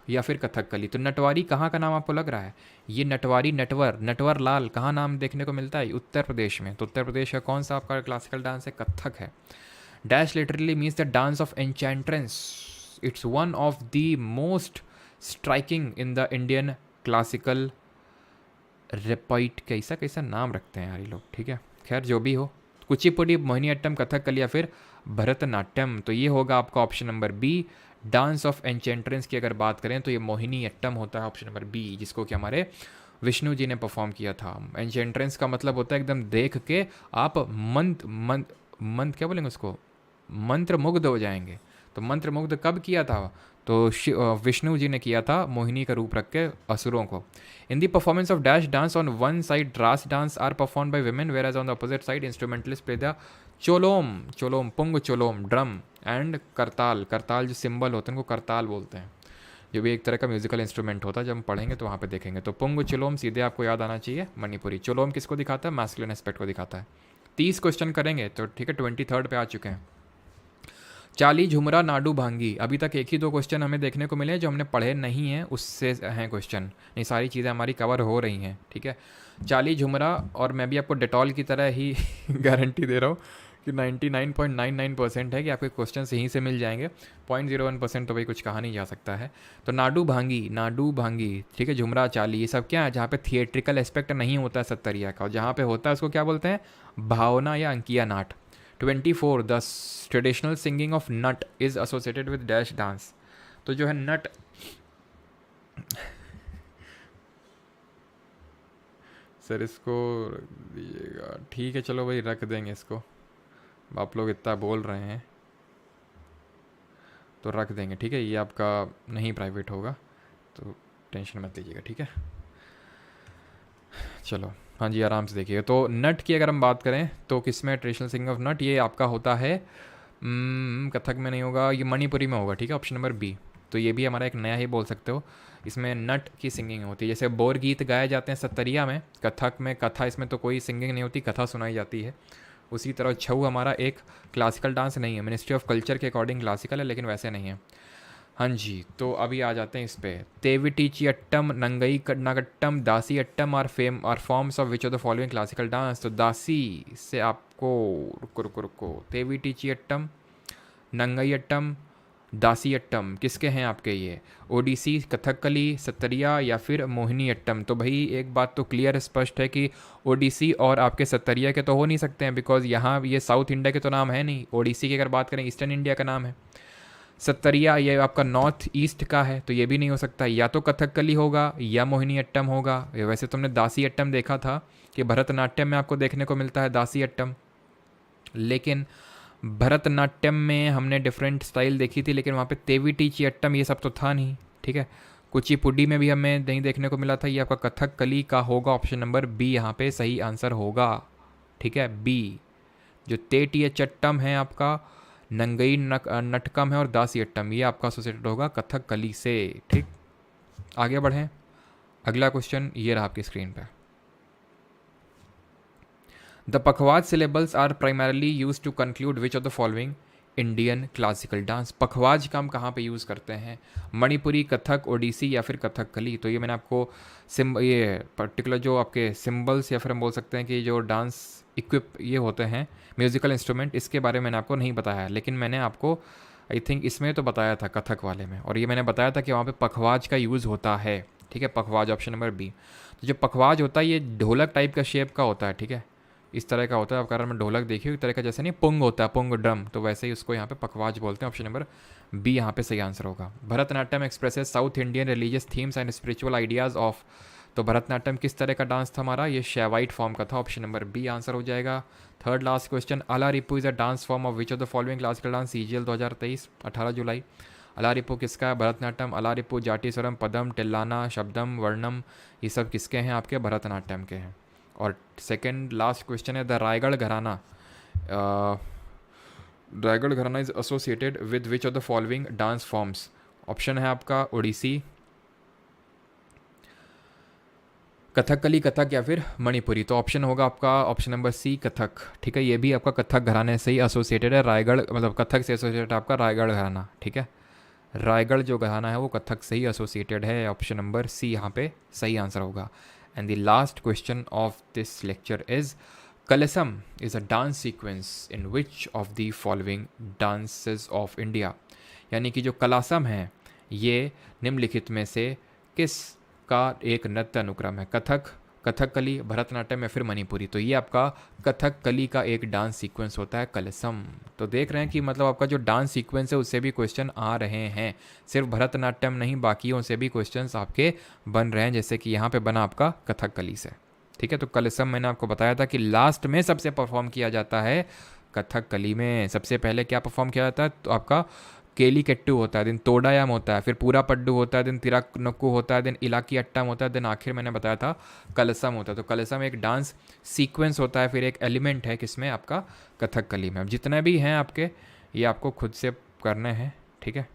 या फिर कथकली। तो नटवारी कहाँ का नाम आपको लग रहा है? ये नटवारी, नटवर लाल कहाँ नाम देखने को मिलता है? उत्तर प्रदेश में। तो उत्तर प्रदेश का कौन सा आपका क्लासिकल डांस है? कथक है। Dash literally means the dance of enchantress. It's one of the most striking in the Indian classical repertoire. कैसा कैसा नाम रखते हैं यार ये लोग, ठीक है, खैर जो भी हो। कुचिपुड़ी, मोहिनीअट्टम, कथकली या फिर भरतनाट्यम। तो ये होगा आपका option number B. Dance of enchantress की अगर बात करें तो ये मोहिनीअट्टम होता है, ऑप्शन नंबर बी, जिसको कि हमारे विष्णु जी ने परफॉर्म किया था। एन्चेंट्रेंस का मतलब होता है एकदम देख के आप मंत्र क्या बोलेंगे उसको, मंत्र मुग्ध हो जाएंगे। तो मंत्र मुग्ध कब किया था? तो विष्णु जी ने किया था मोहिनी का रूप रख के असुरों को। In the performance of dash dance on one side Raas dance are perform by women, whereas on the opposite side instrumentalist play the Cholom, Cholom, Pung Cholom, drum and kartal. करताल जो सिंबल होते हैं उनको करताल बोलते हैं, जो भी एक तरह का म्यूजिकल इंस्ट्रूमेंट होता है। जब हम पढ़ेंगे तो वहाँ पे देखेंगे। तो पुंग चोलोम सीधे आपको याद आना चाहिए मणिपुरी। चोलोम किसको दिखाता है? मैस्कुलिन एस्पेक्ट को दिखाता है। 30 क्वेश्चन करेंगे तो ठीक है, 23rd पे आ चुके हैं। चाली, झुमरा, नाडू, भांगी। अभी तक एक ही 2 क्वेश्चन हमें देखने को मिले हैं जो हमने पढ़े नहीं हैं, उससे हैं क्वेश्चन। नहीं, सारी चीज़ें हमारी कवर हो रही हैं, ठीक है। चाली, झुमरा, और मैं भी आपको डेटॉल की तरह ही गारंटी दे रहा हूँ कि 99.99% है कि आपके क्वेश्चन यहीं से मिल जाएंगे। 0.01% तो भाई कुछ कहा नहीं जा सकता है। तो नाडू भांगी, ठीक है, झुमरा, चाली, ये सब क्या है? जहाँ पे थिएट्रिकल एस्पेक्ट नहीं होता है सत्तरिया का, और जहाँ पे होता है उसको क्या बोलते हैं? भावना या Ankiya Naat. 24 the traditional singing of Nat is associated with dash dance. तो जो है नट, सर इसको रख दीजिएगा, ठीक है, चलो भाई रख देंगे इसको, आप लोग इतना बोल रहे हैं तो रख देंगे, ठीक है। ये आपका नहीं प्राइवेट होगा तो टेंशन मत लीजिएगा, ठीक है। चलो, हाँ जी, आराम से देखिएगा। तो नट की अगर हम बात करें तो किसमें ट्रेडिशनल सिंगिंग ऑफ नट? ये आपका होता है कथक में नहीं होगा, ये मणिपुरी में होगा, ठीक है, ऑप्शन नंबर बी। तो ये भी हमारा एक नया ही बोल सकते हो। इसमें नट की सिंगिंग होती है। जैसे बोर गीत गाए जाते हैं सत्तरिया में, कथक में कथा, इसमें तो कोई सिंगिंग नहीं होती, कथा सुनाई जाती है। उसी तरह छऊ हमारा एक क्लासिकल डांस नहीं है, मिनिस्ट्री ऑफ कल्चर के अकॉर्डिंग क्लासिकल है, लेकिन वैसे नहीं है। हाँ जी, तो अभी आ जाते हैं इस पे। तेविटीची Attam, Nangai Nagattam, Dasi Attam are forms of which of the following classical dance. तो दासी से आपको, रुको, तेविटीची अट्टम, नंगई अट्टम, दासी अट्टम किसके हैं आपके? ये ओडिसी, कथकली, सत्तरिया या फिर मोहिनी अट्टम। तो भाई एक बात तो क्लियर स्पष्ट है कि ओडिसी और आपके सत्तरिया के तो हो नहीं सकते हैं, बिकॉज यहाँ ये साउथ इंडिया के तो नाम है नहीं। ओडिसी की अगर बात करें ईस्टर्न इंडिया का नाम है। सत्तरिया ये आपका नॉर्थ ईस्ट का है, तो ये भी नहीं हो सकता। या तो कथकली होगा या मोहिनी अट्टम होगा। वैसे तुमने दासी अट्टम देखा था कि भरतनाट्यम में आपको देखने को मिलता है दासी अट्टम, लेकिन भरतनाट्यम में हमने डिफरेंट स्टाइल देखी थी, लेकिन वहाँ पे तेविटीची अट्टम ये सब तो था नहीं, ठीक है। कुचिपुडी में भी हमें नहीं देखने को मिला था। ये आपका कथकली का होगा, ऑप्शन नंबर बी यहाँ पे सही आंसर होगा, ठीक है, बी। जो तेटीय चट्टम है आपका, नंगई नटकम है और दासी अट्टम, ये आपका एसोसिएटेड होगा कथकली से, ठीक। आगे बढ़ें, अगला क्वेश्चन ये रहा आपकी स्क्रीन पे। The pakhawaj syllables are primarily use to conclude which of the following Indian classical dance. पखवाज का हम कहाँ पे यूज़ करते हैं? मणिपुरी, कथक, ओडिसी या फिर कथकली। तो ये मैंने आपको ये पर्टिकुलर जो आपके सिम्बल्स या फिर हम बोल सकते हैं कि जो डांस इक्विप ये होते हैं म्यूज़िकल इंस्ट्रूमेंट, इसके बारे में मैंने आपको नहीं बताया, लेकिन मैंने आपको आई थिंक इसमें तो बताया था कथक वाले में, और ये मैंने बताया था कि वहाँ पे पखवाज का यूज़ होता है, ठीक है। पखवाज ऑप्शन नंबर बी। तो जो पखवाज होता है ये ढोलक टाइप का शेप का होता है, ठीक है, इस तरह का होता है। आप कारण में ढोलक देखिए, एक तरह का जैसे नहीं पुंग होता है, पुंग ड्रम, तो वैसे ही उसको यहाँ पे पखवाज बोलते हैं। ऑप्शन नंबर बी यहाँ पे सही आंसर होगा। Bharatanatyam expresses south Indian religious themes and spiritual ideas of. तो भरतनाट्यम किस तरह का डांस था हमारा? ये शैवाइट फॉर्म का था, ऑप्शन नंबर बी आंसर हो जाएगा। Third last question, Alaripu is a dance form of which of the following classical dance? CGL 2023 18 जुलाई। अलारिपू किसका है? भरतनाट्यम। अलारिपू जाटीस्वरम, पदम, टिल्लाना, शब्दम, वर्णम, ये सब किसके हैं? आपके भरतनाट्यम के हैं। और सेकंड लास्ट क्वेश्चन है, द रायगढ़ घराना, रायगढ़ घराना is associated with which of the following dance forms? Option है आपका ओडिसी, कथकली, कथक या फिर मणिपुरी। तो ऑप्शन होगा आपका ऑप्शन नंबर सी, कथक। ठीक है, ये भी आपका कथक घराने से ही एसोसिएटेड है। रायगढ़ मतलब कथक से एसोसिएटेड है आपका रायगढ़ घराना। ठीक है, रायगढ़ जो घराना है वो कथक से ही एसोसिएटेड है। ऑप्शन नंबर सी यहाँ पे सही आंसर होगा। And the last question of this lecture is Kalasam is a dance sequence in which of the following dances of India. यानी कि जो कलासम है ये निम्नलिखित में से किस का एक नृत्य अनुक्रम है? कथक, कथकली, भरतनाट्यम या फिर मणिपुरी। तो ये आपका कथकली का एक डांस सीक्वेंस होता है कलसम। तो देख रहे हैं कि मतलब आपका जो डांस सीक्वेंस है उससे भी क्वेश्चन आ रहे हैं, सिर्फ भरतनाट्यम नहीं बाकियों से भी क्वेश्चंस आपके बन रहे हैं, जैसे कि यहाँ पे बना आपका कथकली से। ठीक है, तो कलसम मैंने आपको बताया था कि लास्ट में सबसे परफॉर्म किया जाता है कथकली में। सबसे पहले क्या परफॉर्म किया जाता है? तो आपका केली केट्टू होता है, दिन तोडायाम होता है, फिर पूरा पड्डू होता है, दिन तिरानक्कू होता है, दिन इलाकी अट्टम होता है, दिन आखिर मैंने बताया था कलसम होता है। तो कलसम एक डांस सीक्वेंस होता है, फिर एक एलिमेंट है किसमें? आपका कथकली में। अब जितने भी हैं आपके ये आपको खुद से करने हैं। ठीक है,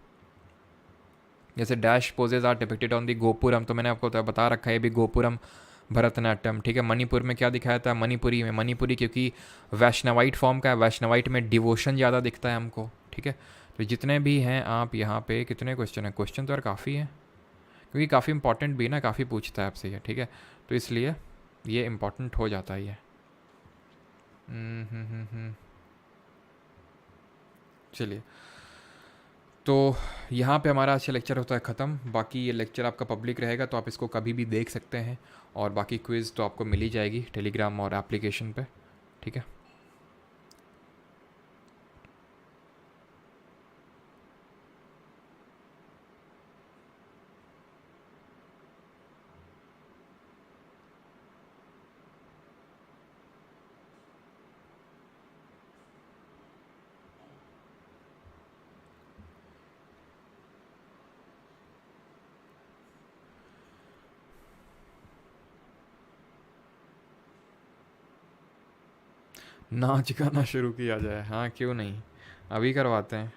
जैसे dash poses are depicted on the gopuram, तो मैंने आपको बता रखा है ये भी गोपुरम भरतनाट्यम। ठीक है, मणिपुर में क्या दिखाया था? मणिपुरी में, मणिपुरी क्योंकि वैष्णवाइट फॉर्म का है, वैष्णवाइट में डिवोशन ज़्यादा दिखता है हमको। ठीक है, तो जितने भी हैं आप यहाँ पे, कितने क्वेश्चन हैं? क्वेश्चन तो यार काफ़ी है, क्योंकि काफ़ी इंपॉर्टेंट भी ना, काफ़ी पूछता है आपसे ये। ठीक है, तो इसलिए ये इम्पॉर्टेंट हो जाता है ये। चलिए, तो यहाँ पे हमारा अच्छा लेक्चर होता है ख़त्म। बाकी ये लेक्चर आपका पब्लिक रहेगा तो आप इसको कभी भी देख सकते हैं, और बाकी क्विज़ तो आपको मिल ही जाएगी टेलीग्राम और एप्लीकेशन पे। ठीक है, नाच गाना शुरू किया जाए? हाँ, क्यों नहीं, अभी करवाते हैं।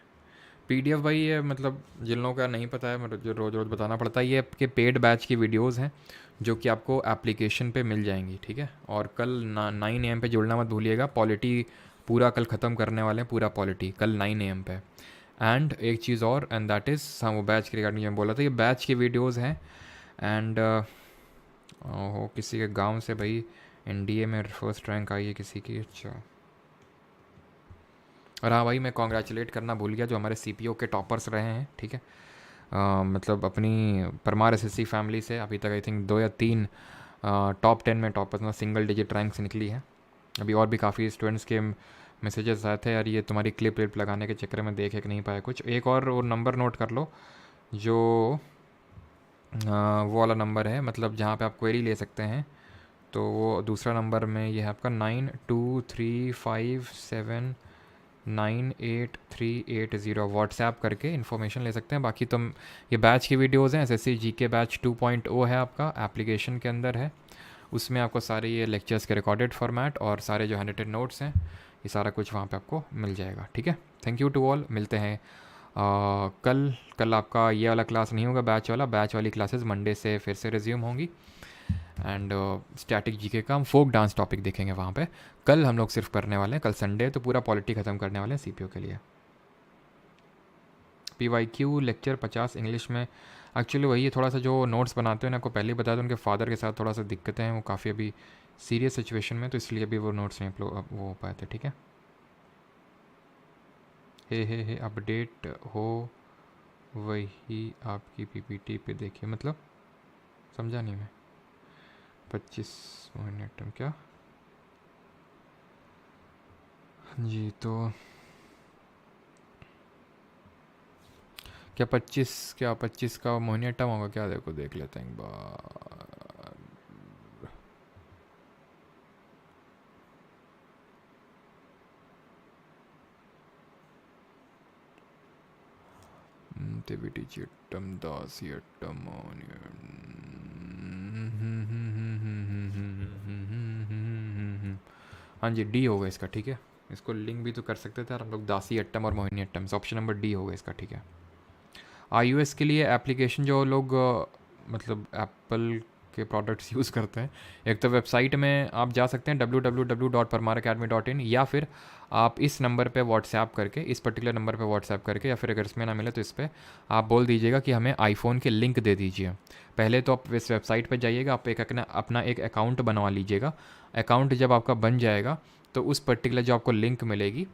पीडीएफ भाई ये मतलब जिन लोगों का नहीं पता है, मतलब जो रोज़ रोज़ बताना पड़ता है, ये आपके पेड बैच की वीडियोस हैं जो कि आपको एप्लीकेशन पे मिल जाएंगी। ठीक है, और कल 9 AM पे जुड़ना मत भूलिएगा। पॉलिटी पूरा कल ख़त्म करने वाले हैं, पूरा पॉलिटी कल 9 AM पे। एंड एक चीज़ और, एंड दैट इज़ वो बैच के रिगार्डिंग मैं बोला था, ये बैच की वीडियोज़ हैं। एंड हो किसी के गाँव से भाई एनडीए में फर्स्ट रैंक आई है किसी की। अच्छा, और हाँ भाई मैं कॉन्ग्रेचुलेट करना भूल गया जो हमारे सीपीओ के टॉपर्स रहे हैं। ठीक है, मतलब अपनी परमार एसएससी फैमिली से अभी तक आई थिंक 2 या 3 टॉप 10 में टॉपर्स में सिंगल डिजिट रैंक्स निकली है। अभी और भी काफ़ी स्टूडेंट्स के मैसेजेस आए थे यार, ये तुम्हारी क्लिप विप लगाने के चक्कर में देख एक नहीं पाया कुछ। एक और वो नंबर नोट कर लो जो वो वाला नंबर है, मतलब जहाँ पे आप क्वेरी ले सकते हैं। तो वो दूसरा नंबर में ये है आपका 9235798380 व्हाट्सएप करके इन्फॉर्मेशन ले सकते हैं। बाकी तुम ये बैच की वीडियोज़ हैं, एसएससी जीके बैच 2.0 है आपका, एप्लीकेशन के अंदर है। उसमें आपको सारे ये लेक्चर्स के रिकॉर्डेड फॉर्मेट और सारे जो हैंडरिटन नोट्स हैं ये सारा कुछ वहाँ पे आपको मिल जाएगा। ठीक है, थैंक यू टू ऑल। मिलते हैं कल आपका ये वाला क्लास नहीं होगा, बैच वाली क्लासेस मंडे से फिर से रिज्यूम होंगी। एंड स्टैटिक जीके का हम फोक डांस टॉपिक देखेंगे वहाँ पे। कल हम लोग सिर्फ करने वाले हैं, कल संडे तो पूरा पॉलिटी ख़त्म करने वाले हैं सीपीओ के लिए। PYQ लेक्चर 50 इंग्लिश में। एक्चुअली वही थोड़ा सा जो नोट्स बनाते हैं ना, आपको पहले ही बताया था, उनके फादर के साथ थोड़ा सा दिक्कतें हैं, वो काफ़ी अभी सीरियस सिचुएशन में, तो इसलिए अभी वो नोट्स नहीं वो हो पाए थे। ठीक है, हे अपडेट हो वही आपकी पीपीटी पे देखिए, मतलब समझा नहीं मैं। 25 मिनट क्या जी? तो क्या 25 का मोहिनीअट्टम होगा क्या? देखो देख लेते हैं एक बार। चिट्टम दासी अट्टम हाँ जी, डी होगा इसका। ठीक है, इसको लिंक भी तो कर सकते थे हम लोग, दासी अट्टम और Mohini Attam. Option number D होगा इसका। ठीक है, iOS के लिए एप्लीकेशन जो लोग मतलब एप्पल के प्रोडक्ट्स यूज़ करते हैं। एक तो वेबसाइट में आप जा सकते हैं www.parmaracademy.in, या फिर आप इस नंबर पे व्हाट्सएप करके, इस पर्टिकुलर नंबर पे व्हाट्सएप करके, या फिर अगर इसमें ना मिले तो इस पर आप बोल दीजिएगा कि हमें आईफोन के लिंक दे दीजिए। पहले तो आप इस वेबसाइट पर जाइएगा, आप अपना एक अकाउंट बनवा लीजिएगा। अकाउंट जब आपका बन जाएगा तो उस पर्टिकुलर जो आपको लिंक मिलेगी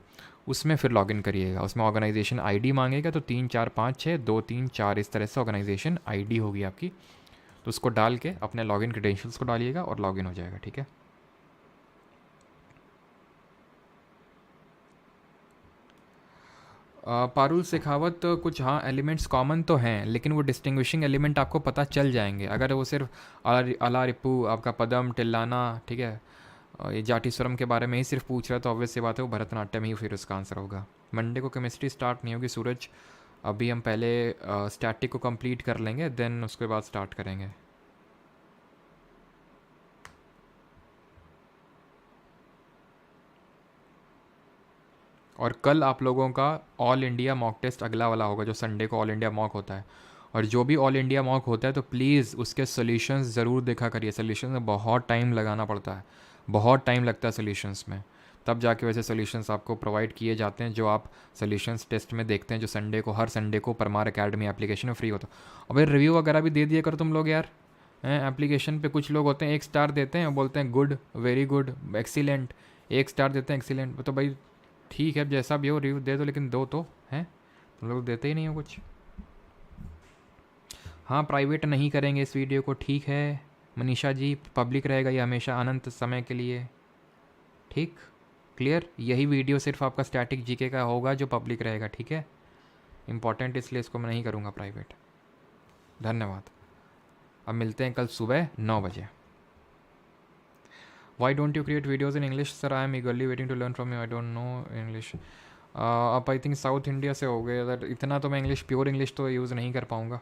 उसमें फिर लॉगिन करिएगा। उसमें ऑर्गेनाइजेशन आईडी मांगेगा, तो 3 4 5 6 2 3 4 इस तरह से ऑर्गेनाइजेशन आईडी होगी आपकी, तो उसको डाल के अपने लॉगिन क्रेडेंशियल्स को डालिएगा और लॉगिन हो जाएगा। ठीक है, पारुल शेखावत, कुछ हाँ एलिमेंट्स कॉमन तो हैं, लेकिन वो डिस्टिंग्विशिंग एलिमेंट आपको पता चल जाएंगे। अगर वो सिर्फ अला रिपू, आपका पदम, टिल्लाना, ठीक है, ये जाटीस्वरम के बारे में ही सिर्फ पूछ रहा है, तो ऑब्वियस सी बात है वो भरतनाट्यम ही फिर उसका आंसर होगा। मंडे को केमिस्ट्री स्टार्ट नहीं होगी सूरज, अभी हम पहले स्टैटिक को कंप्लीट कर लेंगे, देन उसके बाद स्टार्ट करेंगे। और कल आप लोगों का ऑल इंडिया मॉक टेस्ट अगला वाला होगा, जो संडे को ऑल इंडिया मॉक होता है। और जो भी ऑल इंडिया मॉक होता है तो प्लीज़ उसके सोल्यूशंस ज़रूर देखा करिए। सोल्यूशंस में बहुत टाइम लगाना पड़ता है, बहुत टाइम लगता है सोल्यूशंस में, तब जाके वैसे सोल्यूशंस आपको प्रोवाइड किए जाते हैं जो आप सोल्यूशंस टेस्ट में देखते हैं, जो संडे को, हर संडे को परमार अकेडमी एप्लीकेशन में फ्री होता है। और भाई रिव्यू वगैरह भी दे दिया करो तुम लोग यार। एप्लीकेशन पे कुछ लोग होते हैं 1 स्टार देते हैं, बोलते हैं good, very good, excellent, 1 star देते हैं, एक्सीलेंट। तो भाई ठीक है, जैसा भी हो रिव्यू दे दो, लेकिन दो तो हैं, तुम लोग देते ही नहीं हो कुछ। हाँ, प्राइवेट नहीं करेंगे इस वीडियो को, ठीक है मनीषा जी, पब्लिक रहेगा ये हमेशा अनंत समय के लिए। ठीक, क्लियर, यही वीडियो सिर्फ आपका स्टैटिक जीके का होगा जो पब्लिक रहेगा। ठीक है, इंपॉर्टेंट इसलिए इसको मैं नहीं करूँगा प्राइवेट। धन्यवाद। अब मिलते हैं कल सुबह 9 बजे। Why don't you create videos in English? Sir, I am eagerly waiting to learn from you. I don't know English. आप आई थिंक साउथ इंडिया से हो गए, अगर इतना तो मैं इंग्लिश, प्योर इंग्लिश तो यूज़ नहीं कर पाऊँगा।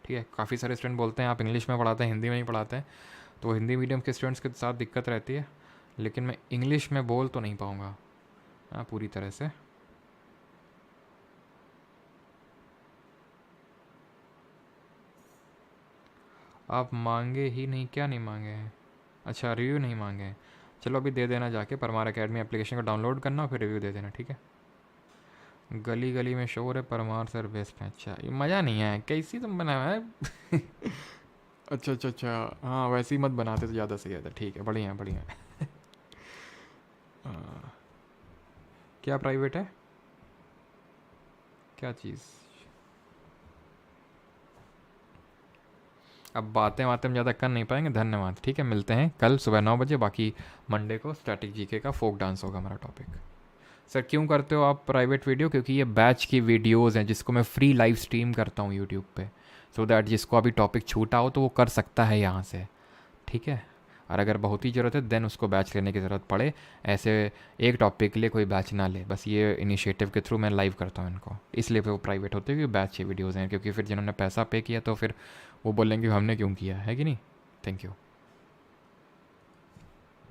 ठीक है, काफ़ी सारे स्टूडेंट बोलते हैं आप इंग्लिश में पढ़ाते हैं, हिंदी में ही पढ़ाते हैं, तो हिंदी मीडियम के स्टूडेंट्स के साथ दिक्कत रहती है, लेकिन मैं इंग्लिश में बोल तो नहीं पाऊँगा पूरी तरह से। आप मांगे ही नहीं, क्या नहीं मांगे हैं? अच्छा, रिव्यू नहीं मांगे हैं, चलो अभी दे देना, जाके परमार अकेडमी एप्लीकेशन को डाउनलोड करना, फिर रिव्यू दे देना। ठीक है, गली गली में शोर है, परमार सर बेस्ट है। अच्छा, ये मज़ा नहीं है, कैसी तुम बनाया है? अच्छा अच्छा अच्छा, हाँ वैसे ही मत बनाते तो ज़्यादा सही आता। ठीक है, बढ़िया बढ़िया। क्या प्राइवेट है, क्या चीज़? अब बातें हम ज़्यादा कर नहीं पाएंगे। धन्यवाद। ठीक है, मिलते हैं कल सुबह 9 बजे। बाकी मंडे को स्टैटिक जीके का फोक डांस होगा हमारा टॉपिक। सर क्यों करते हो आप प्राइवेट वीडियो? क्योंकि ये बैच की वीडियोज़ हैं जिसको मैं फ्री लाइव स्ट्रीम करता हूँ यूट्यूब पे, सो दैट जिसको अभी टॉपिक छूटा हो तो वो कर सकता है यहाँ से। ठीक है, और अगर बहुत ही ज़रूरत है देन उसको बैच लेने की ज़रूरत पड़े। ऐसे एक टॉपिक के लिए कोई बैच ना ले, बस ये इनिशिएटिव के थ्रू मैं लाइव करता हूँ इनको, इसलिए फिर वो प्राइवेट होते हैं क्योंकि बैच की वीडियोज़ हैं। क्योंकि फिर जिन्होंने पैसा पे किया तो फिर वो बोलेंगे हमने क्यों किया है कि नहीं। Thank you.